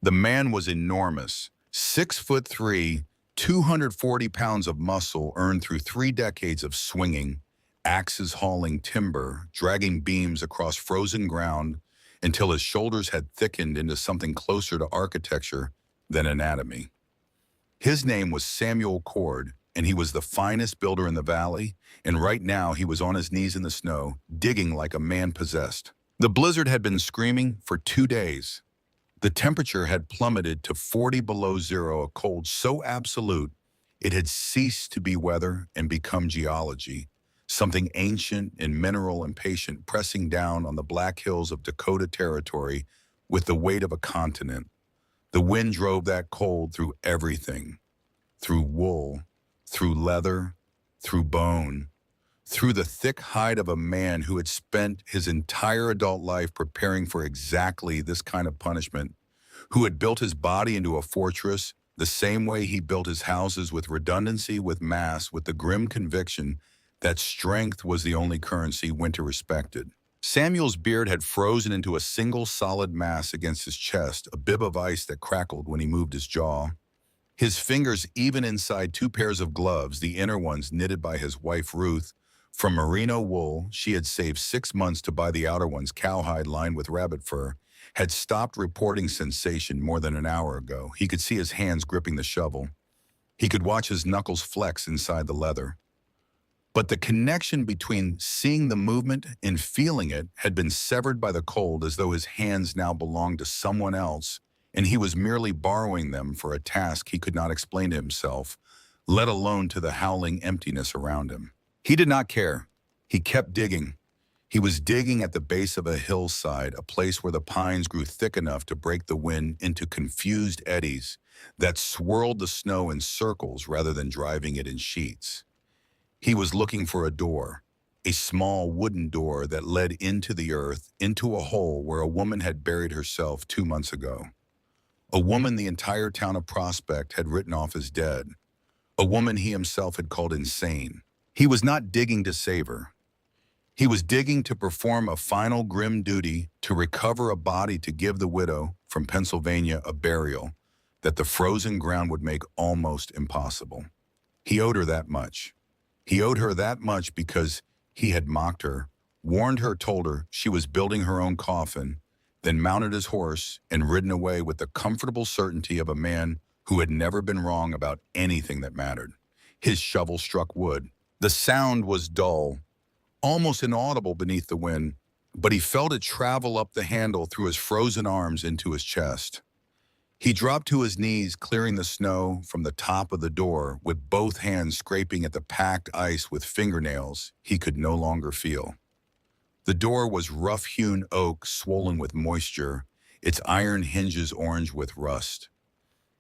The man was enormous, 6'3", 240 pounds of muscle earned through 3 decades of swinging, axes hauling timber, dragging beams across frozen ground until his shoulders had thickened into something closer to architecture than anatomy. His name was Samuel Cord, and he was the finest builder in the valley, and right now he was on his knees in the snow, digging like a man possessed. The blizzard had been screaming for 2 days. The temperature had plummeted to 40 below zero, a cold so absolute it had ceased to be weather and become geology, something ancient and mineral and patient pressing down on the Black Hills of Dakota Territory with the weight of a continent. The wind drove that cold through everything, through wool, through leather, through bone, through the thick hide of a man who had spent his entire adult life preparing for exactly this kind of punishment, who had built his body into a fortress the same way he built his houses, with redundancy, with mass, with the grim conviction that strength was the only currency winter respected. Samuel's beard had frozen into a single solid mass against his chest, a bib of ice that crackled when he moved his jaw. His fingers, even inside 2 pairs of gloves, the inner ones knitted by his wife Ruth, from merino wool she had saved 6 months to buy the outer ones cowhide lined with rabbit fur, had stopped reporting sensation more than an hour ago. He could see his hands gripping the shovel. He could watch his knuckles flex inside the leather. But the connection between seeing the movement and feeling it had been severed by the cold, as though his hands now belonged to someone else, and he was merely borrowing them for a task he could not explain to himself, let alone to the howling emptiness around him. He did not care. He kept digging. He was digging at the base of a hillside, a place where the pines grew thick enough to break the wind into confused eddies that swirled the snow in circles rather than driving it in sheets. He was looking for a door, a small wooden door that led into the earth, into a hole where a woman had buried herself 2 months ago. A woman the entire town of Prospect had written off as dead. A woman he himself had called insane. He was not digging to save her. He was digging to perform a final grim duty, to recover a body to give the widow from Pennsylvania a burial that the frozen ground would make almost impossible. He owed her that much. He owed her that much because he had mocked her, warned her, told her she was building her own coffin, then mounted his horse and ridden away with the comfortable certainty of a man who had never been wrong about anything that mattered. His shovel struck wood. The sound was dull, almost inaudible beneath the wind, but he felt it travel up the handle through his frozen arms into his chest. He dropped to his knees, clearing the snow from the top of the door, with both hands scraping at the packed ice with fingernails he could no longer feel. The door was rough-hewn oak, swollen with moisture, its iron hinges orange with rust.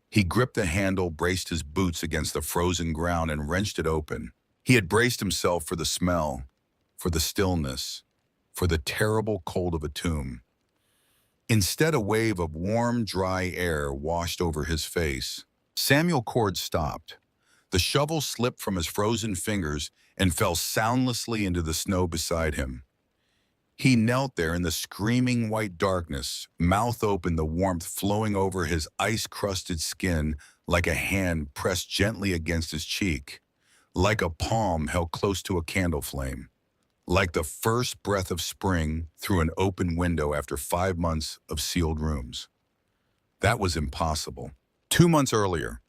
He gripped the handle, braced his boots against the frozen ground, and wrenched it open. He had braced himself for the smell, for the stillness, for the terrible cold of a tomb. Instead, a wave of warm, dry air washed over his face. Samuel Cord stopped. The shovel slipped from his frozen fingers and fell soundlessly into the snow beside him. He knelt there in the screaming white darkness, mouth open, the warmth flowing over his ice-crusted skin like a hand pressed gently against his cheek, like a palm held close to a candle flame, like the first breath of spring through an open window after 5 months of sealed rooms. That was impossible. 2 months earlier,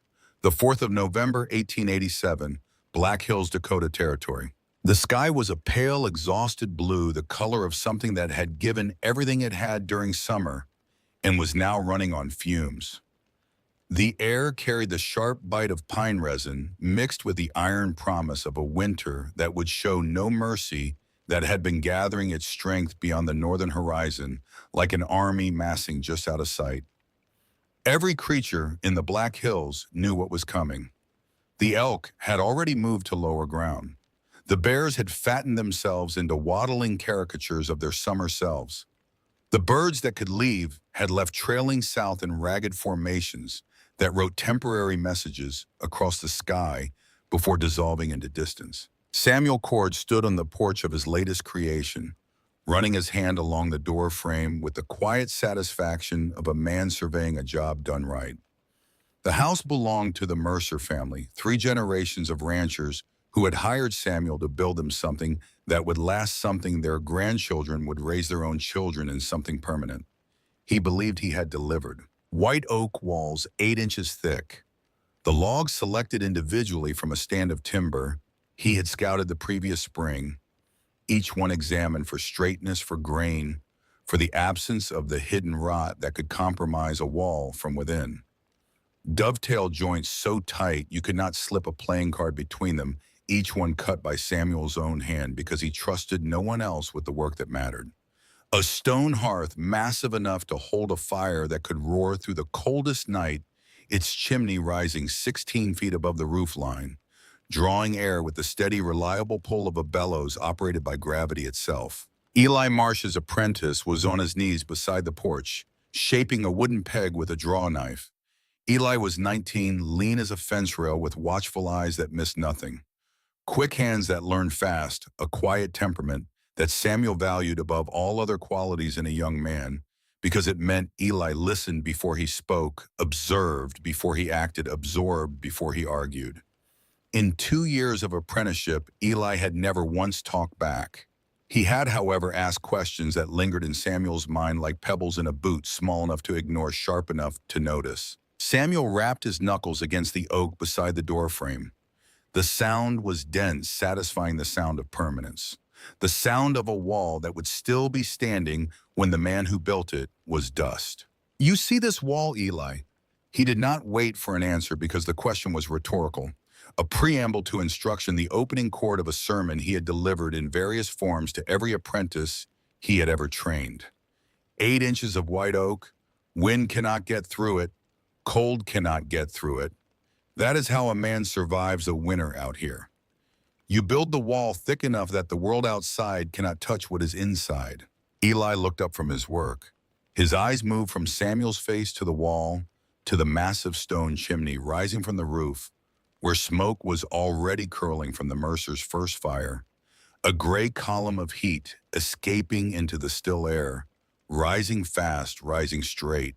the 4th of November, 1887, Black Hills, Dakota Territory. The sky was a pale, exhausted blue, the color of something that had given everything it had during summer and was now running on fumes. The air carried the sharp bite of pine resin mixed with the iron promise of a winter that would show no mercy, that had been gathering its strength beyond the northern horizon like an army massing just out of sight. Every creature in the Black Hills knew what was coming. The elk had already moved to lower ground. The bears had fattened themselves into waddling caricatures of their summer selves. The birds that could leave had left, trailing south in ragged formations that wrote temporary messages across the sky before dissolving into distance. Samuel Cord stood on the porch of his latest creation, running his hand along the door frame with the quiet satisfaction of a man surveying a job done right. The house belonged to the Mercer family, 3 generations of ranchers who had hired Samuel to build them something that would last, something their grandchildren would raise their own children in, something permanent. He believed he had delivered. White oak walls 8 inches thick. The logs selected individually from a stand of timber he had scouted the previous spring, each one examined for straightness, for grain, for the absence of the hidden rot that could compromise a wall from within. Dovetail joints so tight you could not slip a playing card between them, each one cut by Samuel's own hand because he trusted no one else with the work that mattered. A stone hearth massive enough to hold a fire that could roar through the coldest night, its chimney rising 16 feet above the roof line, drawing air with the steady, reliable pull of a bellows operated by gravity itself. Eli Marsh's apprentice was on his knees beside the porch, shaping a wooden peg with a draw knife. Eli was 19, lean as a fence rail with watchful eyes that missed nothing. Quick hands that learned fast, a quiet temperament that Samuel valued above all other qualities in a young man, because it meant Eli listened before he spoke, observed before he acted, absorbed before he argued. In 2 years of apprenticeship, Eli had never once talked back. He had, however, asked questions that lingered in Samuel's mind like pebbles in a boot, small enough to ignore, sharp enough to notice. Samuel rapped his knuckles against the oak beside the doorframe. The sound was dense, satisfying the sound of permanence. The sound of a wall that would still be standing when the man who built it was dust. "You see this wall, Eli?" He did not wait for an answer because the question was rhetorical. A preamble to instruction, the opening chord of a sermon he had delivered in various forms to every apprentice he had ever trained. 8 inches of white oak, wind cannot get through it, cold cannot get through it. That is how a man survives a winter out here. You build the wall thick enough that the world outside cannot touch what is inside. Eli looked up from his work. His eyes moved from Samuel's face to the wall, to the massive stone chimney rising from the roof, where smoke was already curling from the Mercer's first fire. A gray column of heat escaping into the still air, rising fast, rising straight,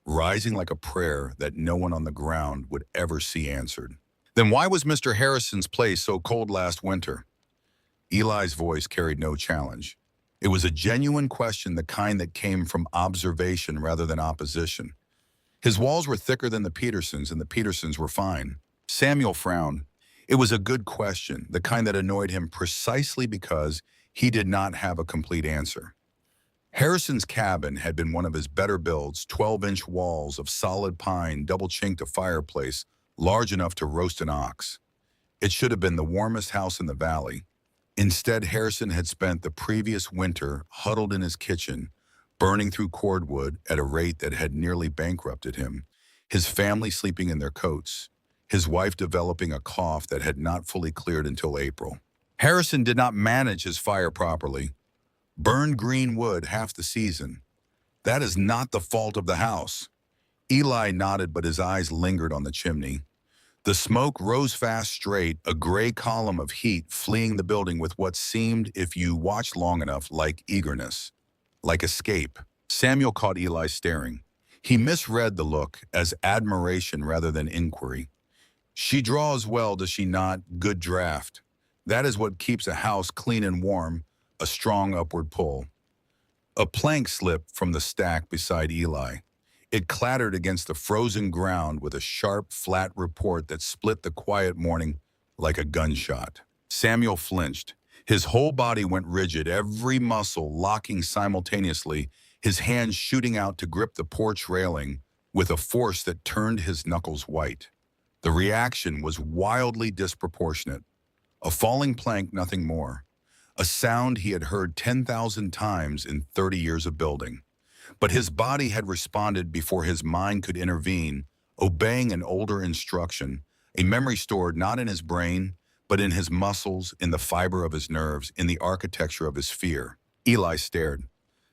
rising like a prayer that no one on the ground would ever see answered. "Then why was Mr. Harrison's place so cold last winter?" Eli's voice carried no challenge. It was a genuine question, the kind that came from observation rather than opposition. His walls were thicker than the Petersons', and the Petersons were fine. Samuel frowned. It was a good question, the kind that annoyed him precisely because he did not have a complete answer. Harrison's cabin had been one of his better builds, 12-inch walls of solid pine, double-chinked a fireplace, large enough to roast an ox. It should have been the warmest house in the valley. Instead, Harrison had spent the previous winter huddled in his kitchen, burning through cordwood at a rate that had nearly bankrupted him, his family sleeping in their coats, his wife developing a cough that had not fully cleared until April. Harrison did not manage his fire properly. Burned green wood half the season. That is not the fault of the house. Eli nodded, but his eyes lingered on the chimney. The smoke rose fast, straight, a gray column of heat fleeing the building with what seemed, if you watched long enough, like eagerness, like escape. Samuel caught Eli staring. He misread the look as admiration rather than inquiry. "She draws well, does she not? Good draft. That is what keeps a house clean and warm, a strong upward pull." A plank slipped from the stack beside Eli. It clattered against the frozen ground with a sharp, flat report that split the quiet morning like a gunshot. Samuel flinched. His whole body went rigid, every muscle locking simultaneously, his hands shooting out to grip the porch railing with a force that turned his knuckles white. The reaction was wildly disproportionate. A falling plank, nothing more. A sound he had heard 10,000 times in 30 years of building. But his body had responded before his mind could intervene, obeying an older instruction, a memory stored not in his brain, but in his muscles, in the fiber of his nerves, in the architecture of his fear. Eli stared.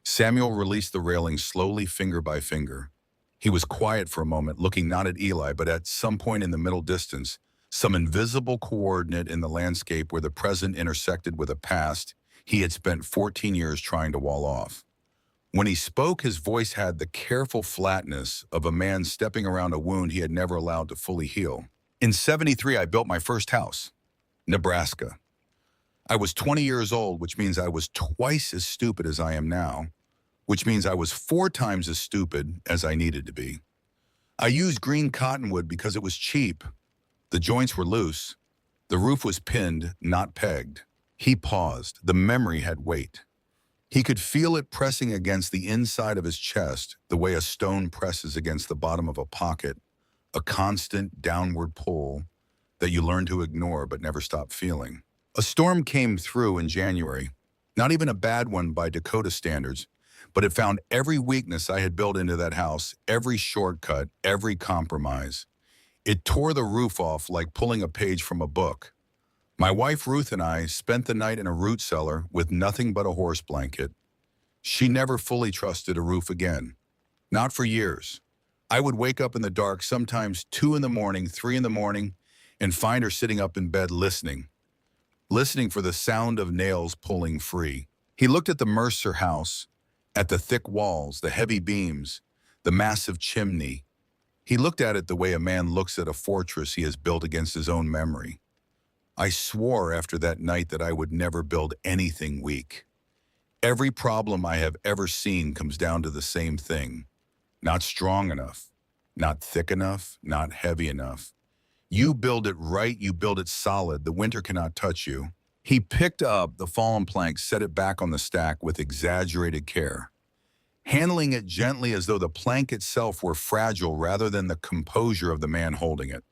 Samuel released the railing slowly, finger by finger. He was quiet for a moment, looking not at Eli, but at some point in the middle distance, some invisible coordinate in the landscape where the present intersected with a past he had spent 14 years trying to wall off. When he spoke, his voice had the careful flatness of a man stepping around a wound he had never allowed to fully heal. In '73, I built my first house, Nebraska. I was 20 years old, which means I was twice as stupid as I am now, which means I was 4 times as stupid as I needed to be. I used green cottonwood because it was cheap. The joints were loose. The roof was pinned, not pegged. He paused. The memory had weight. He could feel it pressing against the inside of his chest, the way a stone presses against the bottom of a pocket, a constant downward pull that you learn to ignore but never stop feeling. A storm came through in January, not even a bad one by Dakota standards, but it found every weakness I had built into that house, every shortcut, every compromise. It tore the roof off like pulling a page from a book. My wife Ruth and I spent the night in a root cellar with nothing but a horse blanket. She never fully trusted a roof again. Not for years. I would wake up in the dark, sometimes 2 in the morning, 3 in the morning, and find her sitting up in bed listening for the sound of nails pulling free. He looked at the Mercer house, at the thick walls, the heavy beams, the massive chimney. He looked at it the way a man looks at a fortress he has built against his own memory. I swore after that night that I would never build anything weak. Every problem I have ever seen comes down to the same thing. Not strong enough, not thick enough, not heavy enough. You build it right, you build it solid, the winter cannot touch you. He picked up the fallen plank, set it back on the stack with exaggerated care, handling it gently as though the plank itself were fragile rather than the composure of the man holding it.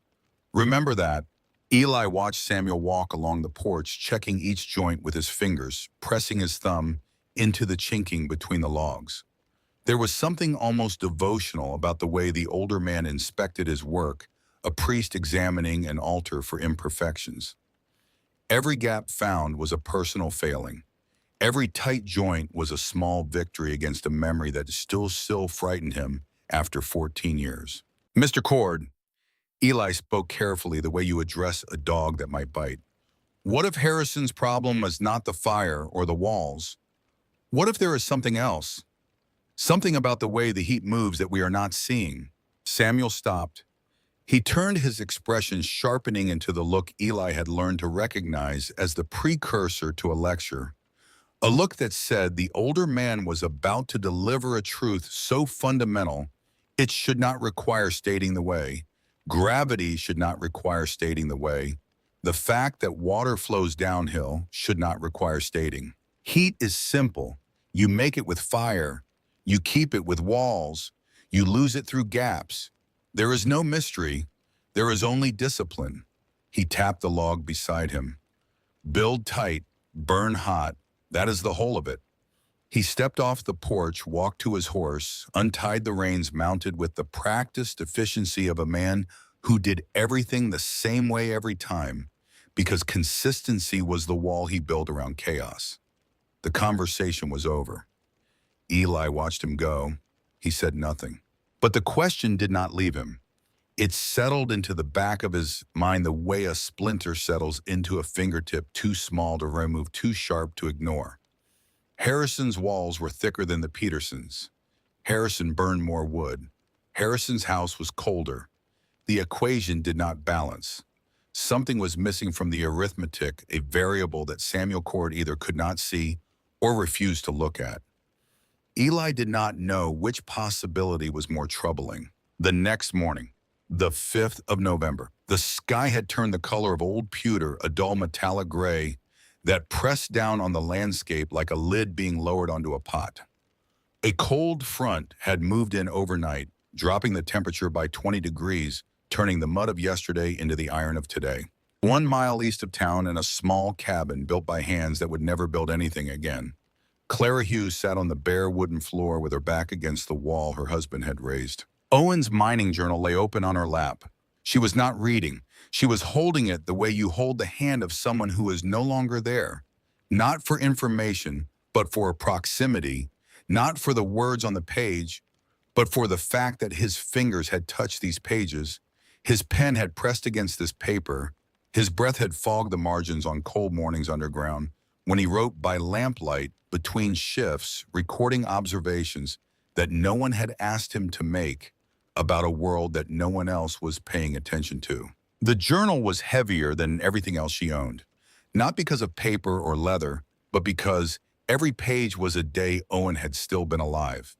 Remember that. Eli watched Samuel walk along the porch, checking each joint with his fingers, pressing his thumb into the chinking between the logs. There was something almost devotional about the way the older man inspected his work, a priest examining an altar for imperfections. Every gap found was a personal failing. Every tight joint was a small victory against a memory that still frightened him after 14 years. Mr. Cord, Eli spoke carefully, the way you address a dog that might bite. What if Harrison's problem is not the fire or the walls? What if there is something else? Something about the way the heat moves that we are not seeing? Samuel stopped. He turned, his expression sharpening into the look Eli had learned to recognize as the precursor to a lecture. A look that said the older man was about to deliver a truth so fundamental it should not require stating the way. Gravity should not require stating the way. The fact that water flows downhill should not require stating. Heat is simple. You make it with fire. You keep it with walls. You lose it through gaps. There is no mystery. There is only discipline. He tapped the log beside him. Build tight, burn hot. That is the whole of it. He stepped off the porch, walked to his horse, untied the reins, mounted with the practiced efficiency of a man who did everything the same way every time, because consistency was the wall he built around chaos. The conversation was over. Eli watched him go. He said nothing. But the question did not leave him. It settled into the back of his mind the way a splinter settles into a fingertip too small to remove, too sharp to ignore. Harrison's walls were thicker than the Petersons. Harrison burned more wood. Harrison's house was colder. The equation did not balance. Something was missing from the arithmetic, a variable that Samuel Cord either could not see or refused to look at. Eli did not know which possibility was more troubling. The next morning, the 5th of November, the sky had turned the color of old pewter, a dull metallic gray that pressed down on the landscape like a lid being lowered onto a pot. A cold front had moved in overnight, dropping the temperature by 20 degrees, turning the mud of yesterday into the iron of today. 1 mile east of town, in a small cabin built by hands that would never build anything again, Clara Hughes sat on the bare wooden floor with her back against the wall her husband had raised. Owen's mining journal lay open on her lap. She was not reading. She was holding it the way you hold the hand of someone who is no longer there. Not for information, but for proximity. Not for the words on the page, but for the fact that his fingers had touched these pages. His pen had pressed against this paper. His breath had fogged the margins on cold mornings underground, when he wrote by lamplight between shifts, recording observations that no one had asked him to make about a world that no one else was paying attention to. The journal was heavier than everything else she owned, not because of paper or leather, but because every page was a day Owen had still been alive.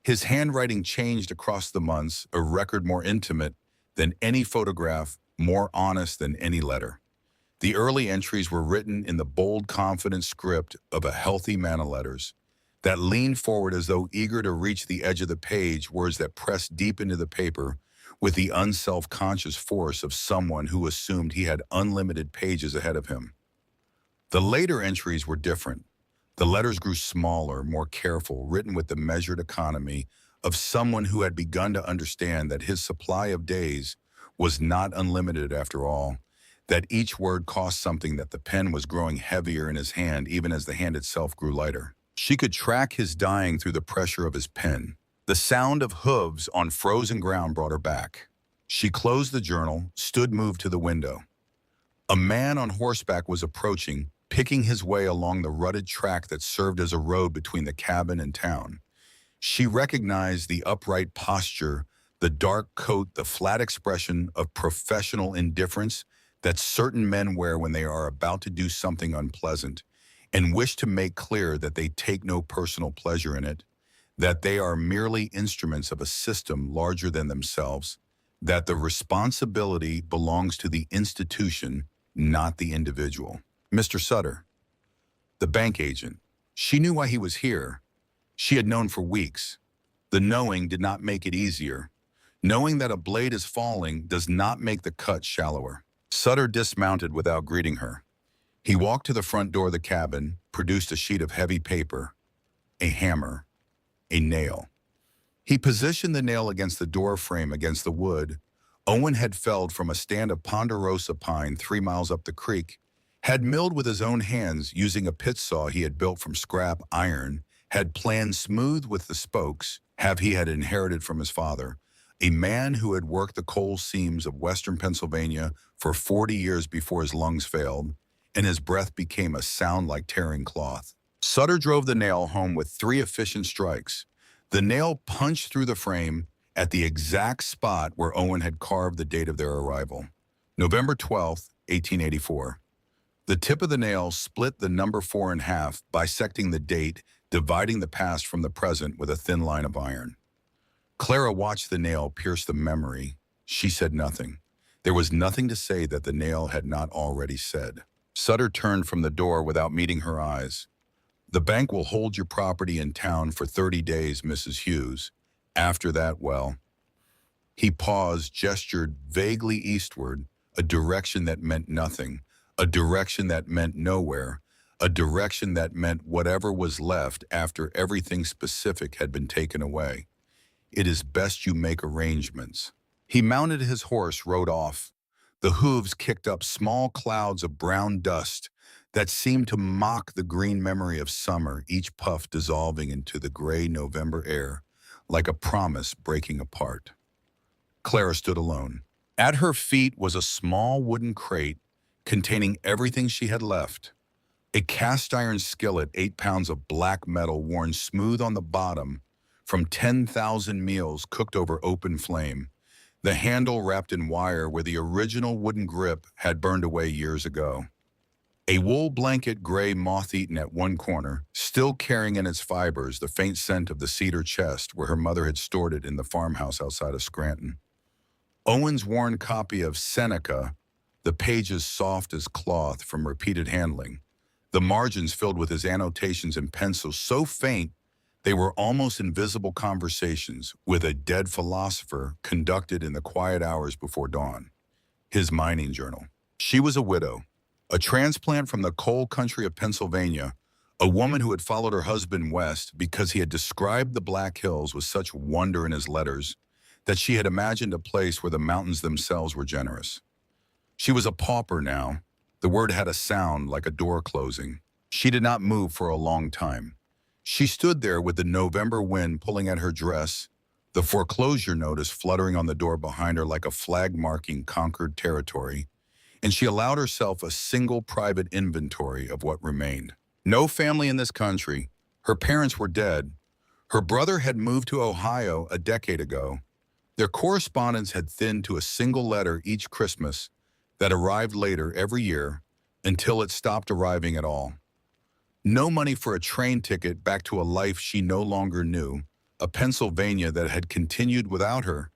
His handwriting changed across the months, a record more intimate than any photograph, more honest than any letter. The early entries were written in the bold, confident script of a healthy man of letters that leaned forward as though eager to reach the edge of the page, words that pressed deep into the paper with the unself-conscious force of someone who assumed he had unlimited pages ahead of him. The later entries were different. The letters grew smaller, more careful, written with the measured economy of someone who had begun to understand that his supply of days was not unlimited after all, that each word cost something, that the pen was growing heavier in his hand even as the hand itself grew lighter. She could track his dying through the pressure of his pen. The sound of hooves on frozen ground brought her back. She closed the journal, stood moved to the window. A man on horseback was approaching, picking his way along the rutted track that served as a road between the cabin and town. She recognized the upright posture, the dark coat, the flat expression of professional indifference that certain men wear when they are about to do something unpleasant and wish to make clear that they take no personal pleasure in it, that they are merely instruments of a system larger than themselves, that the responsibility belongs to the institution, not the individual. Mr. Sutter, the bank agent. She knew why he was here. She had known for weeks. The knowing did not make it easier. Knowing that a blade is falling does not make the cut shallower. Sutter dismounted without greeting her. He walked to the front door of the cabin, produced a sheet of heavy paper, a hammer, a nail. He positioned the nail against the door frame, against the wood Owen had felled from a stand of ponderosa pine 3 miles up the creek, had milled with his own hands using a pit saw he had built from scrap iron, had planed smooth with the spokes, he had inherited from his father, a man who had worked the coal seams of western Pennsylvania for 40 years before his lungs failed, and his breath became a sound like tearing cloth. Sutter drove the nail home with 3 efficient strikes. The nail punched through the frame at the exact spot where Owen had carved the date of their arrival, November 12th, 1884. The tip of the nail split the number 4 in half, bisecting the date, dividing the past from the present with a thin line of iron. Clara watched the nail pierce the memory. She said nothing. There was nothing to say that the nail had not already said. Sutter turned from the door without meeting her eyes. "The bank will hold your property in town for 30 days, Mrs. Hughes. After that, well..." He paused, gestured vaguely eastward, a direction that meant nothing, a direction that meant nowhere, a direction that meant whatever was left after everything specific had been taken away. "It is best you make arrangements." He mounted his horse, rode off. The hooves kicked up small clouds of brown dust that seemed to mock the green memory of summer, each puff dissolving into the gray November air, like a promise breaking apart. Clara stood alone. At her feet was a small wooden crate containing everything she had left. A cast-iron skillet, 8 pounds of black metal worn smooth on the bottom from 10,000 meals cooked over open flame, the handle wrapped in wire where the original wooden grip had burned away years ago. A wool blanket, gray, moth-eaten at one corner, still carrying in its fibers the faint scent of the cedar chest where her mother had stored it in the farmhouse outside of Scranton. Owen's worn copy of Seneca, the pages soft as cloth from repeated handling, the margins filled with his annotations in pencil so faint they were almost invisible conversations with a dead philosopher conducted in the quiet hours before dawn. His mining journal. She was a widow, a transplant from the coal country of Pennsylvania, a woman who had followed her husband west because he had described the Black Hills with such wonder in his letters that she had imagined a place where the mountains themselves were generous. She was a pauper now. The word had a sound like a door closing. She did not move for a long time. She stood there with the November wind pulling at her dress, the foreclosure notice fluttering on the door behind her like a flag marking conquered territory, and she allowed herself a single private inventory of what remained. No family in this country. Her parents were dead. Her brother had moved to Ohio a decade ago. Their correspondence had thinned to a single letter each Christmas that arrived later every year until it stopped arriving at all. No money for a train ticket back to a life she no longer knew, a Pennsylvania that had continued without her,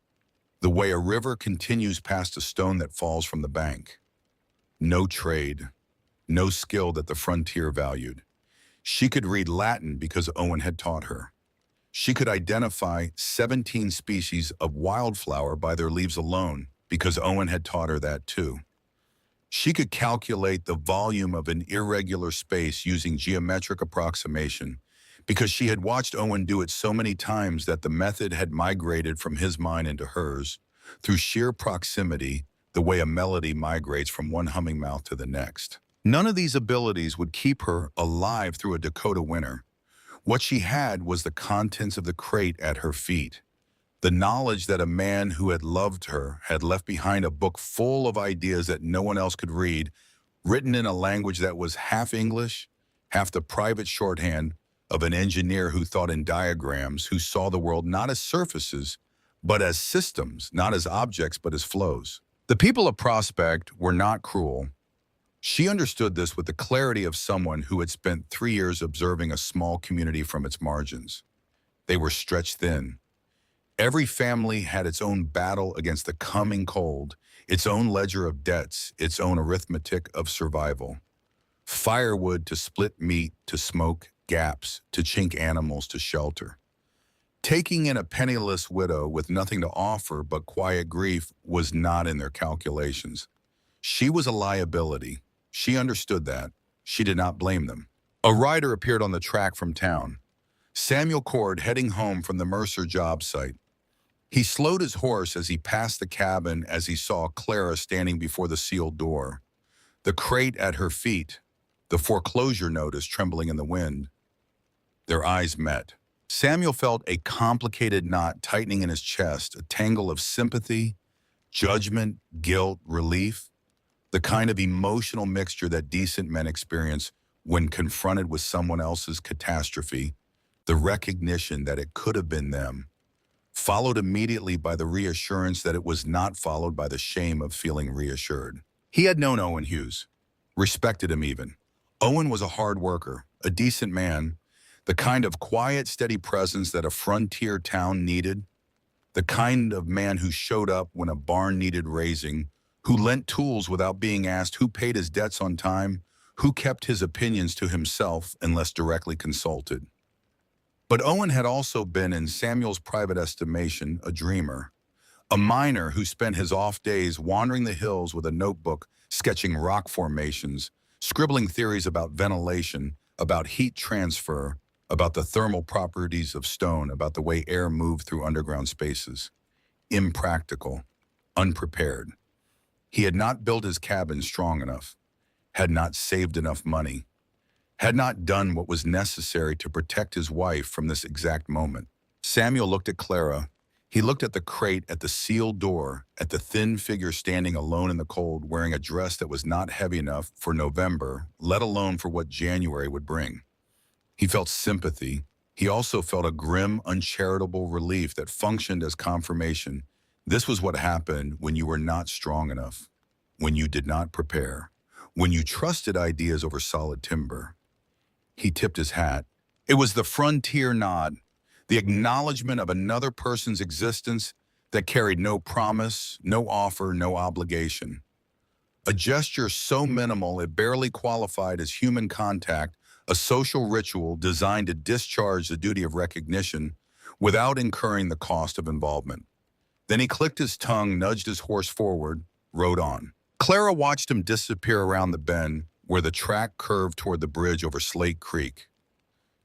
the way a river continues past a stone that falls from the bank. No trade, no skill that the frontier valued. She could read Latin because Owen had taught her. She could identify 17 species of wildflower by their leaves alone because Owen had taught her that too. She could calculate the volume of an irregular space using geometric approximation because she had watched Owen do it so many times that the method had migrated from his mind into hers through sheer proximity, the way a melody migrates from one humming mouth to the next. None of these abilities would keep her alive through a Dakota winter. What she had was the contents of the crate at her feet. The knowledge that a man who had loved her had left behind a book full of ideas that no one else could read, written in a language that was half English, half the private shorthand of an engineer who thought in diagrams, who saw the world not as surfaces, but as systems, not as objects, but as flows. The people of Prospect were not cruel. She understood this with the clarity of someone who had spent 3 years observing a small community from its margins. They were stretched thin. Every family had its own battle against the coming cold, its own ledger of debts, its own arithmetic of survival. Firewood to split meat, to smoke gaps, to chink animals to shelter. Taking in a penniless widow with nothing to offer but quiet grief was not in their calculations. She was a liability. She understood that. She did not blame them. A rider appeared on the track from town. Samuel Cord heading home from the Mercer job site. He slowed his horse as he passed the cabin as he saw Clara standing before the sealed door. The crate at her feet, the foreclosure notice trembling in the wind. Their eyes met. Samuel felt a complicated knot tightening in his chest, a tangle of sympathy, judgment, guilt, relief, the kind of emotional mixture that decent men experience when confronted with someone else's catastrophe, the recognition that it could have been them, followed immediately by the reassurance that it was not, followed by the shame of feeling reassured. He had known Owen Hughes, respected him even. Owen was a hard worker, a decent man, the kind of quiet, steady presence that a frontier town needed, the kind of man who showed up when a barn needed raising, who lent tools without being asked, who paid his debts on time, who kept his opinions to himself unless directly consulted. But Owen had also been, in Samuel's private estimation, a dreamer, a miner who spent his off days wandering the hills with a notebook, sketching rock formations, scribbling theories about ventilation, about heat transfer, about the thermal properties of stone, about the way air moved through underground spaces. Impractical, unprepared. He had not built his cabin strong enough, had not saved enough money, had not done what was necessary to protect his wife from this exact moment. Samuel looked at Clara. He looked at the crate, at the sealed door, at the thin figure standing alone in the cold, wearing a dress that was not heavy enough for November, let alone for what January would bring. He felt sympathy. He also felt a grim, uncharitable relief that functioned as confirmation. This was what happened when you were not strong enough, when you did not prepare, when you trusted ideas over solid timber. He tipped his hat. It was the frontier nod, the acknowledgement of another person's existence that carried no promise, no offer, no obligation. A gesture so minimal it barely qualified as human contact, a social ritual designed to discharge the duty of recognition without incurring the cost of involvement. Then he clicked his tongue, nudged his horse forward, rode on. Clara watched him disappear around the bend where the track curved toward the bridge over Slate Creek.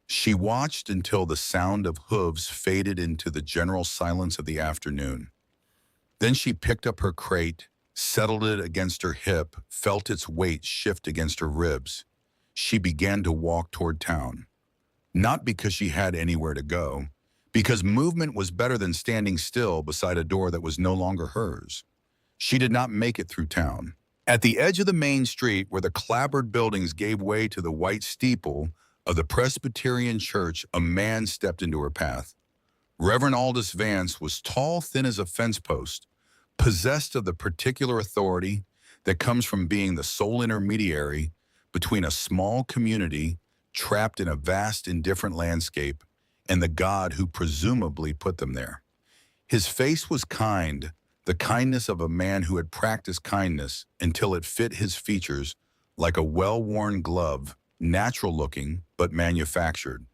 She watched until the sound of hooves faded into the general silence of the afternoon. Then she picked up her crate, settled it against her hip, felt its weight shift against her ribs. She began to walk toward town. Not because she had anywhere to go, because movement was better than standing still beside a door that was no longer hers. She did not make it through town. At the edge of the main street where the clapboard buildings gave way to the white steeple of the Presbyterian church, a man stepped into her path. Reverend Aldous Vance was tall, thin as a fence post, possessed of the particular authority that comes from being the sole intermediary between a small community trapped in a vast, indifferent landscape and the God who presumably put them there. His face was kind, the kindness of a man who had practiced kindness until it fit his features like a well-worn glove, natural-looking but manufactured.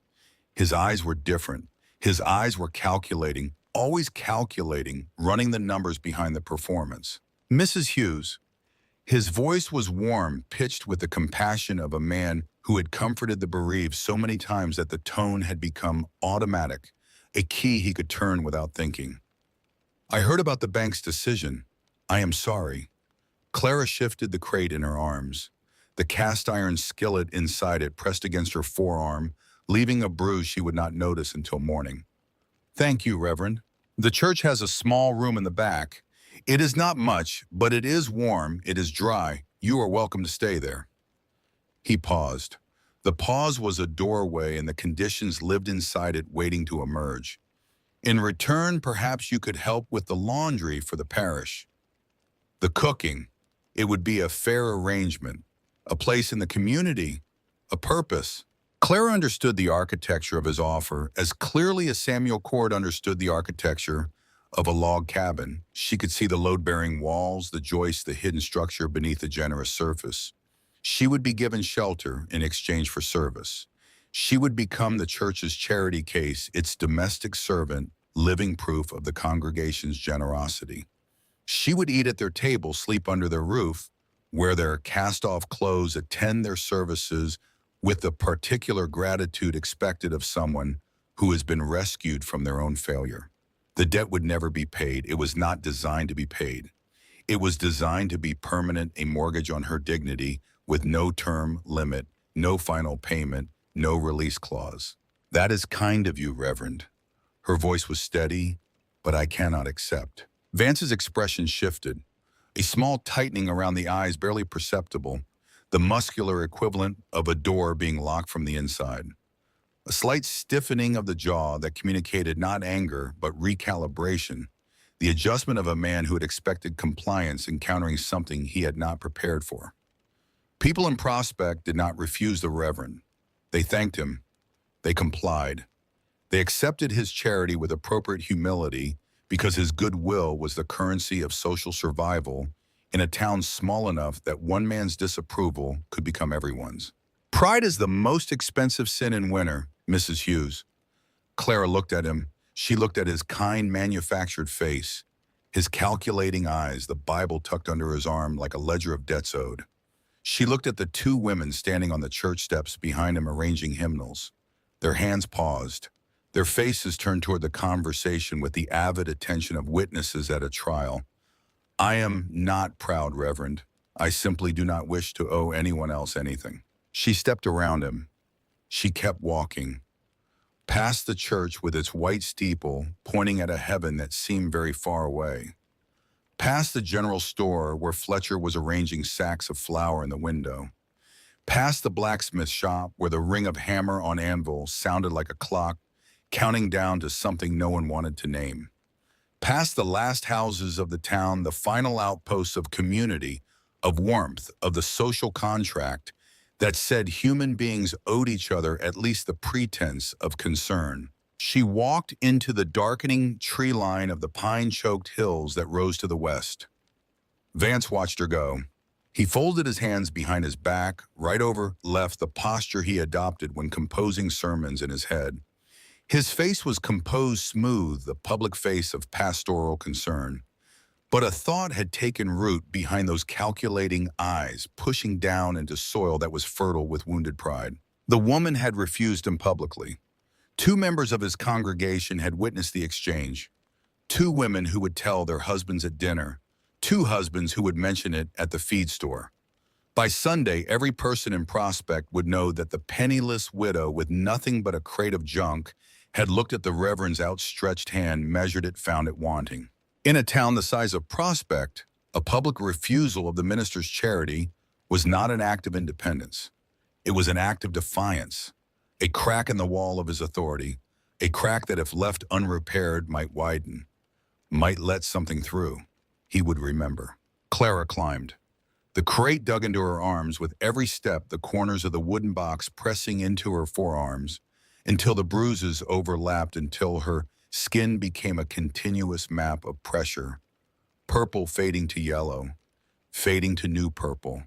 His eyes were different. His eyes were calculating, always calculating, running the numbers behind the performance. Mrs. Hughes. His voice was warm, pitched with the compassion of a man who had comforted the bereaved so many times that the tone had become automatic, a key he could turn without thinking. I heard about the bank's decision. I am sorry. Clara shifted the crate in her arms. The cast-iron skillet inside it pressed against her forearm, leaving a bruise she would not notice until morning. Thank you, Reverend. The church has a small room in the back. It is not much, but it is warm, it is dry. You are welcome to stay there. He paused. The pause was a doorway, and the conditions lived inside it waiting to emerge. In return, perhaps you could help with the laundry for the parish. The cooking. It would be a fair arrangement. A place in the community. A purpose. Clara understood the architecture of his offer as clearly as Samuel Cord understood the architecture of a log cabin. She could see the load-bearing walls, the joists, the hidden structure beneath the generous surface. She would be given shelter in exchange for service. She would become the church's charity case, its domestic servant, living proof of the congregation's generosity. She would eat at their table, sleep under their roof, wear their cast-off clothes, attend their services with the particular gratitude expected of someone who has been rescued from their own failure. The debt would never be paid. It was not designed to be paid. It was designed to be permanent, a mortgage on her dignity with no term limit, no final payment, no release clause. That is kind of you, Reverend. Her voice was steady, but I cannot accept. Vance's expression shifted, a small tightening around the eyes barely perceptible, the muscular equivalent of a door being locked from the inside. A slight stiffening of the jaw that communicated not anger, but recalibration, the adjustment of a man who had expected compliance encountering something he had not prepared for. People in Prospect did not refuse the Reverend. They thanked him. They complied. They accepted his charity with appropriate humility because his goodwill was the currency of social survival in a town small enough that one man's disapproval could become everyone's. Pride is the most expensive sin in winter, Mrs. Hughes. Clara looked at him. She looked at his kind, manufactured face, his calculating eyes, the Bible tucked under his arm like a ledger of debts owed. She looked at the two women standing on the church steps behind him arranging hymnals. Their hands paused. Their faces turned toward the conversation with the avid attention of witnesses at a trial. I am not proud, Reverend. I simply do not wish to owe anyone else anything. She stepped around him. She kept walking. Past the church with its white steeple pointing at a heaven that seemed very far away. Past the general store where Fletcher was arranging sacks of flour in the window. Past the blacksmith shop where the ring of hammer on anvil sounded like a clock counting down to something no one wanted to name. Past the last houses of the town, the final outposts of community, of warmth, of the social contract that said human beings owed each other at least the pretense of concern. She walked into the darkening tree line of the pine-choked hills that rose to the west. Vance watched her go. He folded his hands behind his back, right over left the posture he adopted when composing sermons in his head. His face was composed smooth, the public face of pastoral concern. But a thought had taken root behind those calculating eyes, pushing down into soil that was fertile with wounded pride. The woman had refused him publicly. 2 members of his congregation had witnessed the exchange. 2 women who would tell their husbands at dinner. 2 husbands who would mention it at the feed store. By Sunday, every person in Prospect would know that the penniless widow with nothing but a crate of junk had looked at the Reverend's outstretched hand, measured it, found it wanting. In a town the size of Prospect, A public refusal of the minister's charity was not an act of independence. It was an act of defiance, a crack in the wall of his authority, a crack that if left unrepaired might widen, might let something through. He would remember. Clara climbed. The crate dug into her arms with every step, the corners of the wooden box pressing into her forearms until the bruises overlapped, until her skin became a continuous map of pressure, purple fading to yellow, fading to new purple.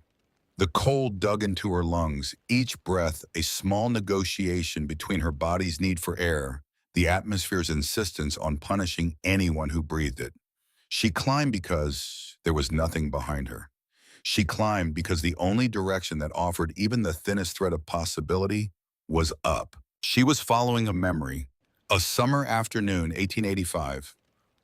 The cold dug into her lungs, each breath a small negotiation between her body's need for air, the atmosphere's insistence on punishing anyone who breathed it. She climbed because there was nothing behind her. She climbed because the only direction that offered even the thinnest thread of possibility was up. She was following a memory. A summer afternoon, 1885.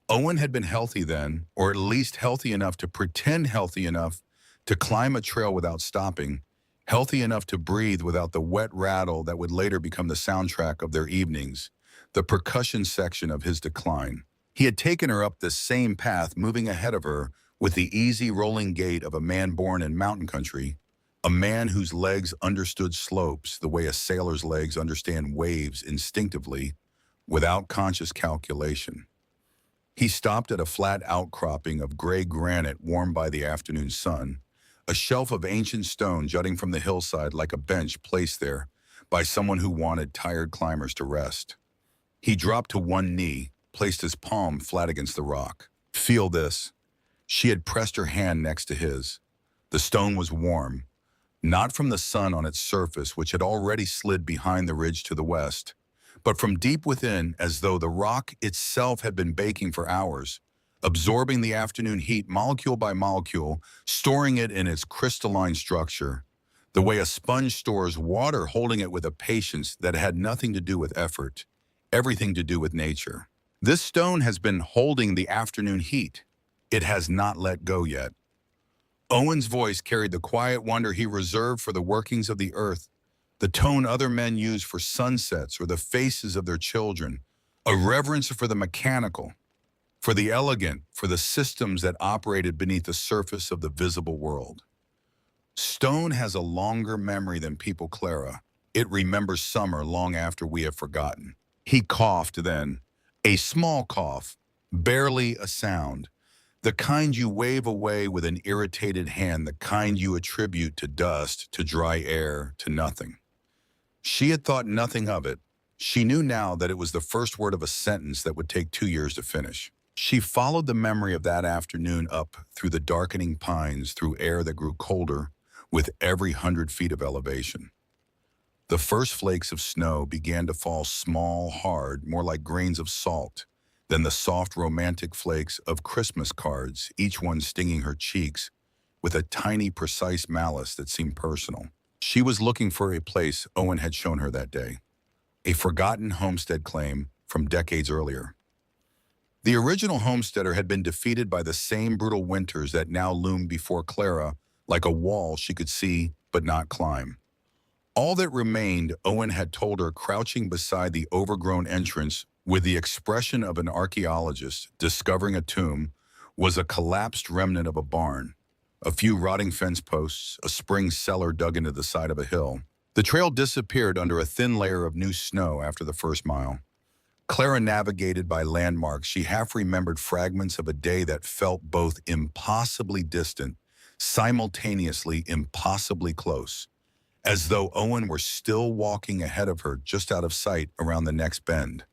Owen had been healthy then, or at least healthy enough to pretend healthy enough to climb a trail without stopping, healthy enough to breathe without the wet rattle that would later become the soundtrack of their evenings, the percussion section of his decline. He had taken her up this same path, moving ahead of her with the easy rolling gait of a man born in mountain country, a man whose legs understood slopes the way a sailor's legs understand waves instinctively, without conscious calculation. He stopped at a flat outcropping of gray granite warmed by the afternoon sun, a shelf of ancient stone jutting from the hillside like a bench placed there by someone who wanted tired climbers to rest. He dropped to one knee, placed his palm flat against the rock. "Feel this." She had pressed her hand next to his. The stone was warm, not from the sun on its surface, which had already slid behind the ridge to the west, but from deep within, as though the rock itself had been baking for hours, absorbing the afternoon heat molecule by molecule, storing it in its crystalline structure, the way a sponge stores water, holding it with a patience that had nothing to do with effort, everything to do with nature. This stone has been holding the afternoon heat. It has not let go yet. Owen's voice carried the quiet wonder he reserved for the workings of the earth, the tone other men use for sunsets or the faces of their children, a reverence for the mechanical, for the elegant, for the systems that operated beneath the surface of the visible world. Stone has a longer memory than people, Clara. It remembers summer long after we have forgotten. He coughed then, a small cough, barely a sound, the kind you wave away with an irritated hand, the kind you attribute to dust, to dry air, to nothing. She had thought nothing of it. She knew now that it was the first word of a sentence that would take 2 years to finish. She followed the memory of that afternoon up through the darkening pines, through air that grew colder with every 100 feet of elevation. The first flakes of snow began to fall small, hard, more like grains of salt, than the soft romantic flakes of Christmas cards, each one stinging her cheeks with a tiny, precise malice that seemed personal. She was looking for a place Owen had shown her that day, a forgotten homestead claim from decades earlier. The original homesteader had been defeated by the same brutal winters that now loomed before Clara like a wall she could see but not climb. All that remained, Owen had told her, crouching beside the overgrown entrance with the expression of an archaeologist discovering a tomb, was a collapsed remnant of a barn, a few rotting fence posts, a spring cellar dug into the side of a hill. The trail disappeared under a thin layer of new snow after the first mile. Clara navigated by landmarks. She half remembered fragments of a day that felt both impossibly distant, simultaneously impossibly close, as though Owen were still walking ahead of her, just out of sight around the next bend.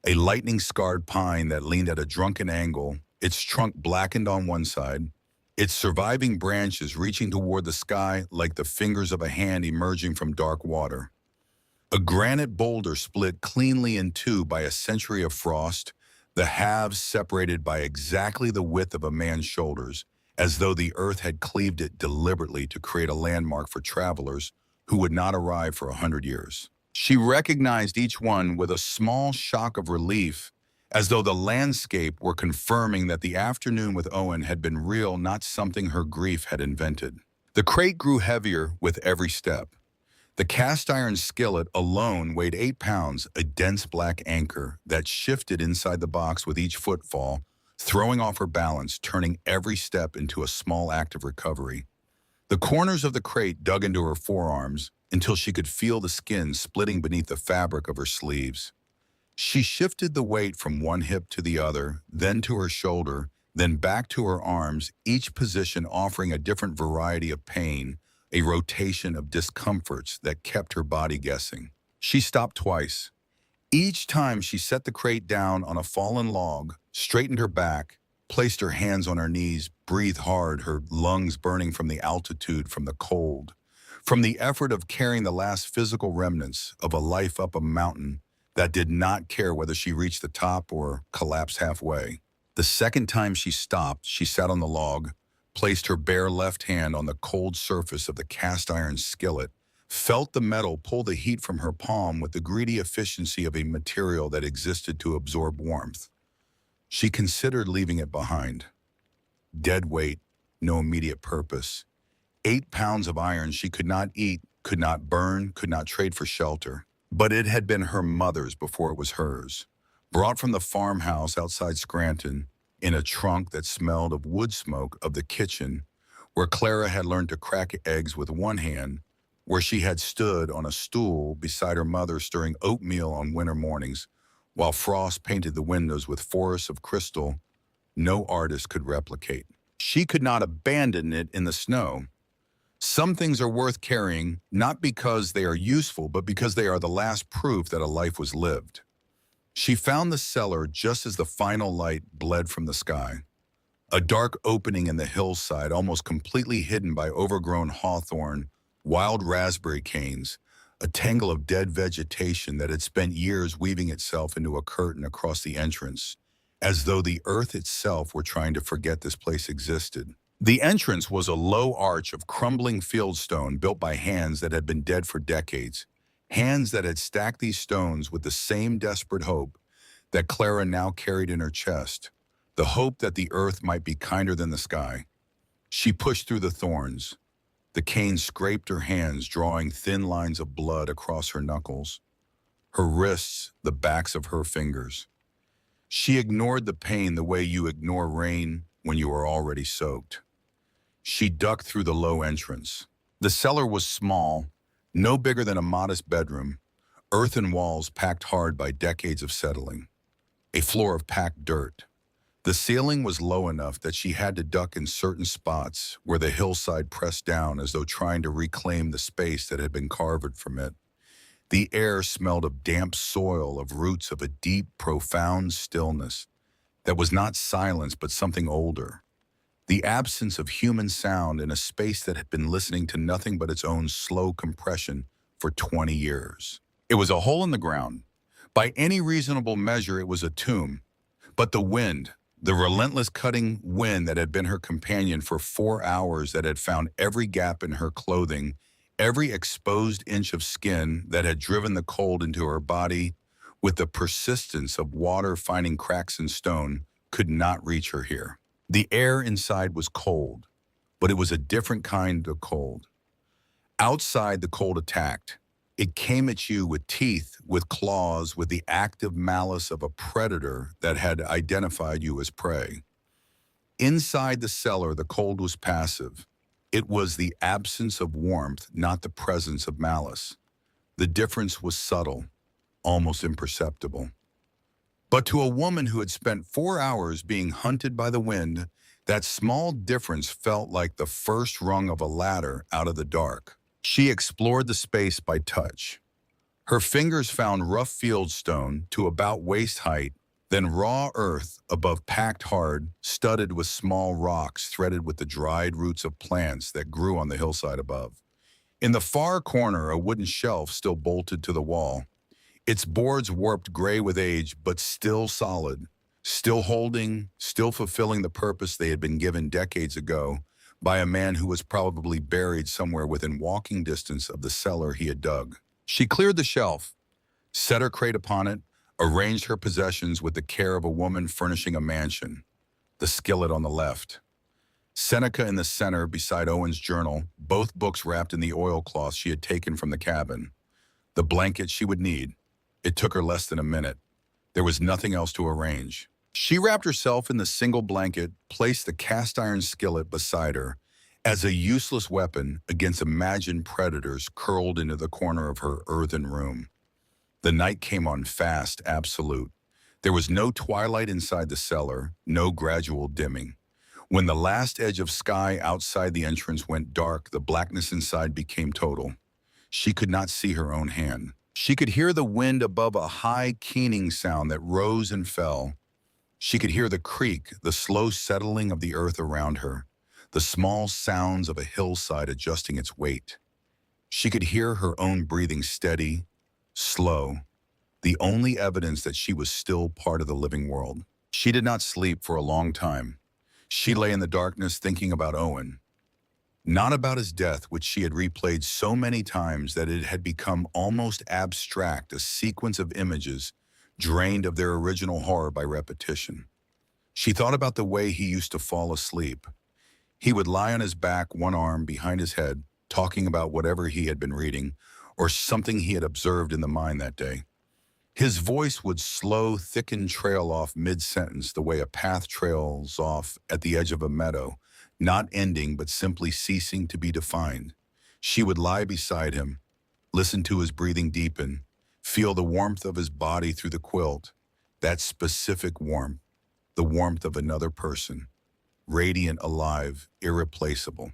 A lightning-scarred pine that leaned at a drunken angle, its trunk blackened on one side, its surviving branches reaching toward the sky like the fingers of a hand emerging from dark water. A granite boulder split cleanly in two by a century of frost, the halves separated by exactly the width of a man's shoulders, as though the earth had cleaved it deliberately to create a landmark for travelers who would not arrive for 100 years. She recognized each one with a small shock of relief, as though the landscape were confirming that the afternoon with Owen had been real, not something her grief had invented. The crate grew heavier with every step. The cast iron skillet alone weighed 8 pounds, a dense black anchor that shifted inside the box with each footfall, throwing off her balance, turning every step into a small act of recovery. The corners of the crate dug into her forearms until she could feel the skin splitting beneath the fabric of her sleeves. She shifted the weight from one hip to the other, then to her shoulder, then back to her arms, each position offering a different variety of pain, a rotation of discomforts that kept her body guessing. She stopped twice. Each time she set the crate down on a fallen log, straightened her back, placed her hands on her knees, breathed hard, her lungs burning from the altitude, from the cold, from the effort of carrying the last physical remnants of a life up a mountain that did not care whether she reached the top or collapsed halfway. The second time she stopped, she sat on the log, placed her bare left hand on the cold surface of the cast iron skillet, felt the metal pull the heat from her palm with the greedy efficiency of a material that existed to absorb warmth. She considered leaving it behind. Dead weight, no immediate purpose. 8 pounds of iron she could not eat, could not burn, could not trade for shelter. But it had been her mother's before it was hers, brought from the farmhouse outside Scranton in a trunk that smelled of wood smoke of the kitchen, where Clara had learned to crack eggs with one hand, where she had stood on a stool beside her mother stirring oatmeal on winter mornings, while frost painted the windows with forests of crystal no artist could replicate. She could not abandon it in the snow. Some things are worth carrying, not because they are useful, but because they are the last proof that a life was lived. She found the cellar just as the final light bled from the sky. A dark opening in the hillside, almost completely hidden by overgrown hawthorn, wild raspberry canes, a tangle of dead vegetation that had spent years weaving itself into a curtain across the entrance, as though the earth itself were trying to forget this place existed. The entrance was a low arch of crumbling fieldstone built by hands that had been dead for decades, hands that had stacked these stones with the same desperate hope that Clara now carried in her chest, the hope that the earth might be kinder than the sky. She pushed through the thorns. The cane scraped her hands, drawing thin lines of blood across her knuckles, her wrists, the backs of her fingers. She ignored the pain the way you ignore rain when you are already soaked. She ducked through the low entrance. The cellar was small, no bigger than a modest bedroom, earthen walls packed hard by decades of settling, a floor of packed dirt. The ceiling was low enough that she had to duck in certain spots where the hillside pressed down as though trying to reclaim the space that had been carved from it. The air smelled of damp soil, of roots, of a deep, profound stillness that was not silence but something older. The absence of human sound in a space that had been listening to nothing but its own slow compression for 20 years. It was a hole in the ground. By any reasonable measure, it was a tomb. But the wind, the relentless cutting wind that had been her companion for 4 hours, that had found every gap in her clothing, every exposed inch of skin, that had driven the cold into her body with the persistence of water finding cracks in stone, could not reach her here. The air inside was cold, but it was a different kind of cold. Outside, the cold attacked. It came at you with teeth, with claws, with the active malice of a predator that had identified you as prey. Inside the cellar, the cold was passive. It was the absence of warmth, not the presence of malice. The difference was subtle, almost imperceptible. But to a woman who had spent 4 hours being hunted by the wind, that small difference felt like the first rung of a ladder out of the dark. She explored the space by touch. Her fingers found rough fieldstone to about waist height, then raw earth above packed hard, studded with small rocks threaded with the dried roots of plants that grew on the hillside above. In the far corner, a wooden shelf still bolted to the wall, its boards warped gray with age, but still solid, still holding, still fulfilling the purpose they had been given decades ago by a man who was probably buried somewhere within walking distance of the cellar he had dug. She cleared the shelf, set her crate upon it, arranged her possessions with the care of a woman furnishing a mansion, the skillet on the left, Seneca in the center beside Owen's journal, both books wrapped in the oilcloth she had taken from the cabin, the blanket she would need. It took her less than a minute. There was nothing else to arrange. She wrapped herself in the single blanket, placed the cast iron skillet beside her as a useless weapon against imagined predators curled into the corner of her earthen room. The night came on fast, absolute. There was no twilight inside the cellar, no gradual dimming. When the last edge of sky outside the entrance went dark, the blackness inside became total. She could not see her own hand. She could hear the wind above, a high, keening sound that rose and fell. She could hear the creak, the slow settling of the earth around her, the small sounds of a hillside adjusting its weight. She could hear her own breathing steady, slow, the only evidence that she was still part of the living world. She did not sleep for a long time. She lay in the darkness thinking about Owen, not about his death, which she had replayed so many times that it had become almost abstract, a sequence of images drained of their original horror by repetition. She thought about the way he used to fall asleep. He would lie on his back, one arm behind his head, talking about whatever he had been reading or something he had observed in the mine that day. His voice would slow, thicken, trail off mid-sentence the way a path trails off at the edge of a meadow, not ending but simply ceasing to be defined. She would lie beside him, listen to his breathing deepen, feel the warmth of his body through the quilt, that specific warmth, the warmth of another person, radiant, alive, irreplaceable.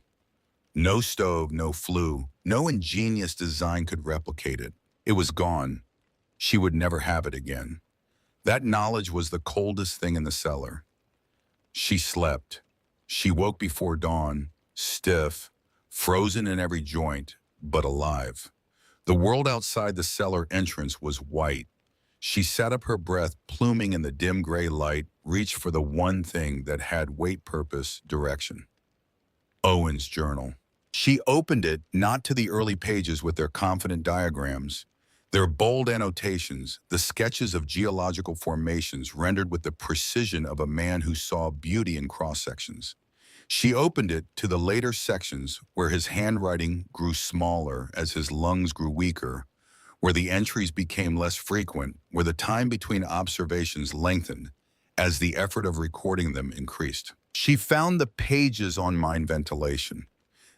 No stove, no flue, no ingenious design could replicate it. It was gone. She would never have it again. That knowledge was the coldest thing in the cellar. She slept. She woke before dawn, stiff, frozen in every joint, but alive. The world outside the cellar entrance was white. She sat up, her breath pluming in the dim gray light, reached for the one thing that had weight, purpose, direction. Owen's journal. She opened it, not to the early pages with their confident diagrams, their bold annotations, the sketches of geological formations rendered with the precision of a man who saw beauty in cross-sections. She opened it to the later sections where his handwriting grew smaller as his lungs grew weaker, where the entries became less frequent, where the time between observations lengthened as the effort of recording them increased. She found the pages on mine ventilation,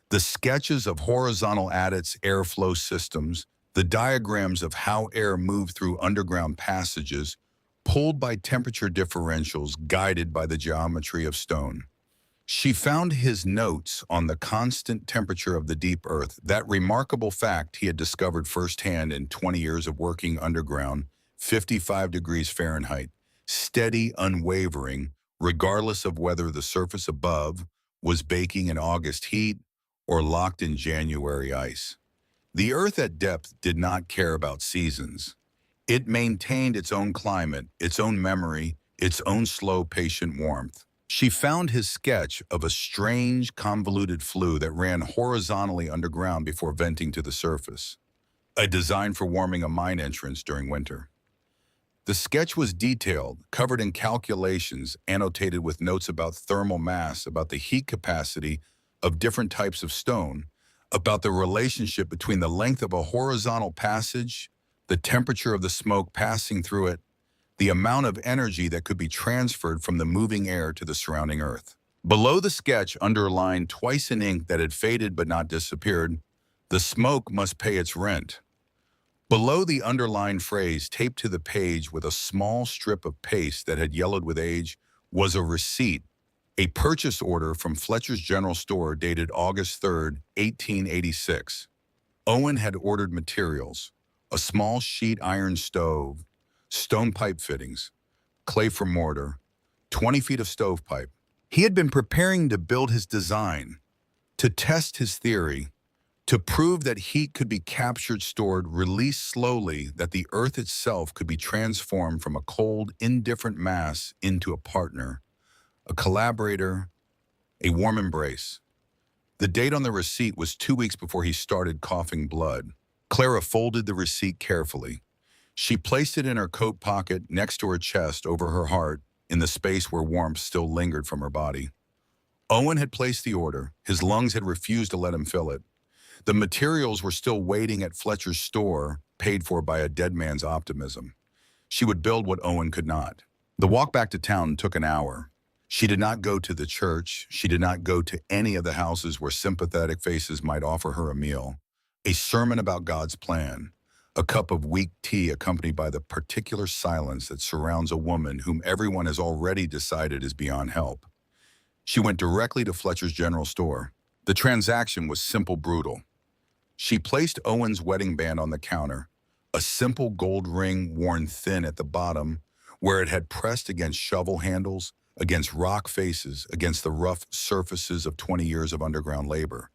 the sketches of horizontal adits, airflow systems, the diagrams of how air moved through underground passages, pulled by temperature differentials, guided by the geometry of stone. She found his notes on the constant temperature of the deep earth, that remarkable fact he had discovered firsthand in 20 years of working underground, 55 degrees Fahrenheit, steady, unwavering, regardless of whether the surface above was baking in August heat or locked in January ice. The earth at depth did not care about seasons. It maintained its own climate, its own memory, its own slow, patient warmth. She found his sketch of a strange, convoluted flue that ran horizontally underground before venting to the surface, a design for warming a mine entrance during winter. The sketch was detailed, covered in calculations, annotated with notes about thermal mass, about the heat capacity of different types of stone, about the relationship between the length of a horizontal passage, the temperature of the smoke passing through it, the amount of energy that could be transferred from the moving air to the surrounding earth. Below the sketch, underlined twice in ink that had faded but not disappeared, the smoke must pay its rent. Below the underlined phrase, taped to the page with a small strip of paste that had yellowed with age, was a receipt, a purchase order from Fletcher's General Store dated August 3rd, 1886. Owen had ordered materials, a small sheet iron stove, stone pipe fittings, clay for mortar, 20 feet of stovepipe. He had been preparing to build his design, to test his theory, to prove that heat could be captured, stored, released slowly, that the earth itself could be transformed from a cold, indifferent mass into a partner, a collaborator, a warm embrace. The date on the receipt was 2 weeks before he started coughing blood. Clara folded the receipt carefully. She placed it in her coat pocket next to her chest, over her heart, in the space where warmth still lingered from her body. Owen had placed the order. His lungs had refused to let him fill it. The materials were still waiting at Fletcher's store, paid for by a dead man's optimism. She would build what Owen could not. The walk back to town took an hour. She did not go to the church. She did not go to any of the houses where sympathetic faces might offer her a meal. A sermon about God's plan. A cup of weak tea accompanied by the particular silence that surrounds a woman whom everyone has already decided is beyond help. She went directly to Fletcher's general store. The transaction was simple, brutal. She placed Owen's wedding band on the counter, a simple gold ring worn thin at the bottom, where it had pressed against shovel handles, against rock faces, against the rough surfaces of 20 years of underground labor.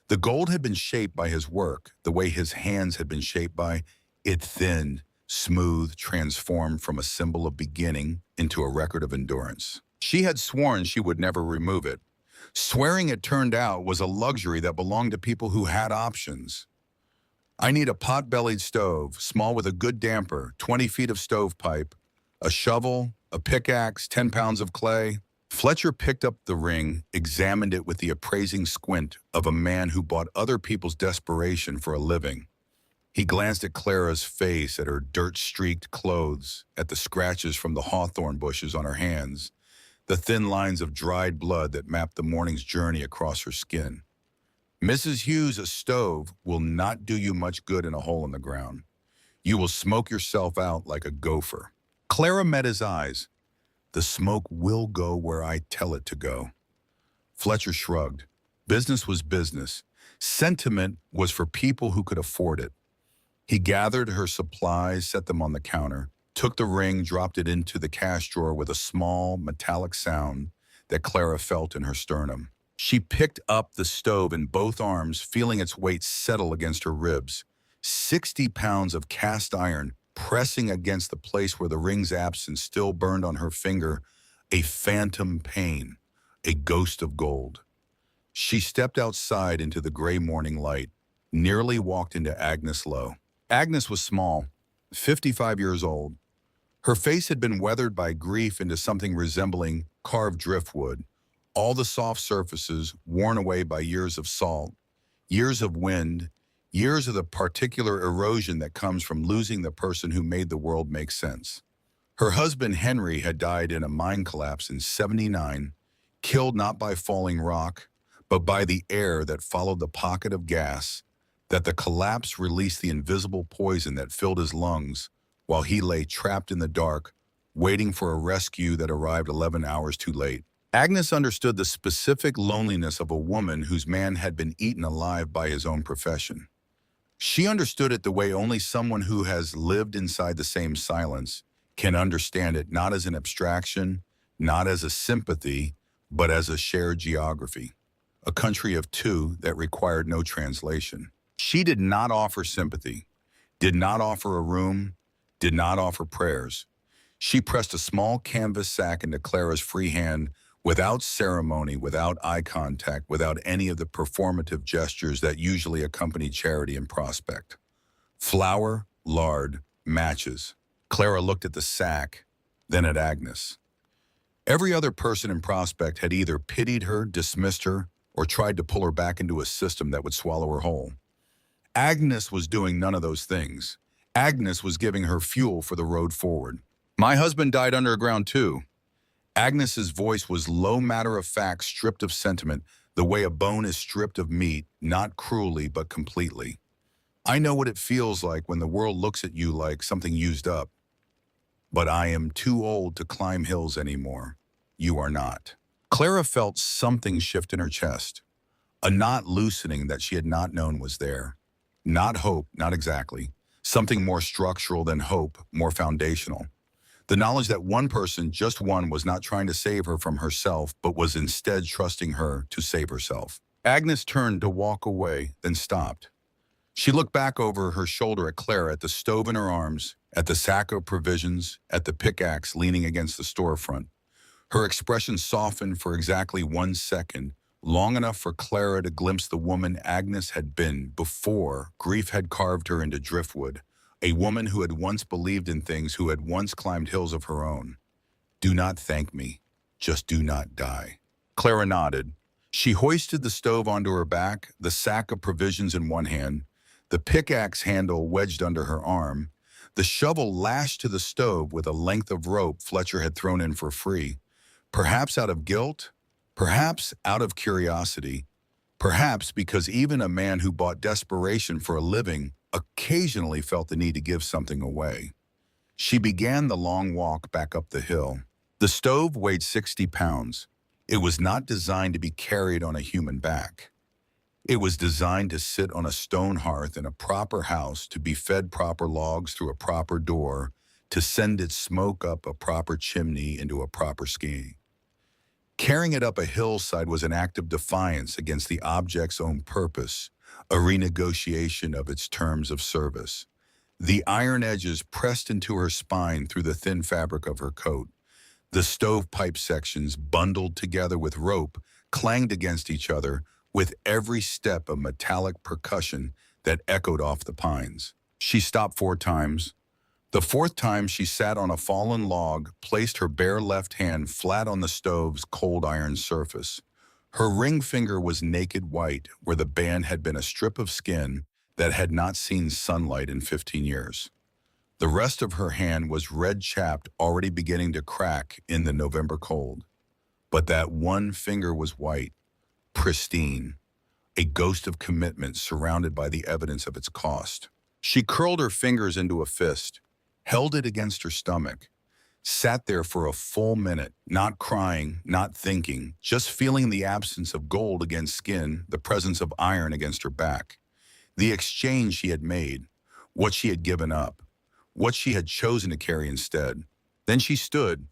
The gold had been shaped by his work, the way his hands had been shaped by it, thin, smooth, transformed from a symbol of beginning into a record of endurance. She had sworn she would never remove it. Swearing, it turned out, was a luxury that belonged to people who had options. I need a pot-bellied stove, small with a good damper, 20 feet of stovepipe, a shovel, a pickaxe, 10 pounds of clay. Fletcher picked up the ring, examined it with the appraising squint of a man who bought other people's desperation for a living. He glanced at Clara's face, at her dirt-streaked clothes, at the scratches from the hawthorn bushes on her hands, the thin lines of dried blood that mapped the morning's journey across her skin. Mrs. Hughes, a stove will not do you much good in a hole in the ground. You will smoke yourself out like a gopher. Clara met his eyes. The smoke will go where I tell it to go. Fletcher shrugged. Business was business. Sentiment was for people who could afford it. He gathered her supplies, set them on the counter, took the ring, dropped it into the cash drawer with a small, metallic sound that Clara felt in her sternum. She picked up the stove in both arms, feeling its weight settle against her ribs. 60 pounds of cast iron pressing against the place where the ring's absence still burned on her finger, a phantom pain, a ghost of gold. She stepped outside into the gray morning light, nearly walked into Agnes Lowe. Agnes was small, 55 years old. Her face had been weathered by grief into something resembling carved driftwood, all the soft surfaces worn away by years of salt, years of wind, years of the particular erosion that comes from losing the person who made the world make sense. Her husband Henry had died in a mine collapse in '79, killed not by falling rock, but by the air that followed the pocket of gas, that the collapse released the invisible poison that filled his lungs while he lay trapped in the dark, waiting for a rescue that arrived 11 hours too late. Agnes understood the specific loneliness of a woman whose man had been eaten alive by his own profession. She understood it the way only someone who has lived inside the same silence can understand it, not as an abstraction, not as a sympathy, but as a shared geography, a country of two that required no translation. She did not offer sympathy, did not offer a room, did not offer prayers. She pressed a small canvas sack into Clara's free hand without ceremony, without eye contact, without any of the performative gestures that usually accompany charity in Prospect. Flour, lard, matches. Clara looked at the sack, then at Agnes. Every other person in Prospect had either pitied her, dismissed her, or tried to pull her back into a system that would swallow her whole. Agnes was doing none of those things. Agnes was giving her fuel for the road forward. My husband died underground too. Agnes's voice was low matter-of-fact, stripped of sentiment, the way a bone is stripped of meat, not cruelly but completely. I know what it feels like when the world looks at you like something used up. But I am too old to climb hills anymore. You are not. Clara felt something shift in her chest, a knot loosening that she had not known was there. Not hope, not exactly. Something more structural than hope, more foundational. The knowledge that one person, just one, was not trying to save her from herself, but was instead trusting her to save herself. Agnes turned to walk away, then stopped. She looked back over her shoulder at Clara, at the stove in her arms, at the sack of provisions, at the pickaxe leaning against the storefront. Her expression softened for exactly 1 second, long enough for Clara to glimpse the woman Agnes had been before grief had carved her into driftwood. A woman who had once believed in things, who had once climbed hills of her own. Do not thank me. Just do not die. Clara nodded. She hoisted the stove onto her back, the sack of provisions in one hand, the pickaxe handle wedged under her arm, The shovel lashed to the stove with a length of rope Fletcher had thrown in for free, perhaps out of guilt, perhaps out of curiosity, perhaps because even a man who bought desperation for a living occasionally felt the need to give something away. She began the long walk back up the hill. The stove weighed 60 pounds. It was not designed to be carried on a human back. It was designed to sit on a stone hearth in a proper house, to be fed proper logs through a proper door, to send its smoke up a proper chimney into a proper ski. Carrying it up a hillside was an act of defiance against the object's own purpose, a renegotiation of its terms of service. The iron edges pressed into her spine through the thin fabric of her coat. The stovepipe sections, bundled together with rope, clanged against each other with every step of metallic percussion that echoed off the pines. She stopped 4 times. The 4th time she sat on a fallen log, placed her bare left hand flat on the stove's cold iron surface. Her ring finger was naked white where the band had been a strip of skin that had not seen sunlight in 15 years. The rest of her hand was red-chapped, already beginning to crack in the November cold. But that one finger was white, pristine, a ghost of commitment surrounded by the evidence of its cost. She curled her fingers into a fist, held it against her stomach, sat there for a full minute, not crying, not thinking, just feeling the absence of gold against skin, the presence of iron against her back. The exchange she had made, what she had given up, what she had chosen to carry instead. Then she stood,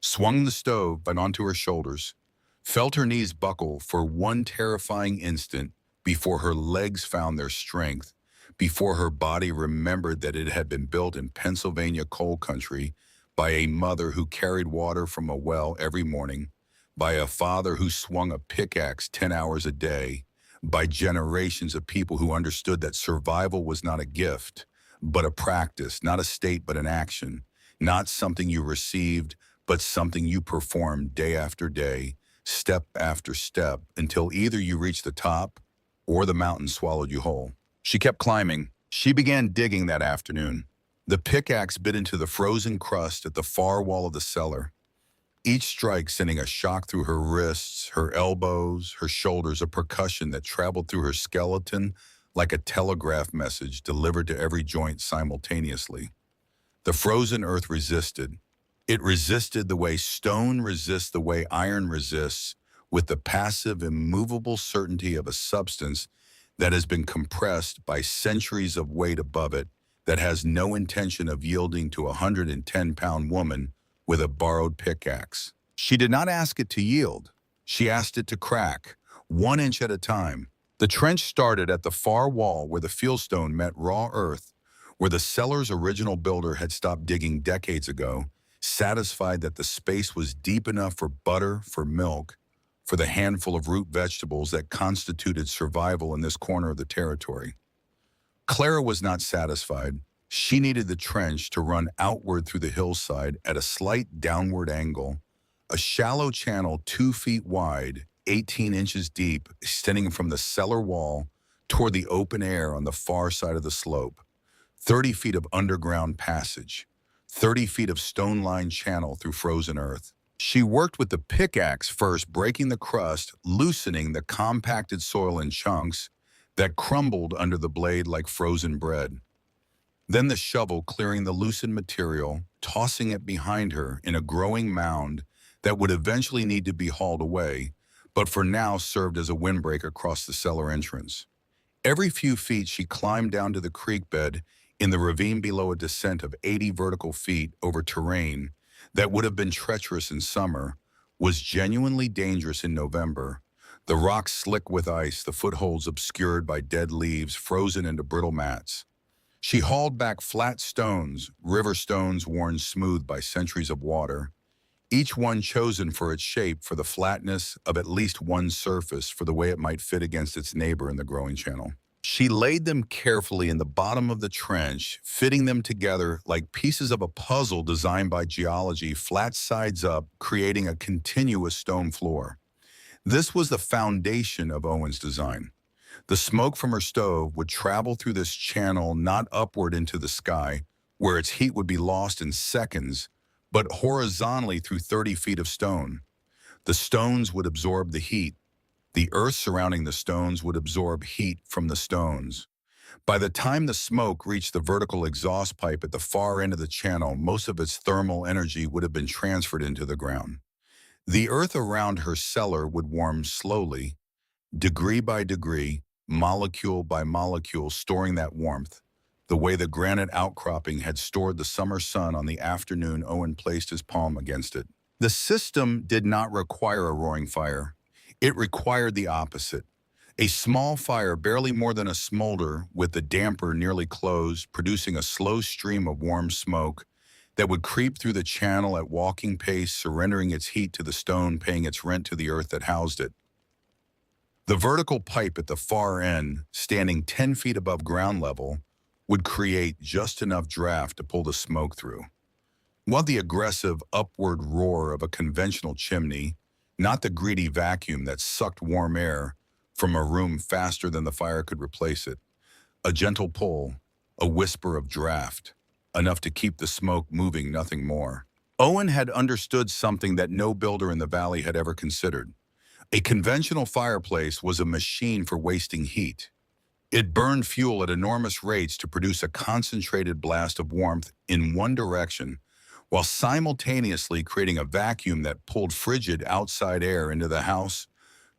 swung the stove but onto her shoulders, felt her knees buckle for one terrifying instant before her legs found their strength, before her body remembered that it had been built in Pennsylvania coal country by a mother who carried water from a well every morning, by a father who swung a pickaxe 10 hours a day, by generations of people who understood that survival was not a gift, but a practice, not a state, but an action, not something you received, but something you performed day after day, step after step, until either you reached the top or the mountain swallowed you whole. She kept climbing. She began digging that afternoon. The pickaxe bit into the frozen crust at the far wall of the cellar, each strike sending a shock through her wrists, her elbows, her shoulders, a percussion that traveled through her skeleton like a telegraph message delivered to every joint simultaneously. The frozen earth resisted. It resisted the way stone resists, the way iron resists, with the passive, immovable certainty of a substance that has been compressed by centuries of weight above it, that has no intention of yielding to a 110-pound woman with a borrowed pickaxe. She did not ask it to yield. She asked it to crack, 1 inch at a time. The trench started at the far wall where the fieldstone met raw earth, where the cellar's original builder had stopped digging decades ago, satisfied that the space was deep enough for butter, for milk, for the handful of root vegetables that constituted survival in this corner of the territory. Clara was not satisfied. She needed the trench to run outward through the hillside at a slight downward angle, a shallow channel 2 feet wide, 18 inches deep, extending from the cellar wall toward the open air on the far side of the slope. 30 feet of underground passage, 30 feet of stone-lined channel through frozen earth. She worked with the pickaxe first, breaking the crust, loosening the compacted soil in chunks that crumbled under the blade like frozen bread. Then the shovel, clearing the loosened material, tossing it behind her in a growing mound that would eventually need to be hauled away, but for now served as a windbreak across the cellar entrance. Every few feet she climbed down to the creek bed in the ravine below, a descent of 80 vertical feet over terrain that would have been treacherous in summer, was genuinely dangerous in November. The rocks slick with ice, the footholds obscured by dead leaves frozen into brittle mats. She hauled back flat stones, river stones worn smooth by centuries of water, each one chosen for its shape, for the flatness of at least one surface, for the way it might fit against its neighbor in the growing channel. She laid them carefully in the bottom of the trench, fitting them together like pieces of a puzzle designed by geology, flat sides up, creating a continuous stone floor. This was the foundation of Owen's design. The smoke from her stove would travel through this channel, not upward into the sky, where its heat would be lost in seconds, but horizontally through 30 feet of stone. The stones would absorb the heat. The earth surrounding the stones would absorb heat from the stones. By the time the smoke reached the vertical exhaust pipe at the far end of the channel, most of its thermal energy would have been transferred into the ground. The earth around her cellar would warm slowly, degree by degree, molecule by molecule, storing that warmth, the way the granite outcropping had stored the summer sun on the afternoon Owen placed his palm against it. The system did not require a roaring fire. It required the opposite. A small fire, barely more than a smolder, with the damper nearly closed, producing a slow stream of warm smoke that would creep through the channel at walking pace, surrendering its heat to the stone, paying its rent to the earth that housed it. The vertical pipe at the far end, standing 10 feet above ground level, would create just enough draft to pull the smoke through. While the aggressive upward roar of a conventional chimney, not the greedy vacuum that sucked warm air from a room faster than the fire could replace it. A gentle pull, a whisper of draft, enough to keep the smoke moving, nothing more. Owen had understood something that no builder in the valley had ever considered. A conventional fireplace was a machine for wasting heat. It burned fuel at enormous rates to produce a concentrated blast of warmth in one direction, while simultaneously creating a vacuum that pulled frigid outside air into the house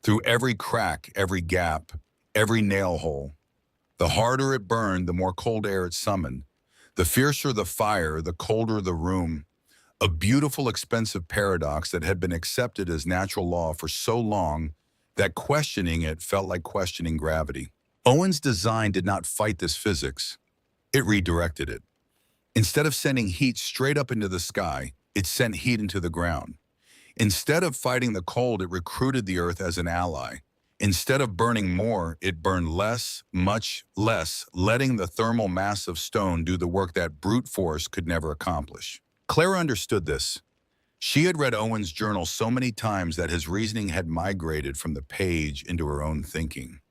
through every crack, every gap, every nail hole. The harder it burned, the more cold air it summoned. The fiercer the fire, the colder the room. A beautiful, expensive paradox that had been accepted as natural law for so long that questioning it felt like questioning gravity. Owen's design did not fight this physics. It redirected it. Instead of sending heat straight up into the sky, it sent heat into the ground. Instead of fighting the cold, it recruited the earth as an ally. Instead of burning more, it burned less, much less, letting the thermal mass of stone do the work that brute force could never accomplish. Clara understood this. She had read Owen's journal so many times that his reasoning had migrated from the page into her own thinking.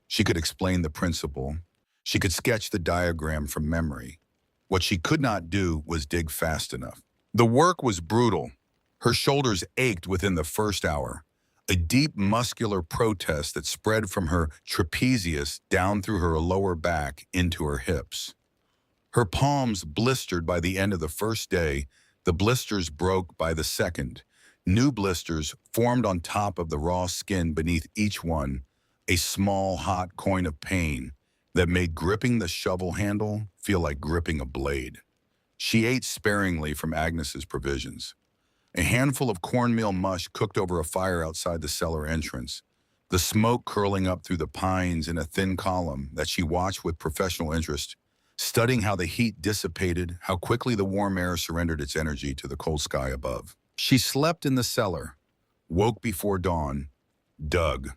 She could explain the principle. She could sketch the diagram from memory. What she could not do was dig fast enough. The work was brutal. Her shoulders ached within the first hour, a deep muscular protest that spread from her trapezius down through her lower back into her hips. Her palms blistered by the end of the first day. The blisters broke by the second. New blisters formed on top of the raw skin beneath each one, a small hot coin of pain that made gripping the shovel handle feel like gripping a blade. She ate sparingly from Agnes's provisions. A handful of cornmeal mush cooked over a fire outside the cellar entrance, the smoke curling up through the pines in a thin column that she watched with professional interest, studying how the heat dissipated, how quickly the warm air surrendered its energy to the cold sky above. She slept in the cellar, woke before dawn, dug.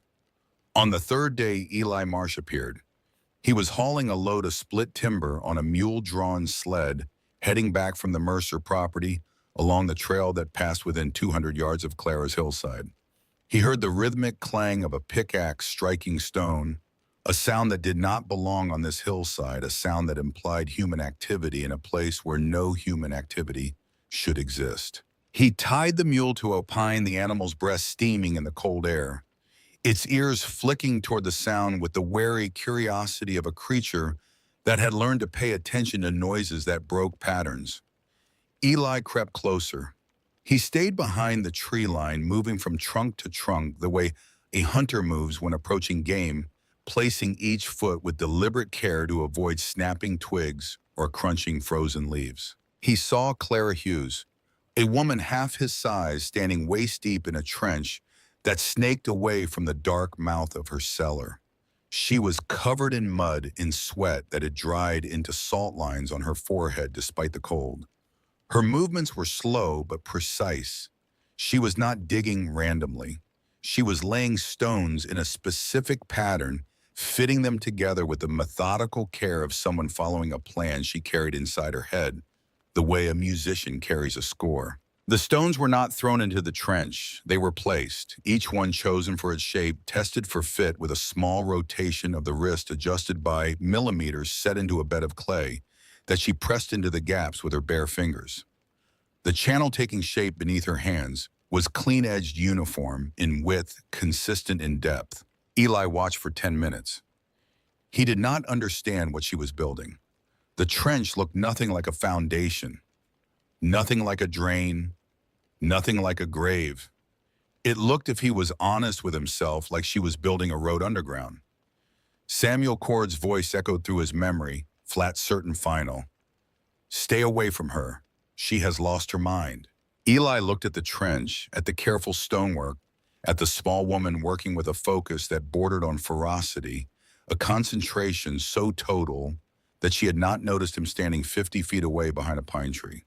On the third day, Eli Marsh appeared. He was hauling a load of split timber on a mule-drawn sled, heading back from the Mercer property along the trail that passed within 200 yards of Clara's hillside. He heard the rhythmic clang of a pickaxe striking stone, a sound that did not belong on this hillside, a sound that implied human activity in a place where no human activity should exist. He tied the mule to a pine, the animal's breast steaming in the cold air, its ears flicking toward the sound with the wary curiosity of a creature that had learned to pay attention to noises that broke patterns. Eli crept closer. He stayed behind the tree line, moving from trunk to trunk the way a hunter moves when approaching game, placing each foot with deliberate care to avoid snapping twigs or crunching frozen leaves. He saw Clara Hughes, a woman half his size, standing waist-deep in a trench that snaked away from the dark mouth of her cellar. She was covered in mud and sweat that had dried into salt lines on her forehead despite the cold. Her movements were slow but precise. She was not digging randomly. She was laying stones in a specific pattern, fitting them together with the methodical care of someone following a plan she carried inside her head, the way a musician carries a score. The stones were not thrown into the trench. They were placed, each one chosen for its shape, tested for fit with a small rotation of the wrist adjusted by millimeters set into a bed of clay, that she pressed into the gaps with her bare fingers. The channel taking shape beneath her hands was clean-edged uniform in width, consistent in depth. Eli watched for 10 minutes. He did not understand what she was building. The trench looked nothing like a foundation, nothing like a drain, nothing like a grave. It looked, if he was honest with himself, like she was building a road underground. Samuel Cord's voice echoed through his memory, flat, certain, final. "Stay away from her. She has lost her mind." Eli looked at the trench, at the careful stonework, at the small woman working with a focus that bordered on ferocity, a concentration so total that she had not noticed him standing 50 feet away behind a pine tree.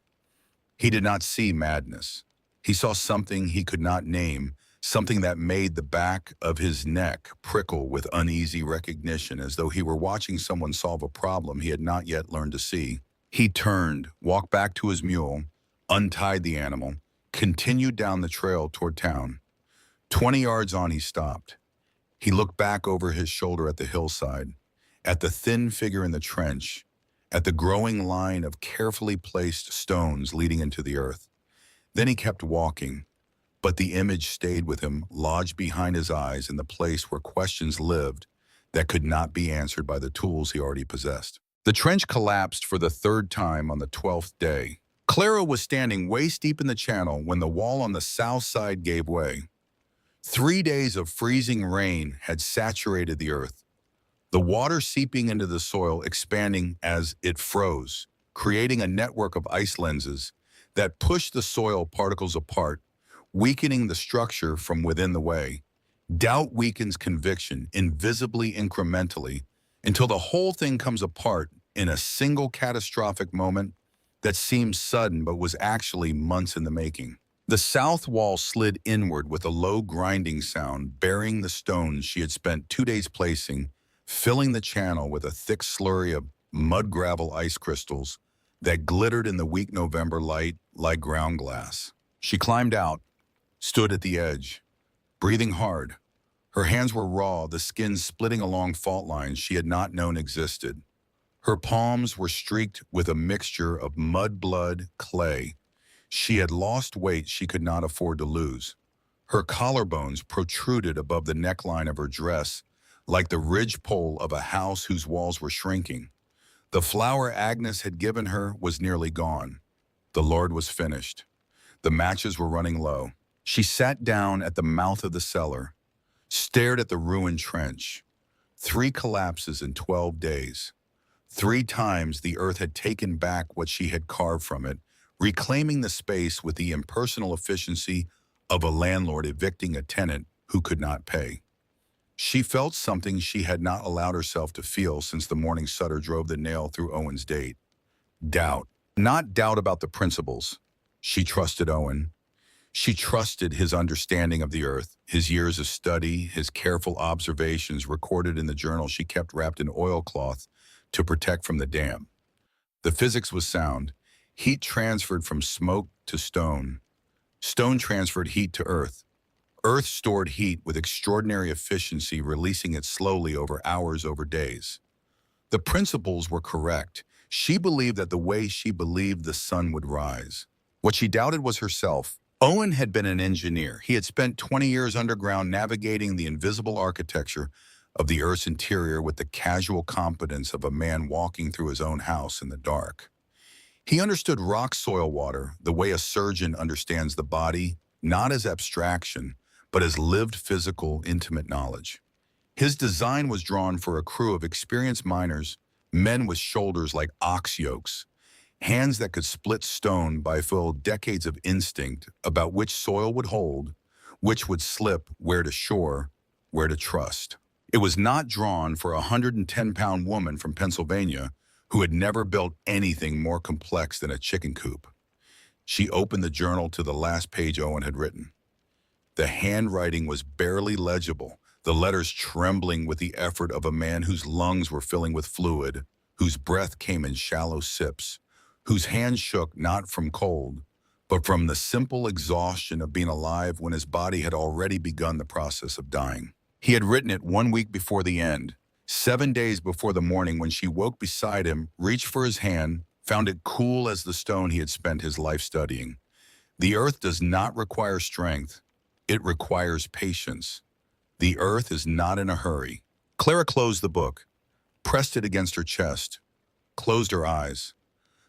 He did not see madness. He saw something he could not name, something that made the back of his neck prickle with uneasy recognition, as though he were watching someone solve a problem he had not yet learned to see. He turned, walked back to his mule, untied the animal, continued down the trail toward town. 20 yards on, he stopped. He looked back over his shoulder at the hillside, at the thin figure in the trench, at the growing line of carefully placed stones leading into the earth. Then he kept walking, but the image stayed with him, lodged behind his eyes in the place where questions lived that could not be answered by the tools he already possessed. The trench collapsed for the third time on the 12th day. Clara was standing waist-deep in the channel when the wall on the south side gave way. 3 days of freezing rain had saturated the earth, the water seeping into the soil, expanding as it froze, creating a network of ice lenses that pushed the soil particles apart, weakening the structure from within the way. Doubt weakens conviction, invisibly, incrementally, until the whole thing comes apart in a single catastrophic moment that seemed sudden but was actually months in the making. The south wall slid inward with a low grinding sound, burying the stones she had spent 2 days placing, filling the channel with a thick slurry of mud gravel ice crystals that glittered in the weak November light like ground glass. She climbed out, stood at the edge, breathing hard. Her hands were raw, the skin splitting along fault lines she had not known existed. Her palms were streaked with a mixture of mud, blood, clay. She had lost weight she could not afford to lose. Her collarbones protruded above the neckline of her dress like the ridgepole of a house whose walls were shrinking. The flower Agnes had given her was nearly gone. The Lord was finished. The matches were running low. She sat down at the mouth of the cellar, stared at the ruined trench. 3 collapses in 12 days. 3 times the earth had taken back what she had carved from it, reclaiming the space with the impersonal efficiency of a landlord evicting a tenant who could not pay. She felt something she had not allowed herself to feel since the morning Sutter drove the nail through Owen's date. Doubt. Not doubt about the principles. She trusted Owen. She trusted his understanding of the earth, his years of study, his careful observations recorded in the journal she kept wrapped in oilcloth to protect from the damp. The physics was sound. Heat transferred from smoke to stone. Stone transferred heat to earth. Earth stored heat with extraordinary efficiency, releasing it slowly over hours, over days. The principles were correct. She believed that the way she believed the sun would rise. What she doubted was herself. Owen had been an engineer. He had spent 20 years underground navigating the invisible architecture of the Earth's interior with the casual competence of a man walking through his own house in the dark. He understood rock, soil, water, the way a surgeon understands the body, not as abstraction, but as lived, physical, intimate knowledge. His design was drawn for a crew of experienced miners, men with shoulders like ox yokes, hands that could split stone by full decades of instinct about which soil would hold, which would slip, where to shore, where to trust. It was not drawn for a 110-pound woman from Pennsylvania who had never built anything more complex than a chicken coop. She opened the journal to the last page Owen had written. The handwriting was barely legible, the letters trembling with the effort of a man whose lungs were filling with fluid, whose breath came in shallow sips, whose hands shook not from cold, but from the simple exhaustion of being alive when his body had already begun the process of dying. He had written it 1 week before the end, 7 days before the morning when she woke beside him, reached for his hand, found it cool as the stone he had spent his life studying. The earth does not require strength. It requires patience. The earth is not in a hurry. Clara closed the book, pressed it against her chest, closed her eyes.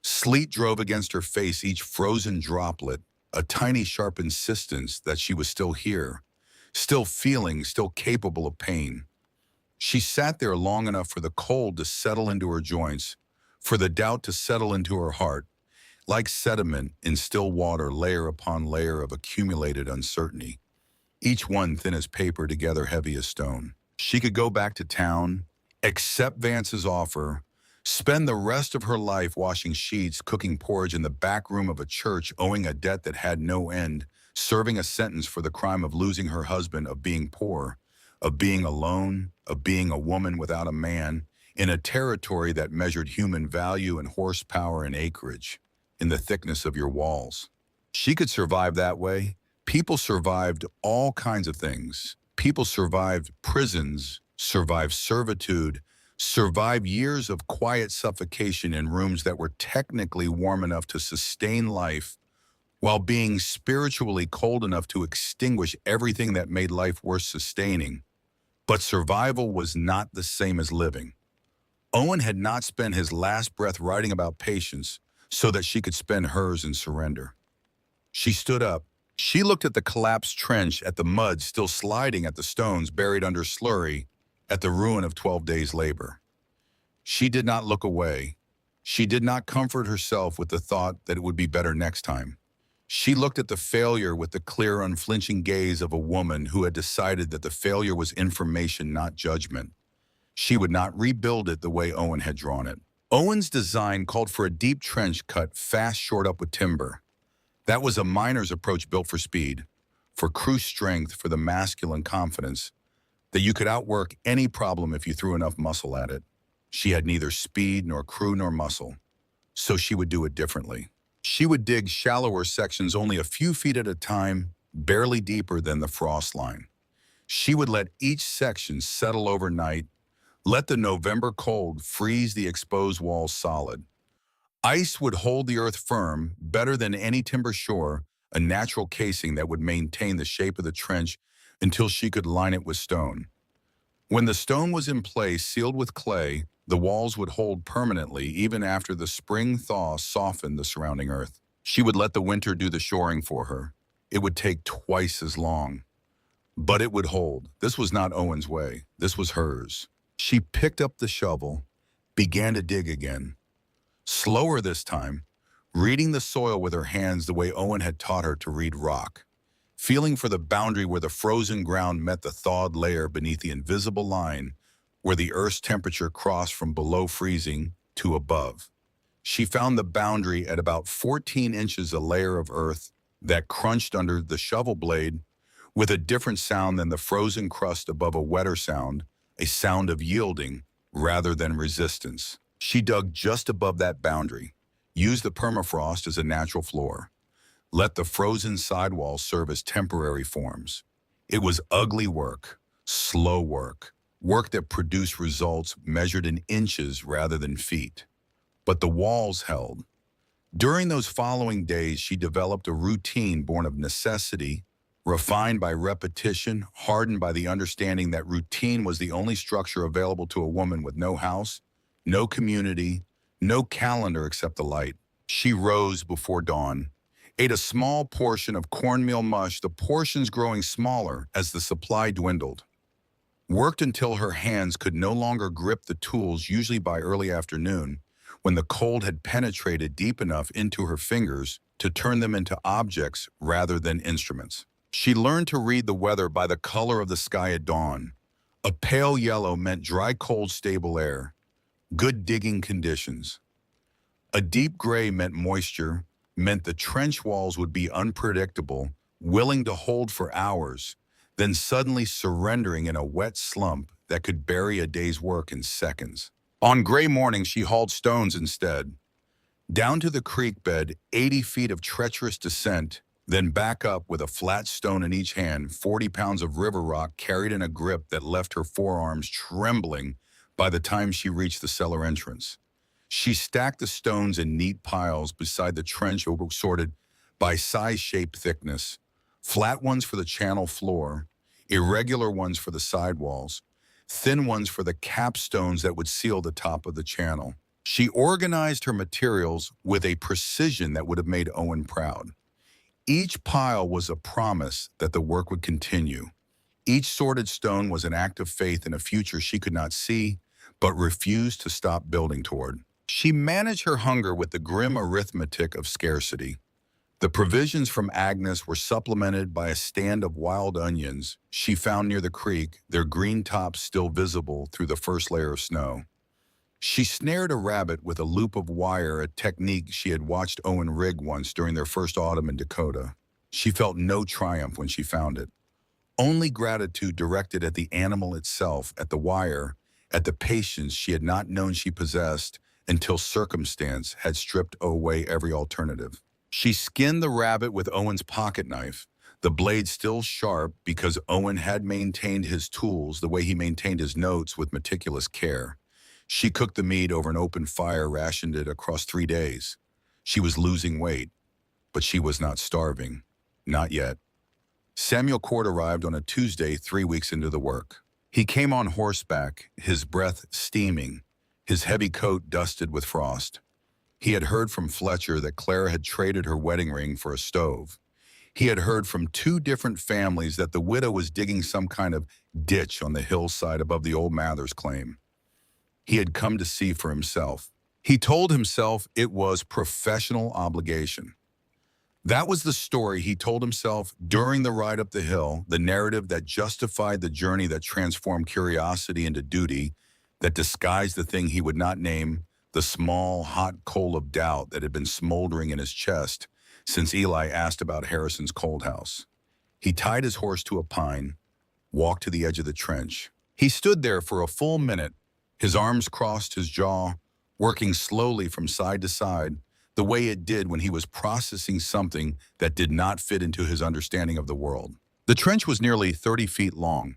Sleet drove against her face, each frozen droplet, a tiny sharp insistence that she was still here, still feeling, still capable of pain. She sat there long enough for the cold to settle into her joints, for the doubt to settle into her heart, like sediment in still water, layer upon layer of accumulated uncertainty, each one thin as paper, together heavy as stone. She could go back to town, accept Vance's offer, spend the rest of her life washing sheets, cooking porridge in the back room of a church, owing a debt that had no end, serving a sentence for the crime of losing her husband, of being poor, of being alone, of being a woman without a man, in a territory that measured human value and horsepower and acreage, in the thickness of your walls. She could survive that way. People survived all kinds of things. People survived prisons, survived servitude, survived years of quiet suffocation in rooms that were technically warm enough to sustain life, while being spiritually cold enough to extinguish everything that made life worth sustaining. But survival was not the same as living. Owen had not spent his last breath writing about patience so that she could spend hers in surrender. She stood up. She looked at the collapsed trench, at the mud still sliding, at the stones buried under slurry, at the ruin of 12 days' labor. She did not look away. She did not comfort herself with the thought that it would be better next time. She looked at the failure with the clear, unflinching gaze of a woman who had decided that the failure was information, not judgment. She would not rebuild it the way Owen had drawn it. Owen's design called for a deep trench cut, fast, shored up with timber. That was a miner's approach, built for speed, for crew strength, for the masculine confidence that you could outwork any problem if you threw enough muscle at it. She had neither speed nor crew nor muscle, so she would do it differently. She would dig shallower sections only a few feet at a time, barely deeper than the frost line. She would let each section settle overnight, let the November cold freeze the exposed walls solid. Ice would hold the earth firm, better than any timber shore, a natural casing that would maintain the shape of the trench until she could line it with stone. When the stone was in place, sealed with clay, the walls would hold permanently even after the spring thaw softened the surrounding earth. She would let the winter do the shoring for her. It would take twice as long, but it would hold. This was not Owen's way. This was hers. She picked up the shovel, began to dig again. Slower this time, reading the soil with her hands the way Owen had taught her to read rock, feeling for the boundary where the frozen ground met the thawed layer beneath the invisible line, where the earth's temperature crossed from below freezing to above. She found the boundary at about 14 inches, a layer of earth that crunched under the shovel blade with a different sound than the frozen crust above, a wetter sound, a sound of yielding rather than resistance. She dug just above that boundary, used the permafrost as a natural floor, let the frozen sidewalls serve as temporary forms. It was ugly work, slow work, work that produced results measured in inches rather than feet. But the walls held. During those following days, she developed a routine born of necessity, refined by repetition, hardened by the understanding that routine was the only structure available to a woman with no house, no community, no calendar except the light. She rose before dawn, ate a small portion of cornmeal mush, the portions growing smaller as the supply dwindled. Worked until her hands could no longer grip the tools, usually by early afternoon, when the cold had penetrated deep enough into her fingers to turn them into objects rather than instruments. She learned to read the weather by the color of the sky at dawn. A pale yellow meant dry, cold, stable air, good digging conditions. A deep gray meant moisture, meant the trench walls would be unpredictable, willing to hold for hours, then suddenly surrendering in a wet slump that could bury a day's work in seconds. On gray mornings, she hauled stones instead. Down to the creek bed, 80 feet of treacherous descent, then back up with a flat stone in each hand, 40 pounds of river rock carried in a grip that left her forearms trembling by the time she reached the cellar entrance. She stacked the stones in neat piles beside the trench, sorted by size, shape, thickness. Flat ones for the channel floor, irregular ones for the sidewalls, thin ones for the capstones that would seal the top of the channel. She organized her materials with a precision that would have made Owen proud. Each pile was a promise that the work would continue. Each sorted stone was an act of faith in a future she could not see, but refused to stop building toward. She managed her hunger with the grim arithmetic of scarcity. The provisions from Agnes were supplemented by a stand of wild onions she found near the creek, their green tops still visible through the first layer of snow. She snared a rabbit with a loop of wire, a technique she had watched Owen rig once during their first autumn in Dakota. She felt no triumph when she found it. Only gratitude directed at the animal itself, at the wire, at the patience she had not known she possessed until circumstance had stripped away every alternative. She skinned the rabbit with Owen's pocket knife, the blade still sharp because Owen had maintained his tools the way he maintained his notes with meticulous care. She cooked the meat over an open fire, rationed it across 3 days. She was losing weight, but she was not starving. Not yet. Samuel Court arrived on a Tuesday 3 weeks into the work. He came on horseback, his breath steaming, his heavy coat dusted with frost. He had heard from Fletcher that Clara had traded her wedding ring for a stove. He had heard from 2 different families that the widow was digging some kind of ditch on the hillside above the old Mathers claim. He had come to see for himself. He told himself it was professional obligation. That was the story he told himself during the ride up the hill, the narrative that justified the journey, that transformed curiosity into duty, that disguised the thing he would not name, the small, hot coal of doubt that had been smoldering in his chest since Eli asked about Harrison's cold house. He tied his horse to a pine, walked to the edge of the trench. He stood there for a full minute, his arms crossed his jaw, working slowly from side to side, the way it did when he was processing something that did not fit into his understanding of the world. The trench was nearly 30 feet long.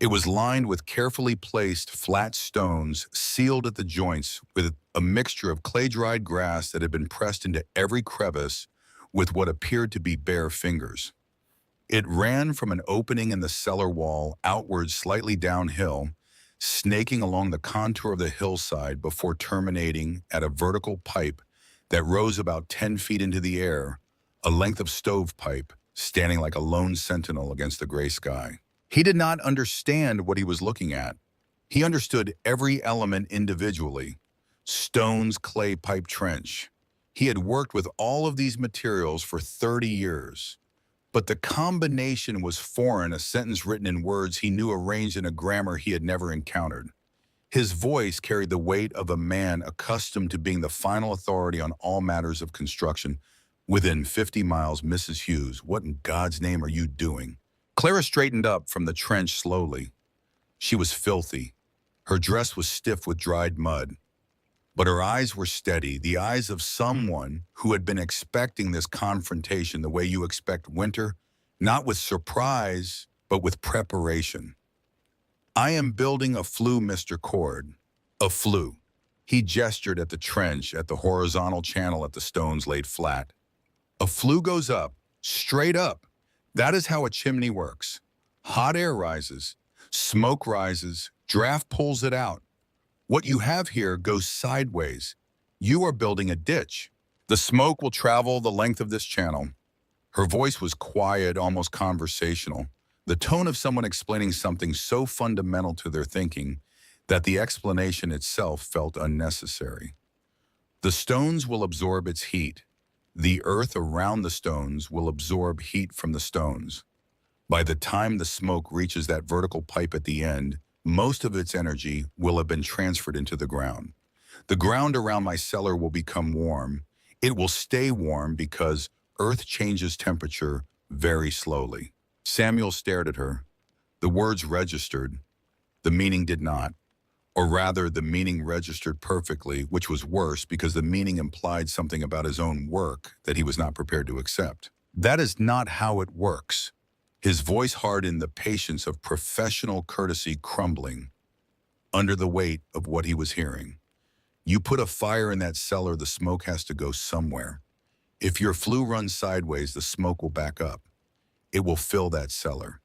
It was lined with carefully placed flat stones, sealed at the joints with a mixture of clay-dried grass that had been pressed into every crevice with what appeared to be bare fingers. It ran from an opening in the cellar wall outward slightly downhill, snaking along the contour of the hillside before terminating at a vertical pipe that rose about 10 feet into the air, a length of stovepipe, standing like a lone sentinel against the gray sky. He did not understand what he was looking at. He understood every element individually. Stones, clay, pipe, trench. He had worked with all of these materials for 30 years. But the combination was foreign, a sentence written in words he knew arranged in a grammar he had never encountered. His voice carried the weight of a man accustomed to being the final authority on all matters of construction. Within 50 miles, Mrs. Hughes, what in God's name are you doing? Clara straightened up from the trench slowly. She was filthy. Her dress was stiff with dried mud. But her eyes were steady, the eyes of someone who had been expecting this confrontation the way you expect winter, not with surprise, but with preparation. I am building a flue, Mr. Cord. A flue. He gestured at the trench, at the horizontal channel at the stones laid flat. A flue goes up, straight up. That is how a chimney works. Hot air rises, smoke rises, draft pulls it out. What you have here goes sideways. You are building a ditch. The smoke will travel the length of this channel. Her voice was quiet, almost conversational, the tone of someone explaining something so fundamental to their thinking that the explanation itself felt unnecessary. The stones will absorb its heat. The earth around the stones will absorb heat from the stones. By the time the smoke reaches that vertical pipe at the end, most of its energy will have been transferred into the ground. The ground around my cellar will become warm. It will stay warm because earth changes temperature very slowly. Samuel stared at her. The words registered. The meaning did not. Or rather, the meaning registered perfectly, which was worse because the meaning implied something about his own work that he was not prepared to accept. That is not how it works. His voice hardened, the patience of professional courtesy crumbling under the weight of what he was hearing. You put a fire in that cellar, the smoke has to go somewhere. If your flue runs sideways, the smoke will back up. It will fill that cellar.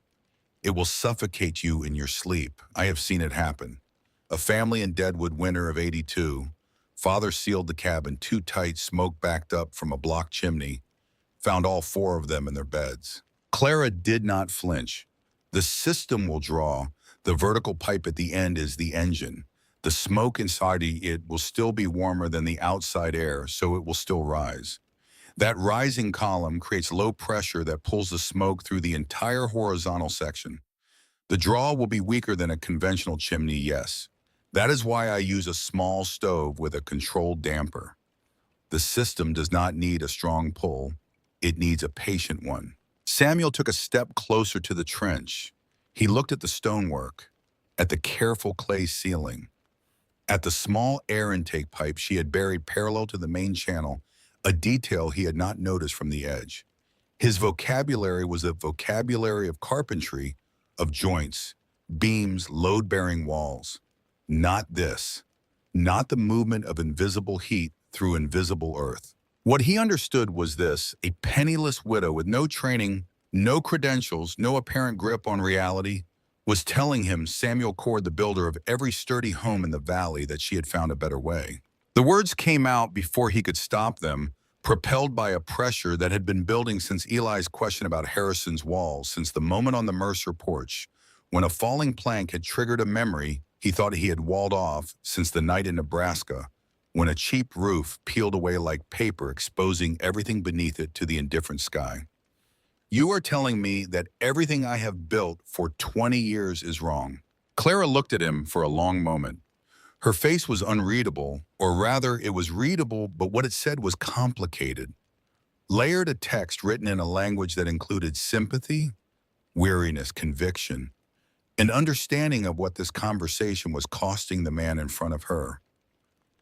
It will suffocate you in your sleep. I have seen it happen. A family in Deadwood, winter of '82. Father sealed the cabin too tight, smoke backed up from a block chimney, found all four of them in their beds. Clara did not flinch. The system will draw. The vertical pipe at the end is the engine. The smoke inside it will still be warmer than the outside air, so it will still rise. That rising column creates low pressure that pulls the smoke through the entire horizontal section. The draw will be weaker than a conventional chimney, yes. That is why I use a small stove with a controlled damper. The system does not need a strong pull. It needs a patient one. Samuel took a step closer to the trench. He looked at the stonework, at the careful clay ceiling, at the small air intake pipe she had buried parallel to the main channel, a detail he had not noticed from the edge. His vocabulary was a vocabulary of carpentry, of joints, beams, load-bearing walls. Not this. Not the movement of invisible heat through invisible earth. What he understood was this: a penniless widow with no training, no credentials, no apparent grip on reality, was telling him, Samuel Cord, the builder of every sturdy home in the valley, that she had found a better way. The words came out before he could stop them, propelled by a pressure that had been building since Eli's question about Harrison's walls, since the moment on the Mercer porch, when a falling plank had triggered a memory he thought he had walled off since the night in Nebraska, when a cheap roof peeled away like paper, exposing everything beneath it to the indifferent sky. You are telling me that everything I have built for 20 years is wrong. Clara looked at him for a long moment. Her face was unreadable, or rather, it was readable, but what it said was complicated. Layered a text written in a language that included sympathy, weariness, conviction, an understanding of what this conversation was costing the man in front of her.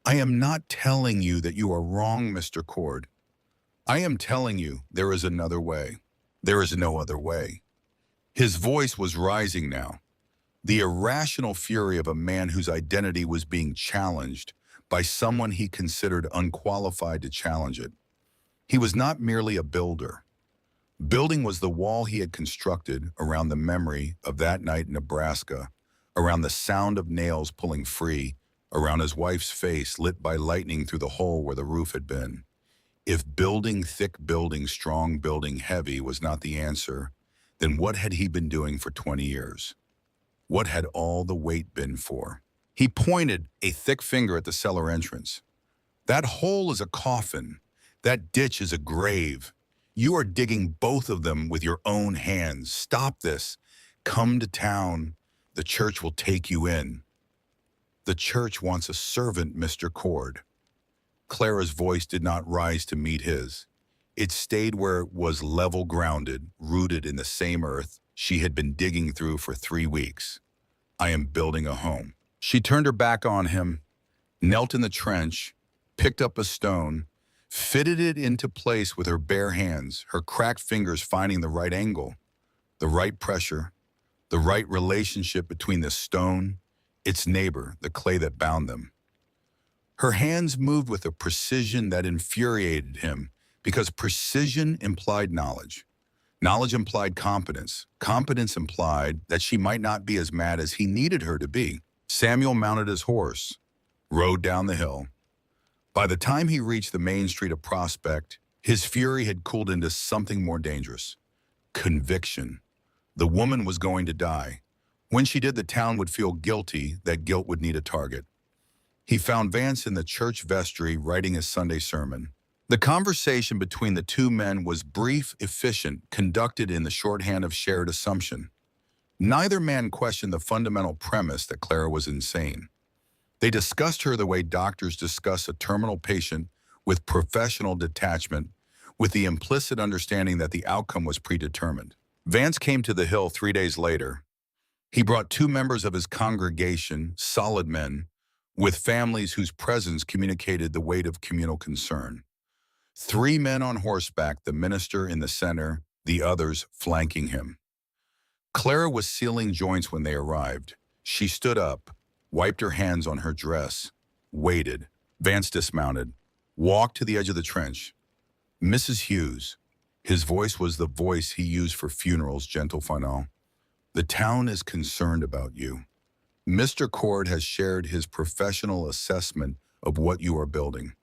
I am not telling you that you are wrong, Mr. Cord. I am telling you there is another way. There is no other way. His voice was rising now. The irrational fury of a man whose identity was being challenged by someone he considered unqualified to challenge it. He was not merely a builder. Building was the wall he had constructed around the memory of that night in Nebraska, around the sound of nails pulling free, around his wife's face lit by lightning through the hole where the roof had been. If building thick, building strong, building heavy was not the answer, then what had he been doing for 20 years? What had all the weight been for? He pointed a thick finger at the cellar entrance. That hole is a coffin. That ditch is a grave. You are digging both of them with your own hands. Stop this. Come to town. The church will take you in. The church wants a servant, Mr. Cord. Clara's voice did not rise to meet his. It stayed where it was, level grounded, rooted in the same earth she had been digging through for 3 weeks. I am building a home. She turned her back on him, knelt in the trench, picked up a stone, fitted it into place with her bare hands, her cracked fingers finding the right angle, the right pressure, the right relationship between the stone, its neighbor, the clay that bound them. Her hands moved with a precision that infuriated him, because precision implied knowledge. Knowledge implied competence. Competence implied that she might not be as mad as he needed her to be. Samuel mounted his horse, rode down the hill. By the time he reached the main street of Prospect, his fury had cooled into something more dangerous. Conviction. The woman was going to die. When she did, the town would feel guilty. That guilt would need a target. He found Vance in the church vestry writing his Sunday sermon. The conversation between the two men was brief, efficient, conducted in the shorthand of shared assumption. Neither man questioned the fundamental premise that Clara was insane. They discussed her the way doctors discuss a terminal patient, with professional detachment, with the implicit understanding that the outcome was predetermined. Vance came to the hill 3 days later. He brought 2 members of his congregation, solid men, with families whose presence communicated the weight of communal concern. 3 men on horseback, the minister in the center, the others flanking him. Clara was sealing joints when they arrived. She stood up, wiped her hands on her dress, waited. Vance dismounted, walked to the edge of the trench. Mrs. Hughes. His voice was the voice he used for funerals, gentle final. The town is concerned about you. Mr. Cord has shared his professional assessment of what you are building.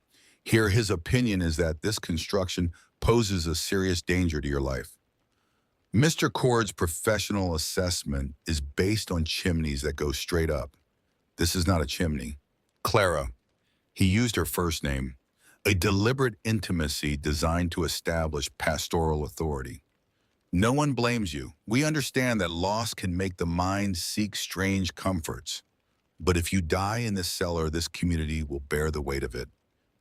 Here, his opinion is that this construction poses a serious danger to your life. Mr. Cord's professional assessment is based on chimneys that go straight up. This is not a chimney. Clara, he used her first name, a deliberate intimacy designed to establish pastoral authority. No one blames you. We understand that loss can make the mind seek strange comforts. But if you die in this cellar, this community will bear the weight of it.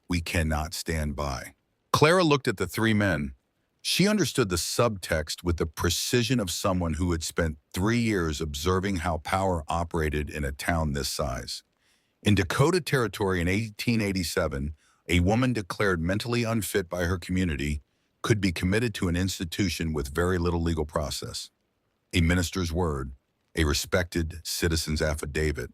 We cannot stand by. Clara looked at the three men. She understood the subtext with the precision of someone who had spent 3 years observing how power operated in a town this size. In Dakota Territory in 1887, a woman declared mentally unfit by her community could be committed to an institution with very little legal process. A minister's word, a respected citizen's affidavit,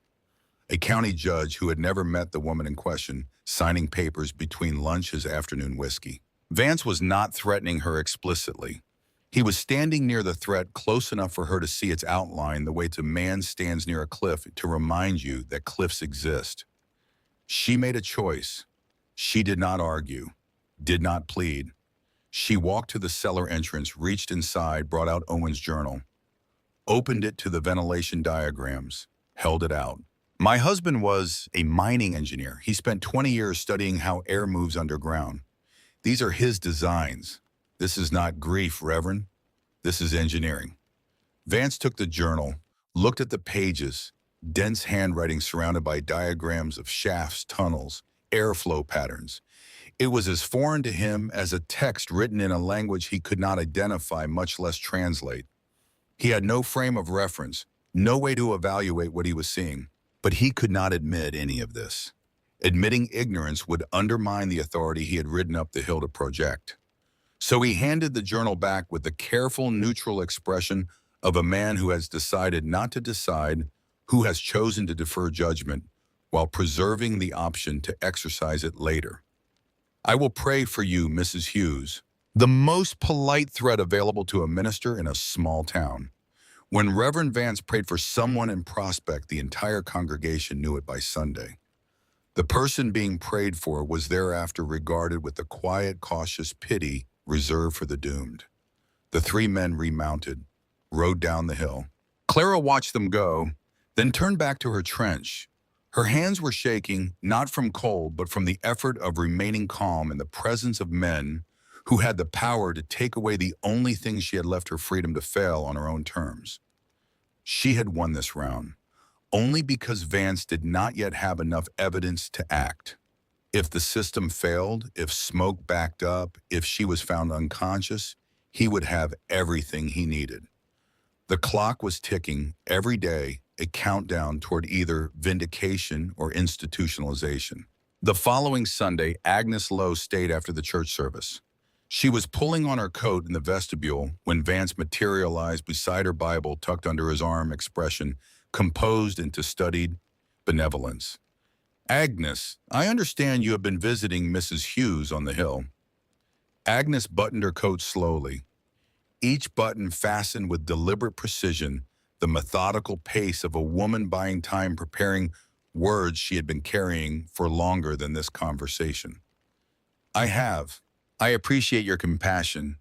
a county judge who had never met the woman in question, signing papers between lunch his afternoon whiskey. Vance was not threatening her explicitly. He was standing near the threat close enough for her to see its outline the way a man stands near a cliff to remind you that cliffs exist. She made a choice. She did not argue, did not plead. She walked to the cellar entrance, reached inside, brought out Owen's journal, opened it to the ventilation diagrams, held it out. My husband was a mining engineer. He spent 20 years studying how air moves underground. These are his designs. This is not grief, Reverend. This is engineering. Vance took the journal, looked at the pages, dense handwriting surrounded by diagrams of shafts, tunnels, airflow patterns. It was as foreign to him as a text written in a language he could not identify, much less translate. He had no frame of reference, no way to evaluate what he was seeing, but he could not admit any of this. Admitting ignorance would undermine the authority he had ridden up the hill to project. So he handed the journal back with the careful, neutral expression of a man who has decided not to decide, who has chosen to defer judgment while preserving the option to exercise it later. I will pray for you, Mrs. Hughes. The most polite threat available to a minister in a small town. When Reverend Vance prayed for someone in Prospect, the entire congregation knew it by Sunday. The person being prayed for was thereafter regarded with the quiet, cautious pity reserved for the doomed. The three men remounted, rode down the hill. Clara watched them go, then turned back to her trench. Her hands were shaking, not from cold, but from the effort of remaining calm in the presence of men who had the power to take away the only thing she had left her freedom to fail on her own terms. She had won this round, only because Vance did not yet have enough evidence to act. If the system failed, if smoke backed up, if she was found unconscious, he would have everything he needed. The clock was ticking every day, a countdown toward either vindication or institutionalization. The following Sunday, Agnes Lowe stayed after the church service. She was pulling on her coat in the vestibule when Vance materialized beside her Bible tucked under his arm, expression composed into studied benevolence. Agnes, I understand you have been visiting Mrs. Hughes on the hill. Agnes buttoned her coat slowly, each button fastened with deliberate precision, the methodical pace of a woman buying time preparing words she had been carrying for longer than this conversation. I have. I appreciate your compassion,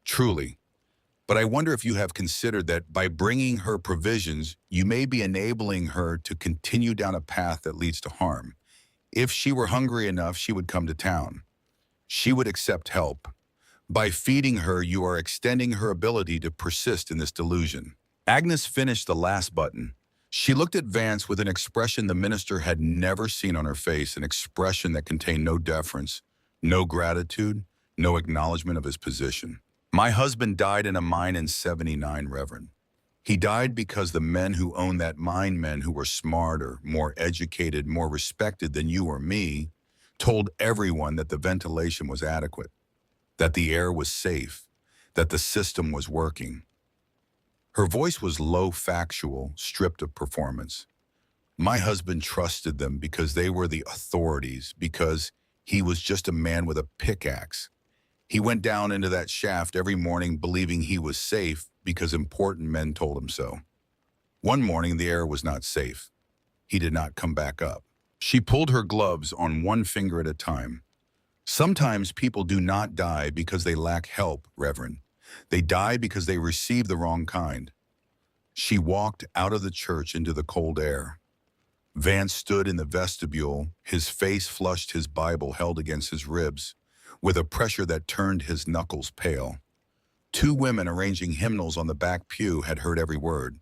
truly. But I wonder if you have considered that by bringing her provisions, you may be enabling her to continue down a path that leads to harm. If she were hungry enough, she would come to town. She would accept help. By feeding her, you are extending her ability to persist in this delusion. Agnes finished the last button. She looked at Vance with an expression the minister had never seen on her face, an expression that contained no deference, no gratitude, no acknowledgement of his position. My husband died in a mine in '79, Reverend. He died because the men who owned that mine, men who were smarter, more educated, more respected than you or me, told everyone that the ventilation was adequate, that the air was safe, that the system was working. Her voice was low, factual, stripped of performance. My husband trusted them because they were the authorities, because he was just a man with a pickaxe. He went down into that shaft every morning believing he was safe because important men told him so. One morning, the air was not safe. He did not come back up. She pulled her gloves on one finger at a time. Sometimes people do not die because they lack help, Reverend. They die because they receive the wrong kind. She walked out of the church into the cold air. Vance stood in the vestibule, his face flushed, his Bible held against his ribs, with a pressure that turned his knuckles pale. Two women arranging hymnals on the back pew had heard every word.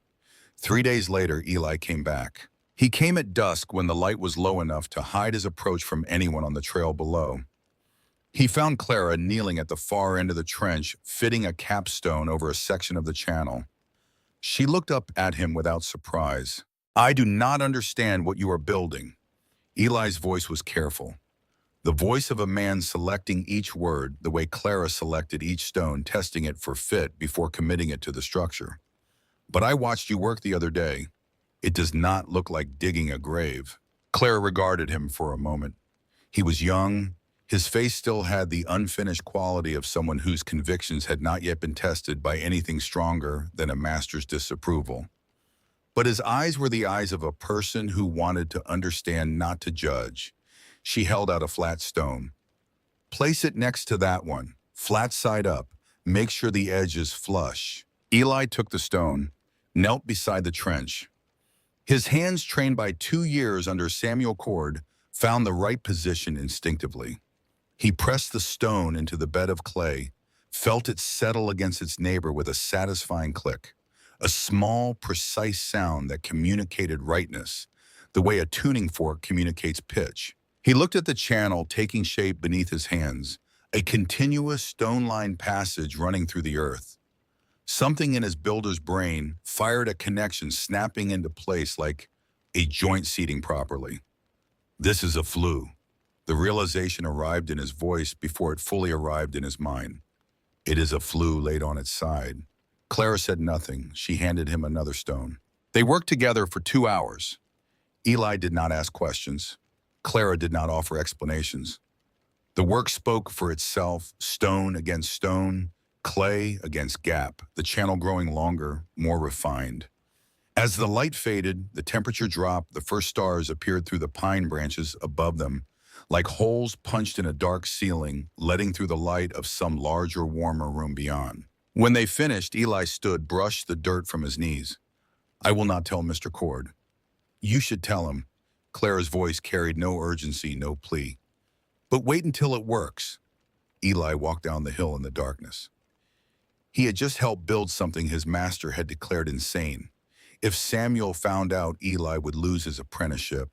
3 days later, Eli came back. He came at dusk when the light was low enough to hide his approach from anyone on the trail below. He found Clara kneeling at the far end of the trench, fitting a capstone over a section of the channel. She looked up at him without surprise. "I do not understand what you are building." Eli's voice was careful. The voice of a man selecting each word the way Clara selected each stone, testing it for fit before committing it to the structure. "But I watched you work the other day. It does not look like digging a grave." Clara regarded him for a moment. He was young. His face still had the unfinished quality of someone whose convictions had not yet been tested by anything stronger than a master's disapproval. But his eyes were the eyes of a person who wanted to understand, not to judge. She held out a flat stone. "Place it next to that one, flat side up. Make sure the edge is flush." Eli took the stone, knelt beside the trench. His hands, trained by 2 years under Samuel Cord, found the right position instinctively. He pressed the stone into the bed of clay, felt it settle against its neighbor with a satisfying click, a small, precise sound that communicated rightness, the way a tuning fork communicates pitch. He looked at the channel taking shape beneath his hands, a continuous stone-lined passage running through the earth. Something in his builder's brain fired a connection snapping into place like a joint seating properly. "This is a flue." The realization arrived in his voice before it fully arrived in his mind. "It is a flue laid on its side." Clara said nothing. She handed him another stone. They worked together for 2 hours. Eli did not ask questions. Clara did not offer explanations. The work spoke for itself, stone against stone, clay against gap, the channel growing longer, more refined. As the light faded, the temperature dropped, the first stars appeared through the pine branches above them, like holes punched in a dark ceiling, letting through the light of some larger, warmer room beyond. When they finished, Eli stood, brushed the dirt from his knees. "I will not tell Mr. Cord." "You should tell him." Clara's voice carried no urgency, no plea. "But wait until it works." Eli walked down the hill in the darkness. He had just helped build something his master had declared insane. If Samuel found out, Eli would lose his apprenticeship,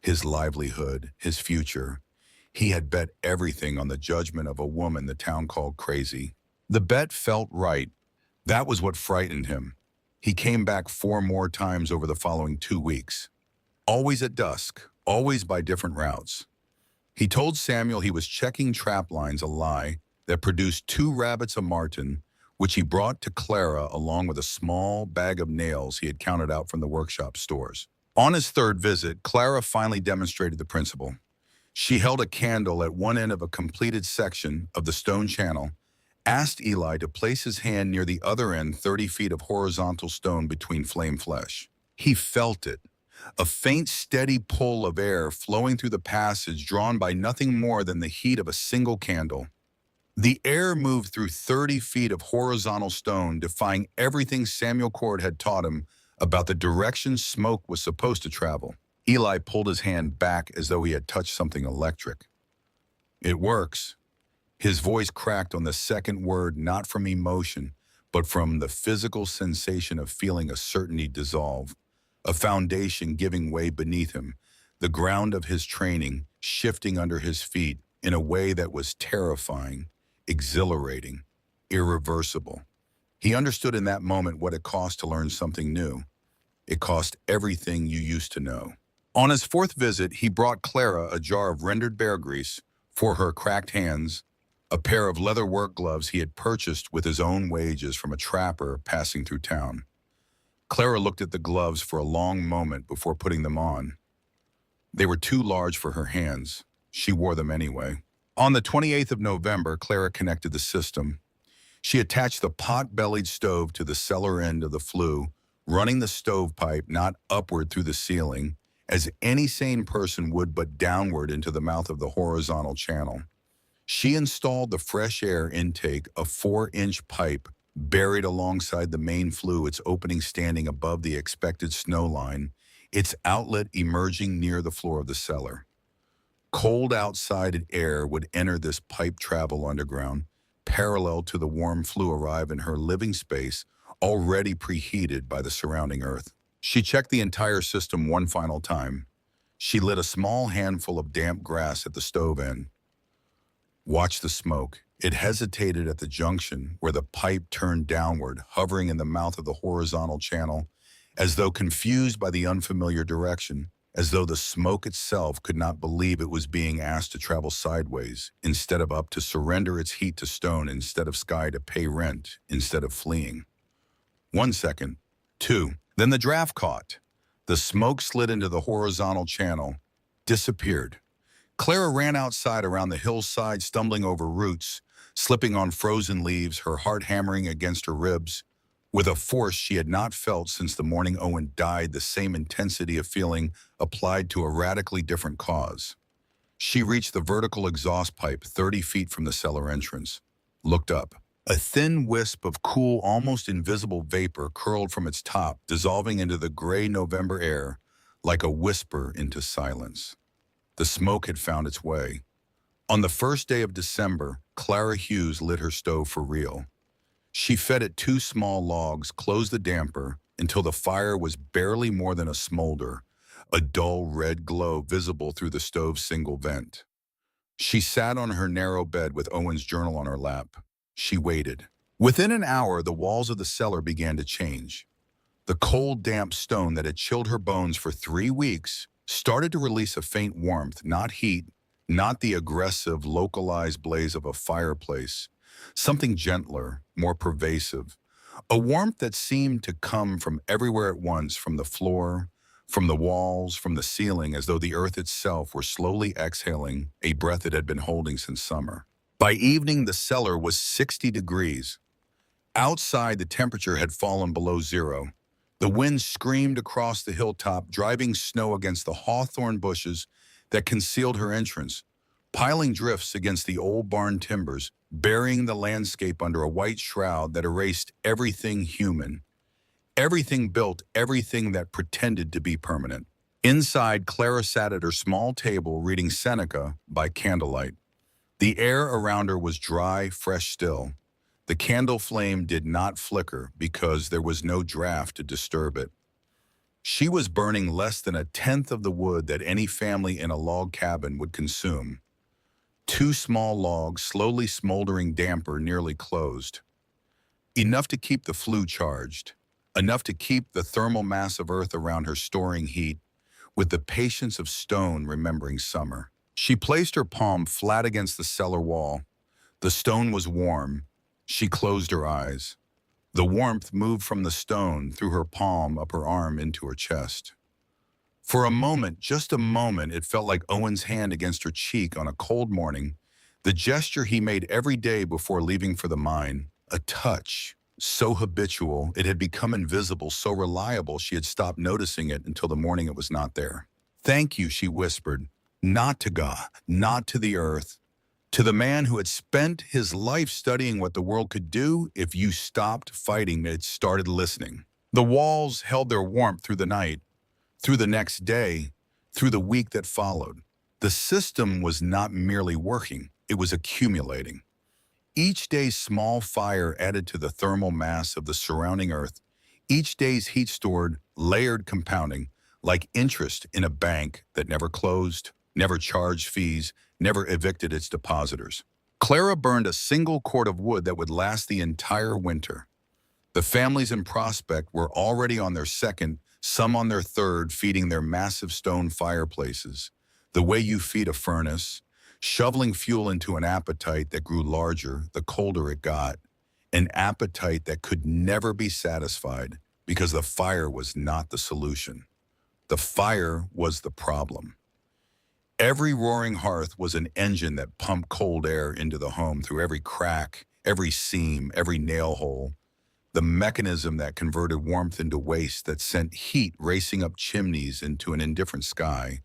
his livelihood, his future. He had bet everything on the judgment of a woman the town called crazy. The bet felt right. That was what frightened him. He came back 4 more times over the following 2 weeks. Always at dusk, always by different routes. He told Samuel he was checking trap lines, a lie that produced 2 rabbits a marten, which he brought to Clara along with a small bag of nails he had counted out from the workshop stores. On his 3rd visit, Clara finally demonstrated the principle. She held a candle at one end of a completed section of the stone channel, asked Eli to place his hand near the other end, 30 feet of horizontal stone between flame flesh. He felt it. A faint, steady pull of air flowing through the passage, drawn by nothing more than the heat of a single candle. The air moved through 30 feet of horizontal stone, defying everything Samuel Cord had taught him about the direction smoke was supposed to travel. Eli pulled his hand back as though he had touched something electric. "It works." His voice cracked on the second word, not from emotion, but from the physical sensation of feeling a certainty dissolve, a foundation giving way beneath him, the ground of his training shifting under his feet in a way that was terrifying, exhilarating, irreversible. He understood in that moment what it cost to learn something new. It cost everything you used to know. On his 4th visit, he brought Clara a jar of rendered bear grease for her cracked hands, a pair of leather work gloves he had purchased with his own wages from a trapper passing through town. Clara looked at the gloves for a long moment before putting them on. They were too large for her hands. She wore them anyway. On the 28th of November, Clara connected the system. She attached the pot-bellied stove to the cellar end of the flue, running the stovepipe not upward through the ceiling, as any sane person would, but downward into the mouth of the horizontal channel. She installed the fresh air intake, a 4-inch pipe buried alongside the main flue, its opening standing above the expected snow line, its outlet emerging near the floor of the cellar. Cold outside air would enter this pipe, travel underground, parallel to the warm flue, arrive in her living space, already preheated by the surrounding earth. She checked the entire system one final time. She lit a small handful of damp grass at the stove end. Watch the smoke. It hesitated at the junction where the pipe turned downward, hovering in the mouth of the horizontal channel, as though confused by the unfamiliar direction, as though the smoke itself could not believe it was being asked to travel sideways, instead of up, to surrender its heat to stone, instead of sky, to pay rent, instead of fleeing. 1 second. 2. Then the draft caught. The smoke slid into the horizontal channel, disappeared. Clara ran outside around the hillside, stumbling over roots, slipping on frozen leaves, her heart hammering against her ribs. With a force she had not felt since the morning Owen died, the same intensity of feeling applied to a radically different cause. She reached the vertical exhaust pipe 30 feet from the cellar entrance, looked up. A thin wisp of cool, almost invisible vapor curled from its top, dissolving into the gray November air like a whisper into silence. The smoke had found its way. On the first day of December, Clara Hughes lit her stove for real. She fed it 2 small logs, closed the damper until the fire was barely more than a smolder, a dull red glow visible through the stove's single vent. She sat on her narrow bed with Owen's journal on her lap. She waited. Within an hour, the walls of the cellar began to change. The cold, damp stone that had chilled her bones for 3 weeks started to release a faint warmth, not heat, not the aggressive, localized blaze of a fireplace, something gentler, more pervasive, a warmth that seemed to come from everywhere at once, from the floor, from the walls, from the ceiling, as though the earth itself were slowly exhaling a breath it had been holding since summer. By evening, the cellar was 60 degrees. Outside, the temperature had fallen below zero. The wind screamed across the hilltop, driving snow against the hawthorn bushes that concealed her entrance, piling drifts against the old barn timbers, burying the landscape under a white shroud that erased everything human, everything built, everything that pretended to be permanent. Inside, Clara sat at her small table reading Seneca by candlelight. The air around her was dry, fresh still. The candle flame did not flicker because there was no draft to disturb it. She was burning less than 1/10 of the wood that any family in a log cabin would consume. 2 small logs, slowly smoldering, damper nearly closed. Enough to keep the flue charged, enough to keep the thermal mass of earth around her storing heat, with the patience of stone remembering summer. She placed her palm flat against the cellar wall. The stone was warm. She closed her eyes. The warmth moved from the stone through her palm, up her arm, into her chest. For a moment, just a moment, it felt like Owen's hand against her cheek on a cold morning, the gesture he made every day before leaving for the mine, a touch, so habitual it had become invisible, so reliable she had stopped noticing it until the morning it was not there. "Thank you," she whispered, "not to God, not to the earth, to the man who had spent his life studying what the world could do if you stopped fighting and started listening." The walls held their warmth through the night, through the next day, through the week that followed. The system was not merely working, it was accumulating. Each day's small fire added to the thermal mass of the surrounding earth. Each day's heat stored, layered, compounding, like interest in a bank that never closed, never charged fees, never evicted its depositors. Clara burned a single cord of wood that would last the entire winter. The families in Prospect were already on their second, some on their third, feeding their massive stone fireplaces, the way you feed a furnace, shoveling fuel into an appetite that grew larger the colder it got, an appetite that could never be satisfied, because the fire was not the solution. The fire was the problem. Every roaring hearth was an engine that pumped cold air into the home through every crack, every seam, every nail hole. The mechanism that converted warmth into waste, that sent heat racing up chimneys into an indifferent sky,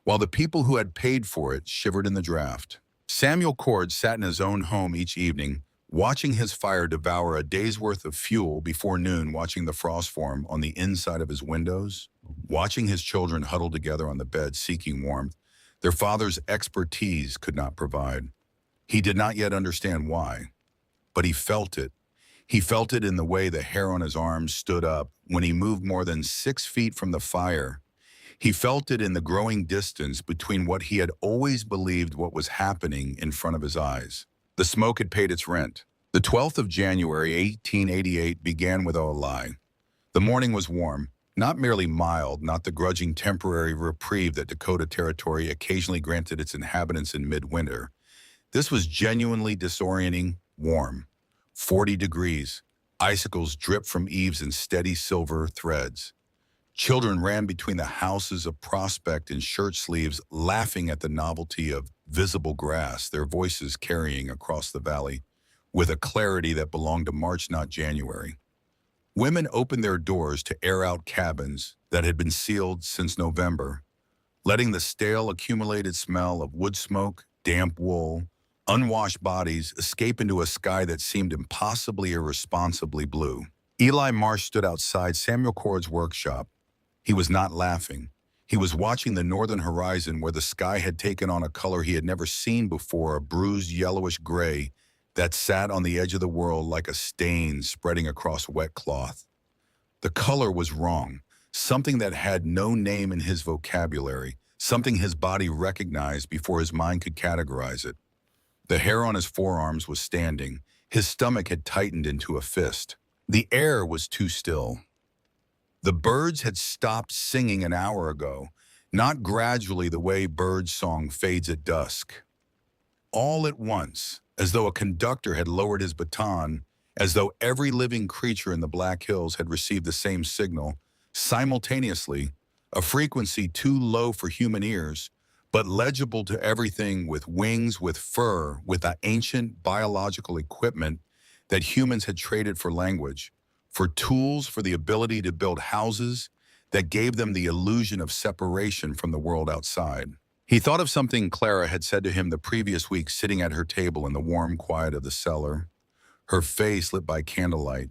while the people who had paid for it shivered in the draft. Samuel Cord sat in his own home each evening, watching his fire devour a day's worth of fuel before noon, watching the frost form on the inside of his windows, watching his children huddle together on the bed seeking warmth their father's expertise could not provide. He did not yet understand why, but he felt it. He felt it in the way the hair on his arms stood up when he moved more than 6 feet from the fire. He felt it in the growing distance between what he had always believed what was happening in front of his eyes. The smoke had paid its rent. The 12th of January, 1888 began with a lie. The morning was warm, not merely mild, not the grudging temporary reprieve that Dakota Territory occasionally granted its inhabitants in midwinter. This was genuinely disorienting, warm. 40 degrees. Icicles dripped from eaves in steady silver threads. Children ran between the houses of Prospect in shirt sleeves, laughing at the novelty of visible grass, their voices carrying across the valley with a clarity that belonged to March, not January. Women opened their doors to air out cabins that had been sealed since November, letting the stale, accumulated smell of wood smoke, damp wool, unwashed bodies escape into a sky that seemed impossibly irresponsibly blue. Eli Marsh stood outside Samuel Cord's workshop. He was not laughing. He was watching the northern horizon where the sky had taken on a color he had never seen before, a bruised yellowish gray that sat on the edge of the world like a stain spreading across wet cloth. The color was wrong, something that had no name in his vocabulary, something his body recognized before his mind could categorize it. The hair on his forearms was standing. His stomach had tightened into a fist. The air was too still. The birds had stopped singing an hour ago, not gradually the way bird song fades at dusk. All at once, as though a conductor had lowered his baton, as though every living creature in the Black Hills had received the same signal, simultaneously, a frequency too low for human ears, but legible to everything with wings, with fur, with the ancient biological equipment that humans had traded for language, for tools, for the ability to build houses that gave them the illusion of separation from the world outside. He thought of something Clara had said to him the previous week sitting at her table in the warm quiet of the cellar, her face lit by candlelight,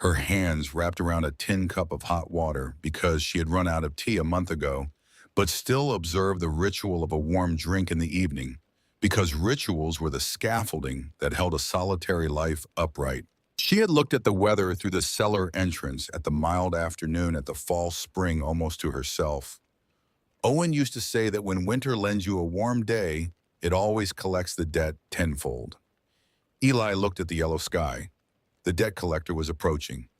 her hands wrapped around a tin cup of hot water because she had run out of tea a month ago, but still observed the ritual of a warm drink in the evening, because rituals were the scaffolding that held a solitary life upright. She had looked at the weather through the cellar entrance, at the mild afternoon, at the fall spring almost to herself. Owen used to say that when winter lends you a warm day, it always collects the debt tenfold. Eli looked at the yellow sky. The debt collector was approaching.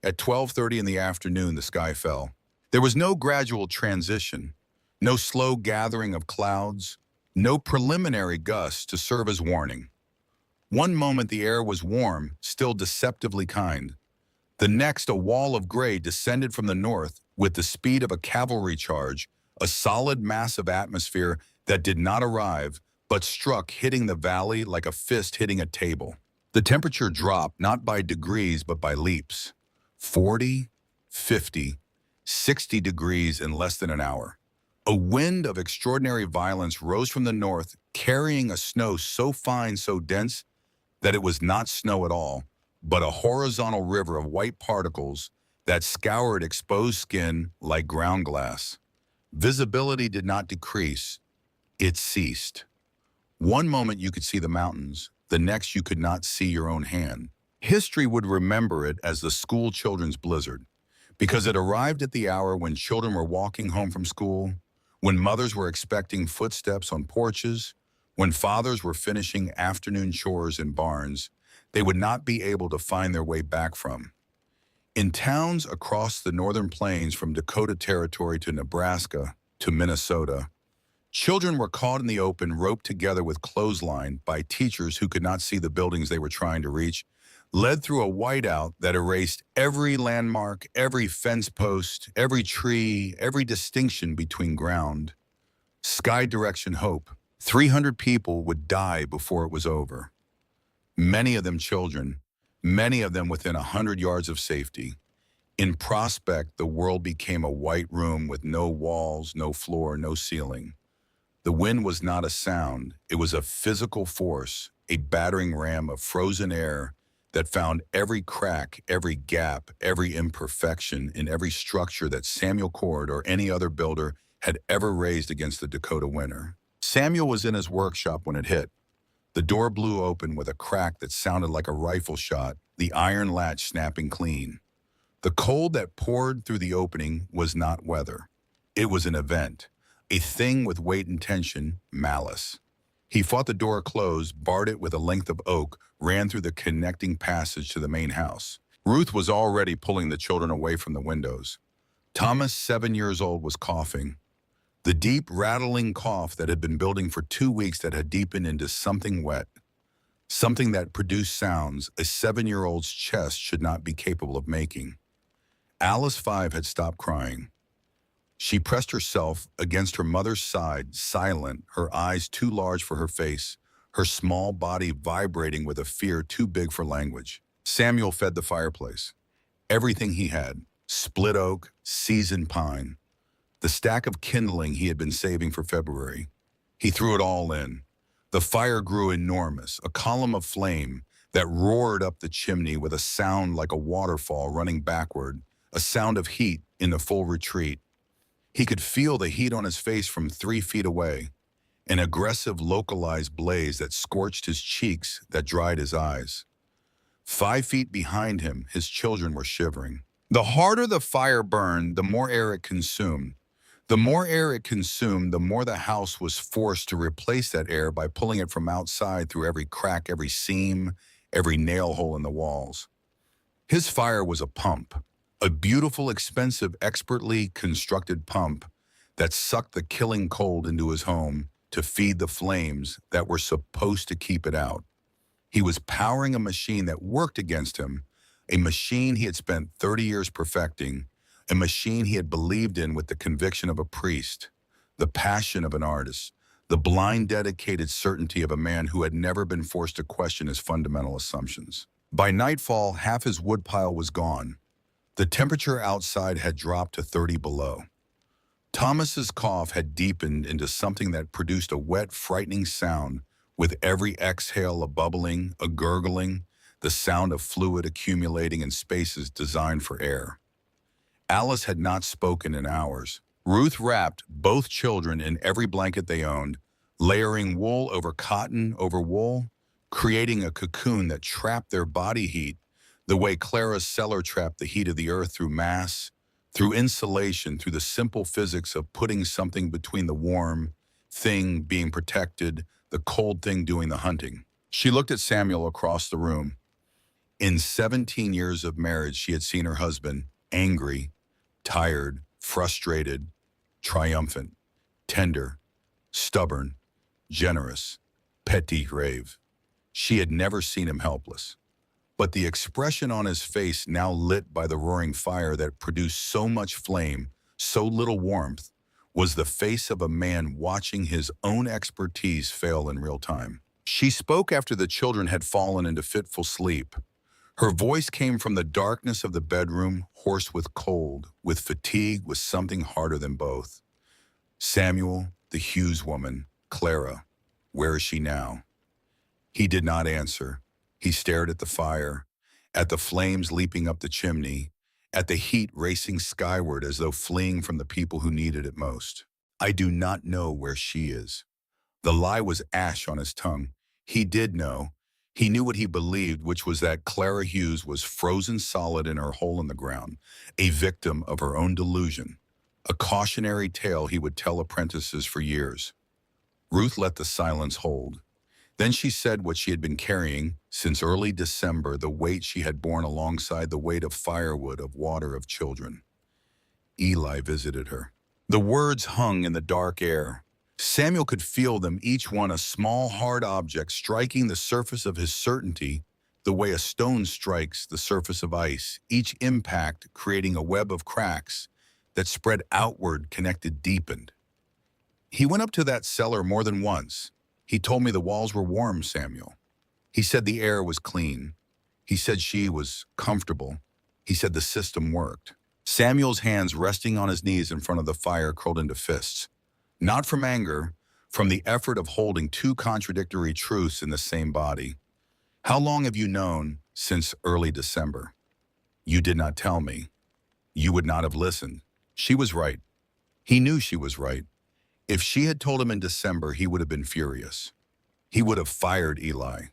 At 12:30 in the afternoon, the sky fell. There was no gradual transition, no slow gathering of clouds, no preliminary gusts to serve as warning. One moment the air was warm, still deceptively kind. The next, a wall of gray descended from the north with the speed of a cavalry charge, a solid mass of atmosphere that did not arrive, but struck, hitting the valley like a fist hitting a table. The temperature dropped not by degrees, but by leaps. 40, 50, 60 degrees in less than an hour. A wind of extraordinary violence rose from the north, carrying a snow so fine, so dense, that it was not snow at all, but a horizontal river of white particles that scoured exposed skin like ground glass. Visibility did not decrease, it ceased. One moment you could see the mountains, the next you could not see your own hand. History would remember it as the school children's blizzard, because it arrived at the hour when children were walking home from school, when mothers were expecting footsteps on porches, when fathers were finishing afternoon chores in barns they would not be able to find their way back from. In towns across the northern plains from Dakota Territory to Nebraska to Minnesota, children were caught in the open, roped together with clothesline by teachers who could not see the buildings they were trying to reach, led through a whiteout that erased every landmark, every fence post, every tree, every distinction between ground. Sky direction hope. 300 people would die before it was over. Many of them children, many of them within 100 yards of safety. In prospect, the world became a white room with no walls, no floor, no ceiling. The wind was not a sound, it was a physical force, a battering ram of frozen air that found every crack, every gap, every imperfection in every structure that Samuel Cord or any other builder had ever raised against the Dakota winter. Samuel was in his workshop when it hit. The door blew open with a crack that sounded like a rifle shot, the iron latch snapping clean. The cold that poured through the opening was not weather. It was an event, a thing with weight and tension, malice. He fought the door closed, barred it with a length of oak, ran through the connecting passage to the main house. Ruth was already pulling the children away from the windows. Thomas, 7 years old, was coughing. The deep, rattling cough that had been building for 2 weeks that had deepened into something wet. Something that produced sounds a 7-year-old's chest should not be capable of making. Alice, 5, had stopped crying. She pressed herself against her mother's side, silent, her eyes too large for her face, her small body vibrating with a fear too big for language. Samuel fed the fireplace. Everything he had, split oak, seasoned pine, the stack of kindling he had been saving for February. He threw it all in. The fire grew enormous, a column of flame that roared up the chimney with a sound like a waterfall running backward, a sound of heat in the full retreat. He could feel the heat on his face from 3 feet away, an aggressive localized blaze that scorched his cheeks, that dried his eyes. 5 feet behind him, his children were shivering. The harder the fire burned, the more air it consumed. The more air it consumed, the more the house was forced to replace that air by pulling it from outside through every crack, every seam, every nail hole in the walls. His fire was a pump, a beautiful, expensive, expertly constructed pump that sucked the killing cold into his home to feed the flames that were supposed to keep it out. He was powering a machine that worked against him, a machine he had spent 30 years perfecting, a machine he had believed in with the conviction of a priest, the passion of an artist, the blind, dedicated certainty of a man who had never been forced to question his fundamental assumptions. By nightfall, half his woodpile was gone. The temperature outside had dropped to 30 below. Thomas's cough had deepened into something that produced a wet, frightening sound with every exhale, a bubbling, a gurgling, the sound of fluid accumulating in spaces designed for air. Alice had not spoken in hours. Ruth wrapped both children in every blanket they owned, layering wool over cotton over wool, creating a cocoon that trapped their body heat the way Clara's cellar trapped the heat of the earth through mass, through insulation, through the simple physics of putting something between the warm thing being protected, the cold thing doing the hunting. She looked at Samuel across the room. In 17 years of marriage, she had seen her husband angry, tired, frustrated, triumphant, tender, stubborn, generous, petit rave. She had never seen him helpless. But the expression on his face, now lit by the roaring fire that produced so much flame, so little warmth, was the face of a man watching his own expertise fail in real time. She spoke after the children had fallen into fitful sleep. Her voice came from the darkness of the bedroom, hoarse with cold, with fatigue, with something harder than both. Samuel, the Hughes woman, Clara, where is she now? He did not answer. He stared at the fire, at the flames leaping up the chimney, at the heat racing skyward as though fleeing from the people who needed it most. I do not know where she is. The lie was ash on his tongue. He did know. He knew what he believed, which was that Clara Hughes was frozen solid in her hole in the ground, a victim of her own delusion, a cautionary tale he would tell apprentices for years. Ruth let the silence hold. Then she said what she had been carrying since early December, the weight she had borne alongside the weight of firewood, of water, of children. Eli visited her. The words hung in the dark air. Samuel could feel them, each one a small, hard object striking the surface of his certainty the way a stone strikes the surface of ice, each impact creating a web of cracks that spread outward, connected, deepened. He went up to that cellar more than once. He told me the walls were warm, Samuel. He said the air was clean. He said she was comfortable. He said the system worked. Samuel's hands resting on his knees in front of the fire curled into fists. Not from anger, from the effort of holding two contradictory truths in the same body. How long have you known? Since early December. You did not tell me. You would not have listened. She was right. He knew she was right. If she had told him in December, he would have been furious. He would have fired Eli.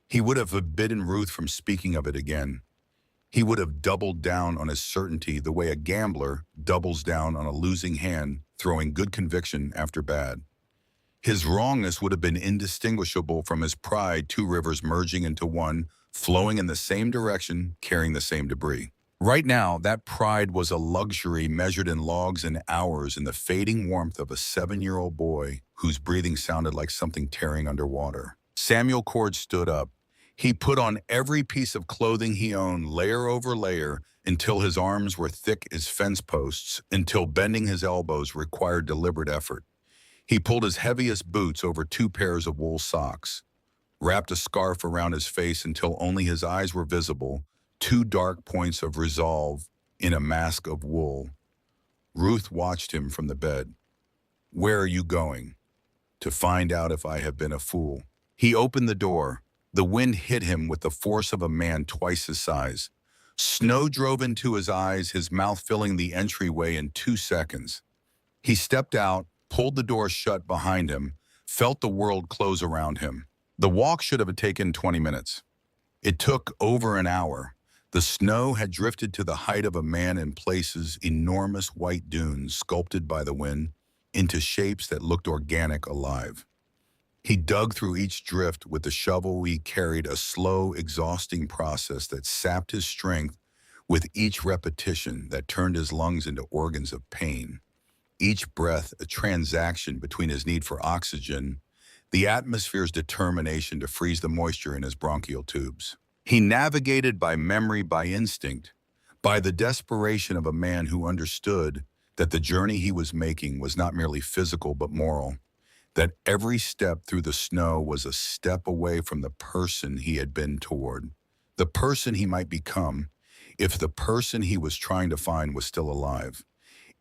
He would have forbidden Ruth from speaking of it again. He would have doubled down on his certainty the way a gambler doubles down on a losing hand, throwing good conviction after bad. His wrongness would have been indistinguishable from his pride, two rivers merging into one, flowing in the same direction, carrying the same debris. Right now, that pride was a luxury measured in logs and hours in the fading warmth of a 7-year-old boy whose breathing sounded like something tearing underwater. Samuel Cord stood up. He put on every piece of clothing he owned, layer over layer, until his arms were thick as fence posts, until bending his elbows required deliberate effort. He pulled his heaviest boots over 2 pairs of wool socks, wrapped a scarf around his face until only his eyes were visible, 2 dark points of resolve in a mask of wool. Ruth watched him from the bed. "Where are you going?" "To find out if I have been a fool." He opened the door. The wind hit him with the force of a man twice his size. Snow drove into his eyes, his mouth filling the entryway in 2 seconds. He stepped out, pulled the door shut behind him, felt the world close around him. The walk should have taken 20 minutes. It took over an hour. The snow had drifted to the height of a man in places, enormous white dunes sculpted by the wind into shapes that looked organic, alive. He dug through each drift with the shovel he carried, a slow, exhausting process that sapped his strength with each repetition, that turned his lungs into organs of pain. Each breath a transaction between his need for oxygen, the atmosphere's determination to freeze the moisture in his bronchial tubes. He navigated by memory, by instinct, by the desperation of a man who understood that the journey he was making was not merely physical but moral, that every step through the snow was a step away from the person he had been toward, the person he might become if the person he was trying to find was still alive,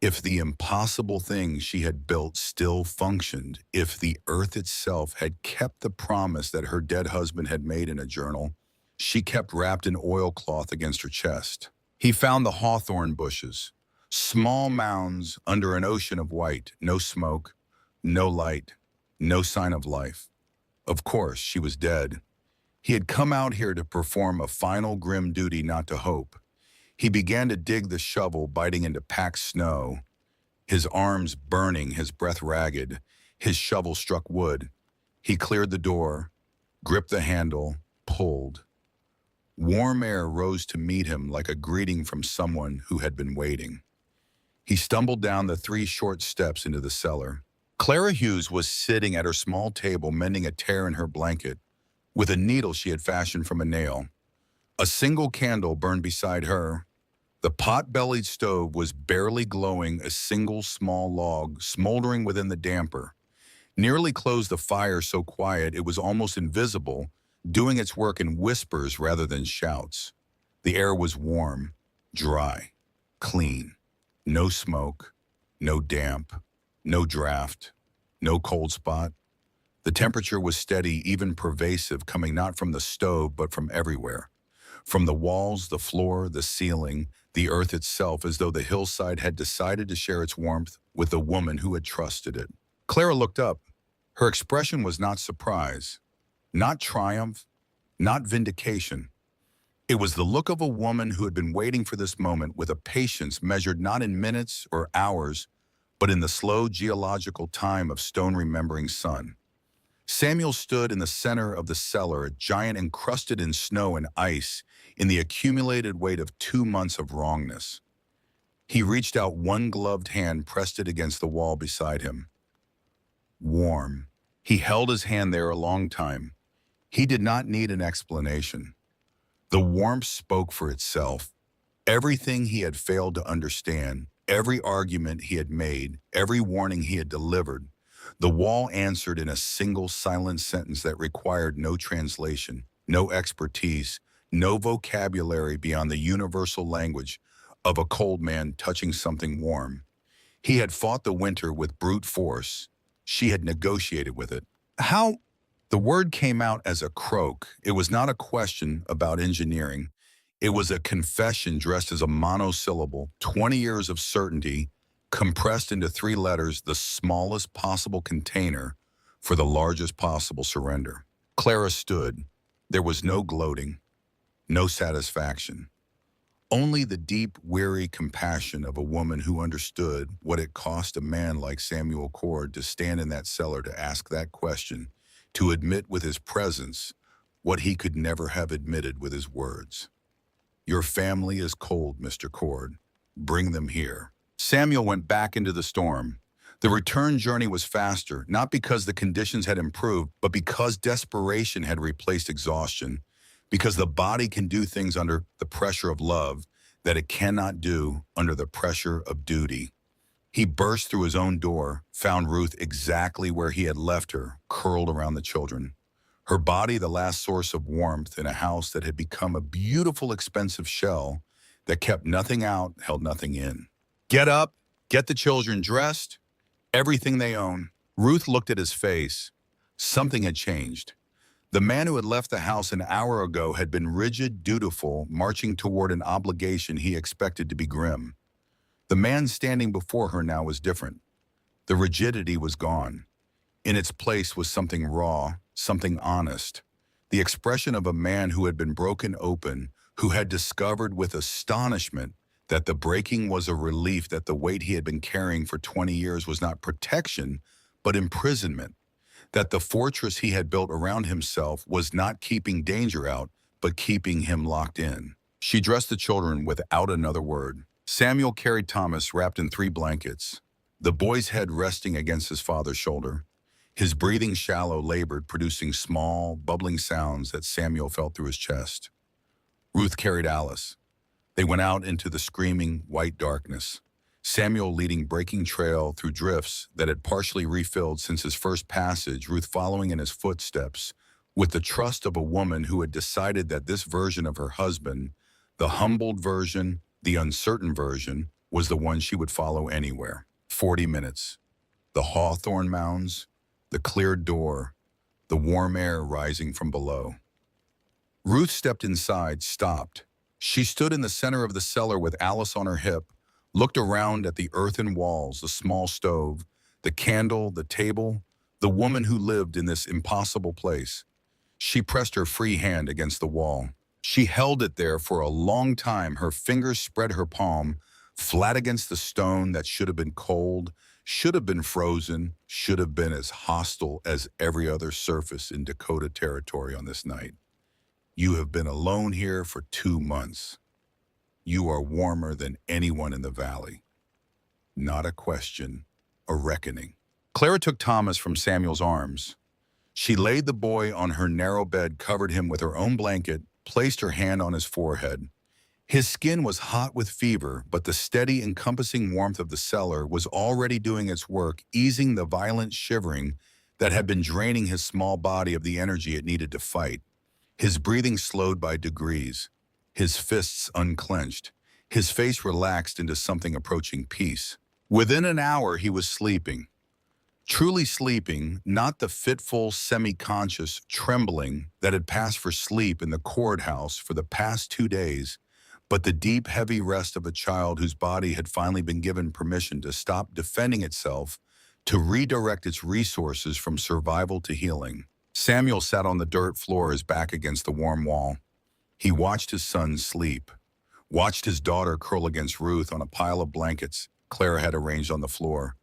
if the impossible thing she had built still functioned, if the earth itself had kept the promise that her dead husband had made in a journal she kept wrapped in oilcloth against her chest. He found the hawthorn bushes, small mounds under an ocean of white, no smoke, no light, no sign of life. Of course, she was dead. He had come out here to perform a final grim duty, not to hope. He began to dig the shovel, biting into packed snow, his arms burning, his breath ragged. His shovel struck wood. He cleared the door, gripped the handle, pulled. Warm air rose to meet him like a greeting from someone who had been waiting. He stumbled down the 3 short steps into the cellar. Clara Hughes was sitting at her small table mending a tear in her blanket with a needle she had fashioned from a nail. A single candle burned beside her. The pot-bellied stove was barely glowing, a single small log smoldering within the damper. Nearly closed the fire so quiet it was almost invisible, doing its work in whispers rather than shouts. The air was warm, dry, clean. No smoke, no damp, no draft, no cold spot. The temperature was steady, even pervasive, coming not from the stove but from everywhere. From the walls, the floor, the ceiling, the earth itself, as though the hillside had decided to share its warmth with the woman who had trusted it. Clara looked up. Her expression was not surprise, not triumph, not vindication. It was the look of a woman who had been waiting for this moment with a patience measured not in minutes or hours, but in the slow geological time of stone-remembering sun. Samuel stood in the center of the cellar, a giant encrusted in snow and ice, in the accumulated weight of 2 months of wrongness. He reached out one gloved hand, pressed it against the wall beside him. Warm. He held his hand there a long time. He did not need an explanation. The warmth spoke for itself. Everything he had failed to understand, every argument he had made, every warning he had delivered, the wall answered in a single silent sentence that required no translation, no expertise, no vocabulary beyond the universal language of a cold man touching something warm. He had fought the winter with brute force. She had negotiated with it. How? The word came out as a croak. It was not a question about engineering. It was a confession dressed as a monosyllable, 20 years of certainty, compressed into 3 letters, the smallest possible container for the largest possible surrender. Clara stood. There was no gloating, no satisfaction. Only the deep, weary compassion of a woman who understood what it cost a man like Samuel Cord to stand in that cellar to ask that question, to admit with his presence what he could never have admitted with his words. Your family is cold, Mr. Cord. Bring them here. Samuel went back into the storm. The return journey was faster, not because the conditions had improved, but because desperation had replaced exhaustion, because the body can do things under the pressure of love that it cannot do under the pressure of duty. He burst through his own door, found Ruth exactly where he had left her, curled around the children. Her body the last source of warmth in a house that had become a beautiful, expensive shell that kept nothing out, held nothing in. Get up, get the children dressed, everything they own. Ruth looked at his face. Something had changed. The man who had left the house an hour ago had been rigid, dutiful, marching toward an obligation he expected to be grim. The man standing before her now was different. The rigidity was gone. In its place was something raw, something honest. The expression of a man who had been broken open, who had discovered with astonishment that the breaking was a relief, that the weight he had been carrying for 20 years was not protection, but imprisonment, that the fortress he had built around himself was not keeping danger out, but keeping him locked in. She dressed the children without another word. Samuel carried Thomas wrapped in 3 blankets, the boy's head resting against his father's shoulder. His breathing shallow, labored, producing small, bubbling sounds that Samuel felt through his chest. Ruth carried Alice. They went out into the screaming, white darkness, Samuel leading breaking trail through drifts that had partially refilled since his first passage, Ruth following in his footsteps, with the trust of a woman who had decided that this version of her husband, the humbled version, the uncertain version, was the one she would follow anywhere. 40 minutes. The hawthorn mounds, the cleared door, the warm air rising from below. Ruth stepped inside, stopped. She stood in the center of the cellar with Alice on her hip, looked around at the earthen walls, the small stove, the candle, the table, the woman who lived in this impossible place. She pressed her free hand against the wall. She held it there for a long time, her fingers spread her palm, flat against the stone that should have been cold, should have been frozen, should have been as hostile as every other surface in Dakota territory on this night. You have been alone here for 2 months. You are warmer than anyone in the valley. Not a question, a reckoning. Clara took Thomas from Samuel's arms. She laid the boy on her narrow bed, covered him with her own blanket, placed her hand on his forehead. His skin was hot with fever, but the steady, encompassing warmth of the cellar was already doing its work, easing the violent shivering that had been draining his small body of the energy it needed to fight. His breathing slowed by degrees, his fists unclenched, his face relaxed into something approaching peace. Within an hour, he was sleeping. Truly sleeping, not the fitful, semi-conscious trembling that had passed for sleep in the courthouse for the past 2 days, but the deep, heavy rest of a child whose body had finally been given permission to stop defending itself, to redirect its resources from survival to healing. Samuel sat on the dirt floor, his back against the warm wall. He watched his son sleep, watched his daughter curl against Ruth on a pile of blankets Clara had arranged on the floor.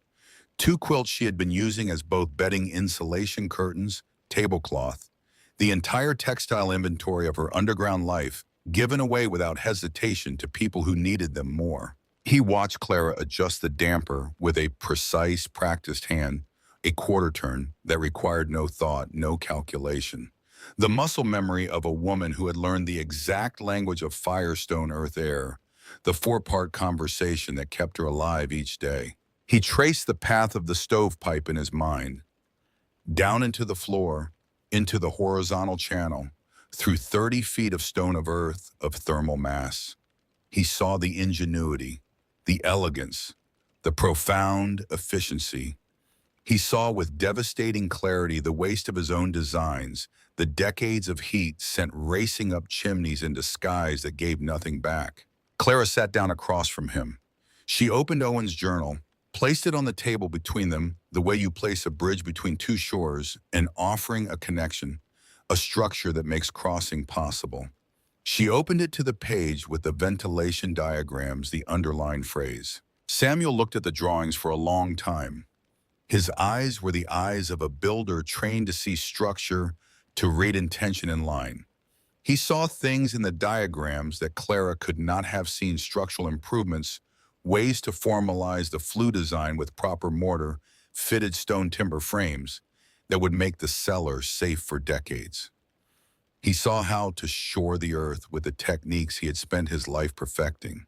2 quilts she had been using as both bedding, insulation curtains, tablecloth, the entire textile inventory of her underground life, given away without hesitation to people who needed them more. He watched Clara adjust the damper with a precise, practiced hand, a quarter turn that required no thought, no calculation. The muscle memory of a woman who had learned the exact language of fire, stone, earth, air, the four-part conversation that kept her alive each day. He traced the path of the stovepipe in his mind, down into the floor, into the horizontal channel, through 30 feet of stone of earth of thermal mass. He saw the ingenuity, the elegance, the profound efficiency. He saw with devastating clarity the waste of his own designs, the decades of heat sent racing up chimneys into skies that gave nothing back. Clara sat down across from him. She opened Owen's journal, placed it on the table between them the way you place a bridge between two shores, and offering a connection, a structure that makes crossing possible. She opened it to the page with the ventilation diagrams, the underlined phrase. Samuel looked at the drawings for a long time. His eyes were the eyes of a builder trained to see structure, to read intention in line. He saw things in the diagrams that Clara could not have seen: structural improvements, ways to formalize the flue design with proper mortar, fitted stone timber frames that would make the cellar safe for decades. He saw how to shore the earth with the techniques he had spent his life perfecting.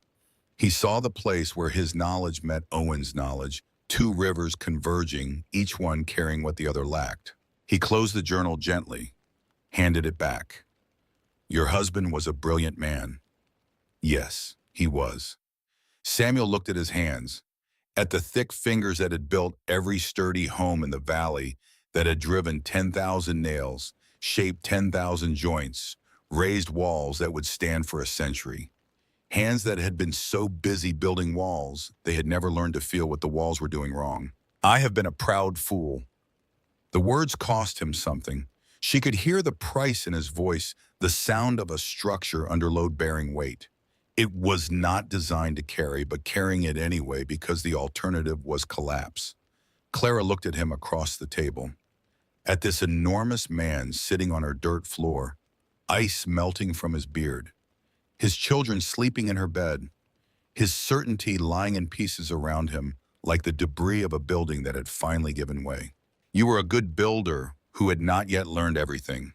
He saw the place where his knowledge met Owen's knowledge, two rivers converging, each one carrying what the other lacked. He closed the journal gently, handed it back. Your husband was a brilliant man. Yes, he was. Samuel looked at his hands, at the thick fingers that had built every sturdy home in the valley, that had driven 10,000 nails, shaped 10,000 joints, raised walls that would stand for a century. Hands that had been so busy building walls, they had never learned to feel what the walls were doing wrong. I have been a proud fool. The words cost him something. She could hear the price in his voice, the sound of a structure under load-bearing weight. It was not designed to carry, but carrying it anyway because the alternative was collapse. Clara looked at him across the table, at this enormous man sitting on her dirt floor, ice melting from his beard, his children sleeping in her bed, his certainty lying in pieces around him like the debris of a building that had finally given way. You were a good builder who had not yet learned everything.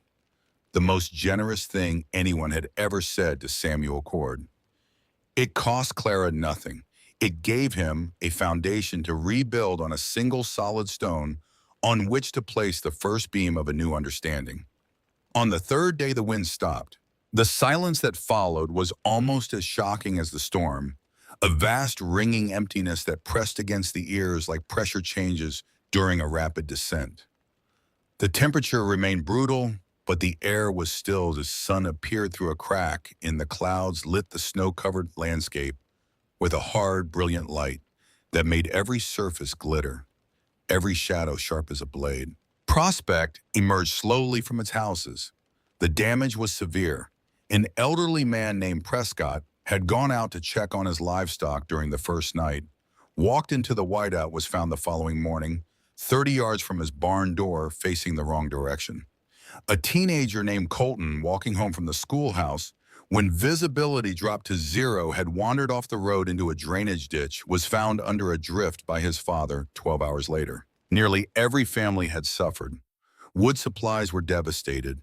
The most generous thing anyone had ever said to Samuel Cord. It cost Clara nothing. It gave him a foundation to rebuild on a single solid stone on which to place the first beam of a new understanding. On the third day, the wind stopped. The silence that followed was almost as shocking as the storm, a vast ringing emptiness that pressed against the ears like pressure changes during a rapid descent. The temperature remained brutal, but the air was still as the sun appeared through a crack in the clouds, lit the snow-covered landscape with a hard, brilliant light that made every surface glitter, every shadow sharp as a blade. Prospect emerged slowly from its houses. The damage was severe. An elderly man named Prescott had gone out to check on his livestock during the first night, walked into the whiteout, was found the following morning, 30 yards from his barn door, facing the wrong direction. A teenager named Colton, walking home from the schoolhouse, when visibility dropped to zero, had wandered off the road into a drainage ditch, was found under a drift by his father 12 hours later. Nearly every family had suffered. Wood supplies were devastated.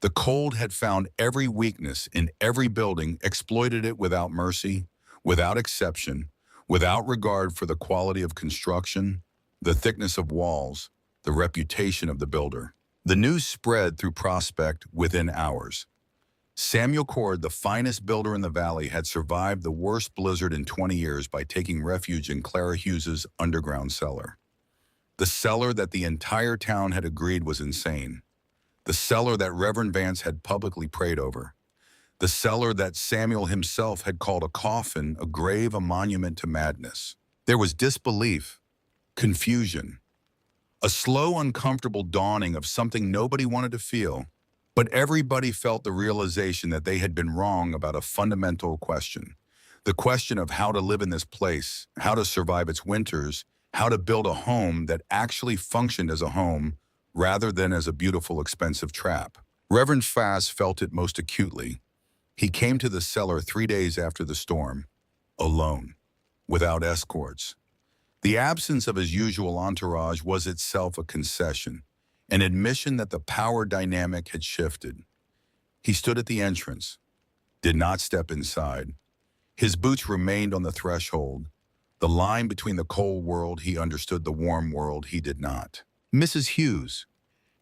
The cold had found every weakness in every building, exploited it without mercy, without exception, without regard for the quality of construction, the thickness of walls, the reputation of the builder. The news spread through Prospect within hours. Samuel Cord, the finest builder in the valley, had survived the worst blizzard in 20 years by taking refuge in Clara Hughes's underground cellar. The cellar that the entire town had agreed was insane. The cellar that Reverend Vance had publicly prayed over. The cellar that Samuel himself had called a coffin, a grave, a monument to madness. There was disbelief, confusion, a slow, uncomfortable dawning of something nobody wanted to feel, but everybody felt the realization that they had been wrong about a fundamental question. The question of how to live in this place, how to survive its winters, how to build a home that actually functioned as a home rather than as a beautiful, expensive trap. Reverend Fass felt it most acutely. He came to the cellar 3 days after the storm, alone, without escorts. The absence of his usual entourage was itself a concession. an admission that the power dynamic had shifted. He stood at the entrance, did not step inside. His boots remained on the threshold. The line between the cold world he understood, the warm world he did not. Mrs. Hughes.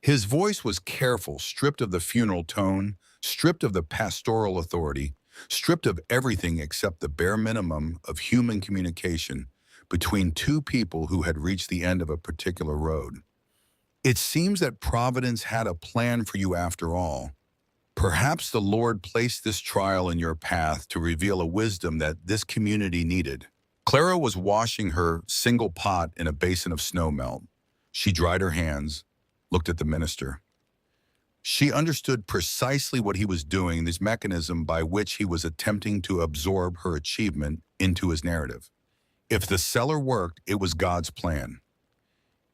His voice was careful, stripped of the funeral tone, stripped of the pastoral authority, stripped of everything except the bare minimum of human communication between two people who had reached the end of a particular road. It seems that Providence had a plan for you after all. Perhaps the Lord placed this trial in your path to reveal a wisdom that this community needed. Clara was washing her single pot in a basin of snowmelt. She dried her hands, looked at the minister. She understood precisely what he was doing, this mechanism by which he was attempting to absorb her achievement into his narrative. If the cellar worked, it was God's plan.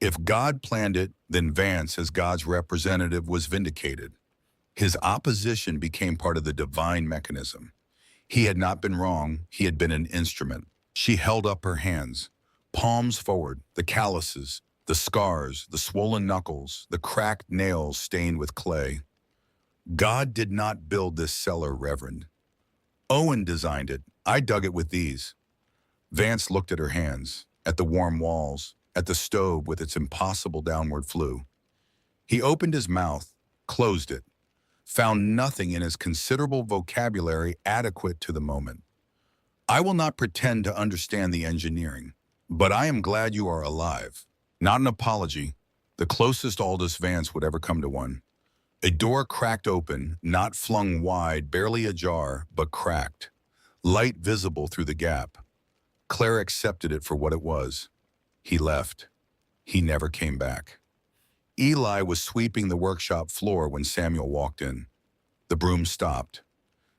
If God planned it, then Vance, as God's representative, was vindicated. His opposition became part of the divine mechanism. He had not been wrong, he had been an instrument. She held up her hands, palms forward, the calluses, the scars, the swollen knuckles, the cracked nails stained with clay. God did not build this cellar, Reverend. Owen designed it. I dug it with these. Vance looked at her hands, at the warm walls, at the stove with its impossible downward flue. He opened his mouth, closed it, found nothing in his considerable vocabulary adequate to the moment. I will not pretend to understand the engineering, but I am glad you are alive. Not an apology, the closest Aldous Vance would ever come to one. A door cracked open, not flung wide, barely ajar, but cracked. Light visible through the gap. Claire accepted it for what it was. He left. He never came back. Eli was sweeping the workshop floor when Samuel walked in. The broom stopped.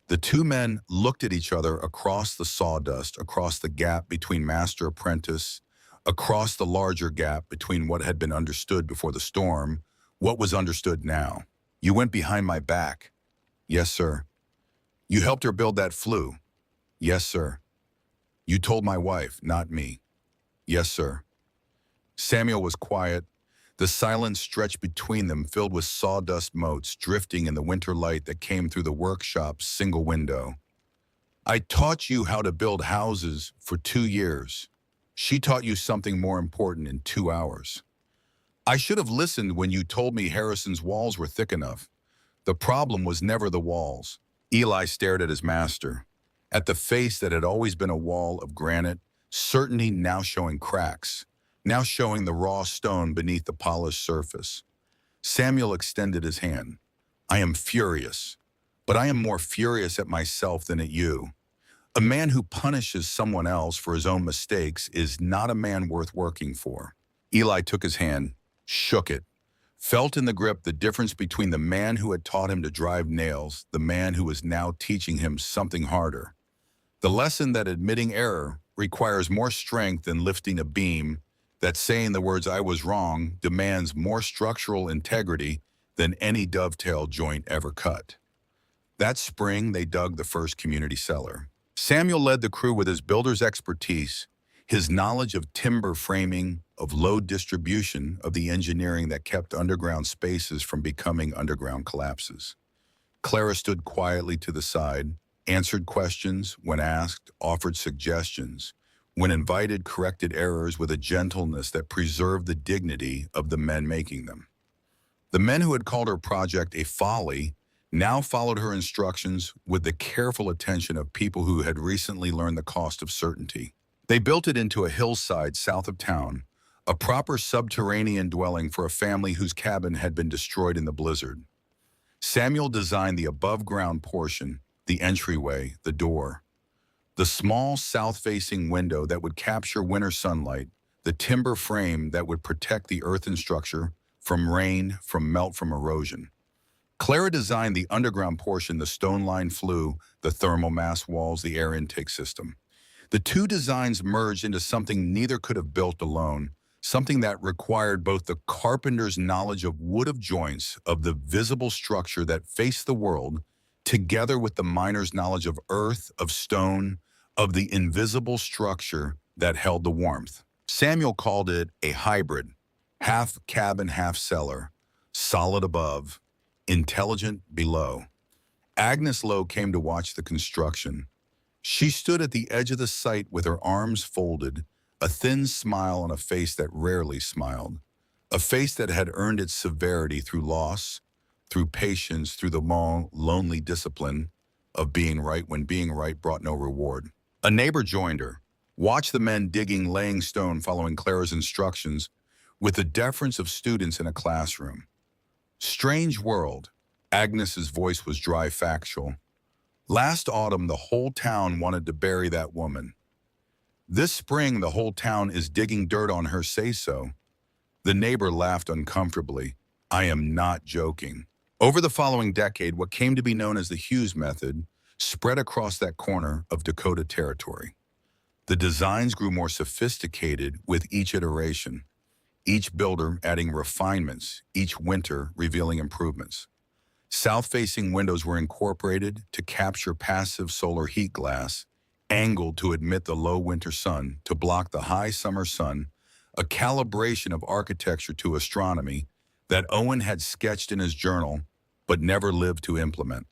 The two men looked at each other across the sawdust, across the gap between master-apprentice, across the larger gap between what had been understood before the storm, what was understood now. You went behind my back. Yes, sir. You helped her build that flue. Yes, sir. You told my wife, not me. Yes, sir. Samuel was quiet. The silence stretched between them, filled with sawdust motes drifting in the winter light that came through the workshop's single window. I taught you how to build houses for 2 years. She taught you something more important in 2 hours. I should have listened when you told me Harrison's walls were thick enough. The problem was never the walls. Eli stared at his master, at the face that had always been a wall of granite, certainty now showing cracks, now showing the raw stone beneath the polished surface. Samuel extended his hand. I am furious, but I am more furious at myself than at you. A man who punishes someone else for his own mistakes is not a man worth working for. Eli took his hand, shook it, felt in the grip the difference between the man who had taught him to drive nails, the man who was now teaching him something harder. The lesson that admitting error requires more strength than lifting a beam, that saying the words "I was wrong" demands more structural integrity than any dovetail joint ever cut. That spring, they dug the first community cellar. Samuel led the crew with his builder's expertise, his knowledge of timber framing, of load distribution, of the engineering that kept underground spaces from becoming underground collapses. Clara stood quietly to the side, answered questions when asked, offered suggestions, when invited, corrected errors with a gentleness that preserved the dignity of the men making them. The men who had called her project a folly now followed her instructions with the careful attention of people who had recently learned the cost of certainty. They built it into a hillside south of town, a proper subterranean dwelling for a family whose cabin had been destroyed in the blizzard. Samuel designed the above-ground portion, the entryway, the door. The small south-facing window that would capture winter sunlight, the timber frame that would protect the earthen structure from rain, from melt, from erosion. Clara designed the underground portion, the stone-lined flue, the thermal mass walls, the air intake system. The two designs merged into something neither could have built alone, something that required both the carpenter's knowledge of wood, of joints, of the visible structure that faced the world, together with the miner's knowledge of earth, of stone, of the invisible structure that held the warmth. Samuel called it a hybrid, half cabin, half cellar, solid above, intelligent below. Agnes Lowe came to watch the construction. She stood at the edge of the site with her arms folded, a thin smile on a face that rarely smiled, a face that had earned its severity through loss, through patience, through the long, lonely discipline of being right when being right brought no reward. A neighbor joined her, watched the men digging, laying stone, following Clara's instructions with the deference of students in a classroom. Strange world. Agnes's voice was dry, factual. Last autumn, the whole town wanted to bury that woman. This spring, the whole town is digging dirt on her say-so. The neighbor laughed uncomfortably. I am not joking. Over the following decade, what came to be known as the Hughes method spread across that corner of Dakota territory. The designs grew more sophisticated with each iteration, each builder adding refinements, each winter revealing improvements. South-facing windows were incorporated to capture passive solar heat glass, angled to admit the low winter sun, to block the high summer sun, a calibration of architecture to astronomy that Owen had sketched in his journal but never lived to implement.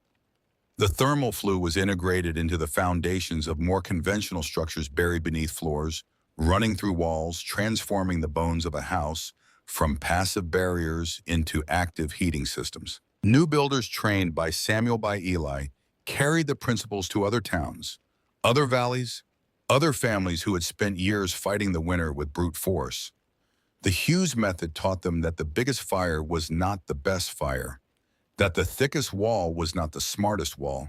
The thermal flue was integrated into the foundations of more conventional structures buried beneath floors, running through walls, transforming the bones of a house from passive barriers into active heating systems. New builders trained by Samuel by Eli carried the principles to other towns, other valleys, other families who had spent years fighting the winter with brute force. The Hughes method taught them that the biggest fire was not the best fire, that the thickest wall was not the smartest wall,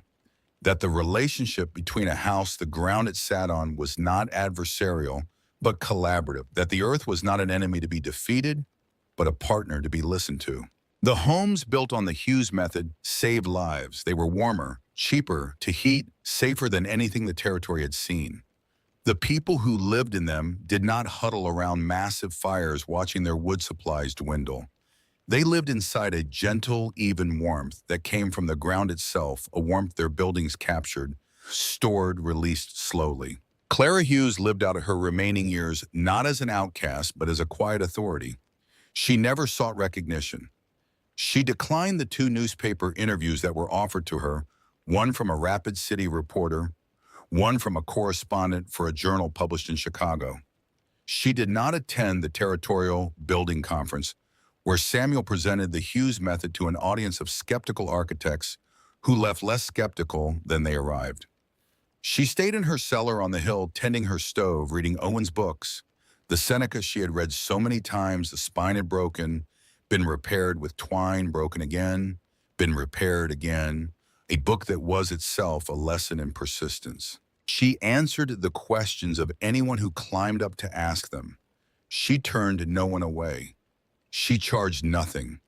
that the relationship between a house, the ground it sat on, was not adversarial, but collaborative, that the earth was not an enemy to be defeated, but a partner to be listened to. The homes built on the Hughes method saved lives. They were warmer, cheaper to heat, safer than anything the territory had seen. The people who lived in them did not huddle around massive fires watching their wood supplies dwindle. They lived inside a gentle, even warmth that came from the ground itself, a warmth their buildings captured, stored, released slowly. Clara Hughes lived out her remaining years not as an outcast, but as a quiet authority. She never sought recognition. She declined the 2 newspaper interviews that were offered to her, one from a Rapid City reporter, one from a correspondent for a journal published in Chicago. She did not attend the Territorial Building Conference, where Samuel presented the Hughes method to an audience of skeptical architects who left less skeptical than they arrived. She stayed in her cellar on the hill, tending her stove, reading Owen's books, the Seneca she had read so many times the spine had broken, been repaired with twine, broken again, been repaired again, a book that was itself a lesson in persistence. She answered the questions of anyone who climbed up to ask them. She turned no one away. She charged nothing.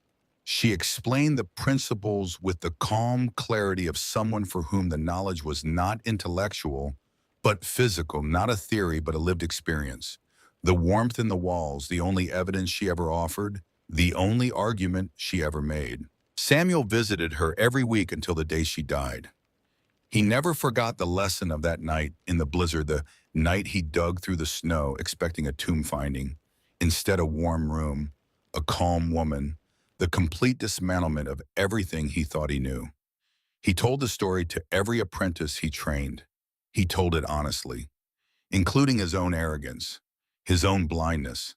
She explained the principles with the calm clarity of someone for whom the knowledge was not intellectual, but physical, not a theory, but a lived experience. The warmth in the walls, the only evidence she ever offered, the only argument she ever made. Samuel visited her every week until the day she died. He never forgot the lesson of that night in the blizzard, the night he dug through the snow expecting a tomb finding. Instead, a warm room, a calm woman, the complete dismantlement of everything he thought he knew. He told the story to every apprentice he trained. He told it honestly, including his own arrogance, his own blindness,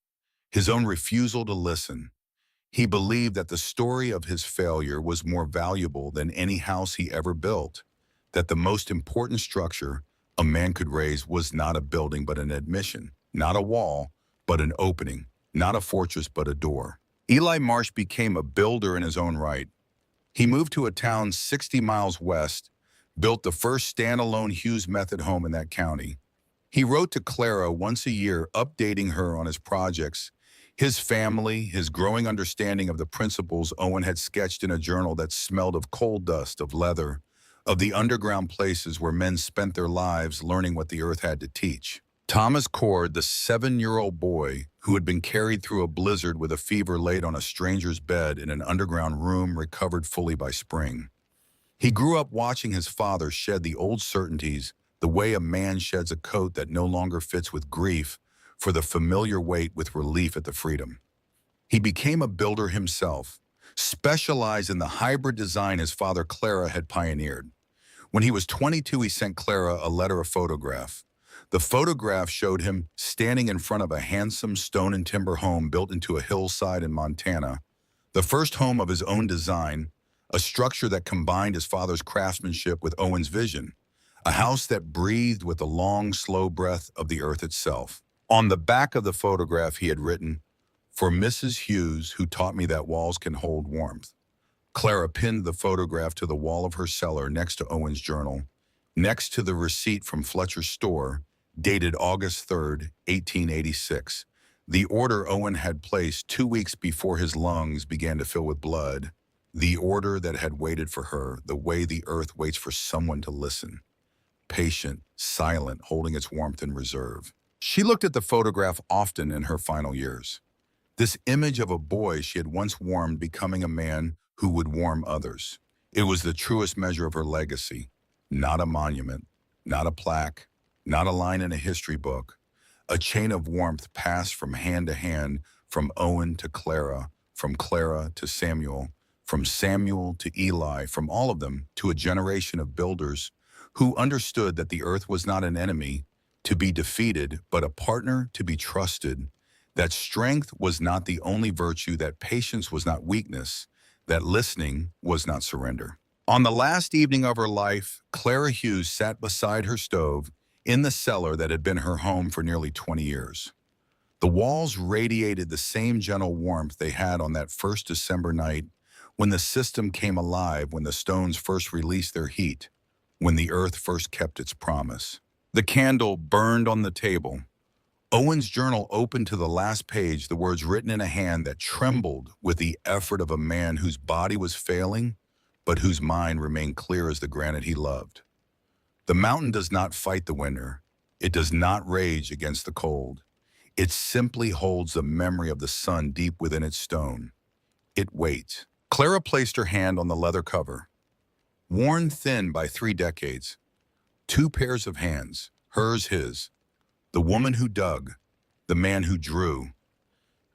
his own refusal to listen. He believed that the story of his failure was more valuable than any house he ever built, that the most important structure a man could raise was not a building but an admission, not a wall but an opening, not a fortress but a door. Eli Marsh became a builder in his own right. He moved to a town 60 miles west, built the first standalone Hughes method home in that county. He wrote to Clara once a year, updating her on his projects, his family, his growing understanding of the principles Owen had sketched in a journal that smelled of coal dust, of leather, of the underground places where men spent their lives learning what the earth had to teach. Thomas Cord, the 7-year-old boy who had been carried through a blizzard with a fever, laid on a stranger's bed in an underground room, recovered fully by spring. He grew up watching his father shed the old certainties, the way a man sheds a coat that no longer fits, with grief for the familiar weight, with relief at the freedom. He became a builder himself, specialized in the hybrid design his father Clara had pioneered. When he was 22, he sent Clara a letter of photograph. The photograph showed him standing in front of a handsome stone and timber home built into a hillside in Montana, the first home of his own design, a structure that combined his father's craftsmanship with Owen's vision, a house that breathed with the long, slow breath of the earth itself. On the back of the photograph, he had written, "For Mrs. Hughes, who taught me that walls can hold warmth." Clara pinned the photograph to the wall of her cellar next to Owen's journal, next to the receipt from Fletcher's store, dated August 3rd, 1886. The order Owen had placed 2 weeks before his lungs began to fill with blood. The order that had waited for her, the way the earth waits for someone to listen. Patient, silent, holding its warmth in reserve. She looked at the photograph often in her final years. This image of a boy she had once warmed becoming a man who would warm others. It was the truest measure of her legacy. Not a monument, not a plaque, not a line in a history book. A chain of warmth passed from hand to hand, from Owen to Clara, from Clara to Samuel, from Samuel to Eli, from all of them to a generation of builders who understood that the earth was not an enemy to be defeated, but a partner to be trusted, that strength was not the only virtue, that patience was not weakness, that listening was not surrender. On the last evening of her life, Clara Hughes sat beside her stove in the cellar that had been her home for nearly 20 years. The walls radiated the same gentle warmth they had on that first December night when the system came alive, when the stones first released their heat, when the earth first kept its promise. The candle burned on the table. Owen's journal opened to the last page, the words written in a hand that trembled with the effort of a man whose body was failing, but whose mind remained clear as the granite he loved. The mountain does not fight the winter. It does not rage against the cold. It simply holds the memory of the sun deep within its stone. It waits. Clara placed her hand on the leather cover. Worn thin by 3 decades, 2 pairs of hands, hers, his, the woman who dug, the man who drew.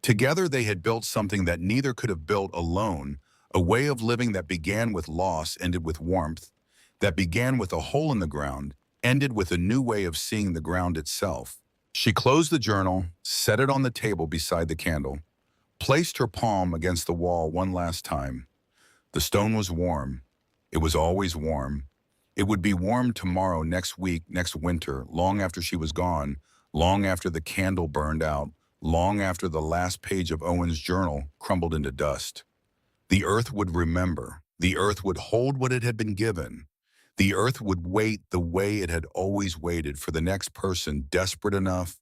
Together they had built something that neither could have built alone, a way of living that began with loss, ended with warmth, that began with a hole in the ground, ended with a new way of seeing the ground itself. She closed the journal, set it on the table beside the candle, placed her palm against the wall one last time. The stone was warm. It was always warm. It would be warm tomorrow, next week, next winter, long after she was gone, long after the candle burned out, long after the last page of Owen's journal crumbled into dust. The earth would remember. The earth would hold what it had been given. The earth would wait the way it had always waited for the next person desperate enough,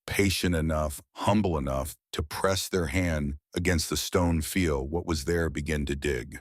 patient enough, humble enough to press their hand against the stone, feel what was there, begin to dig.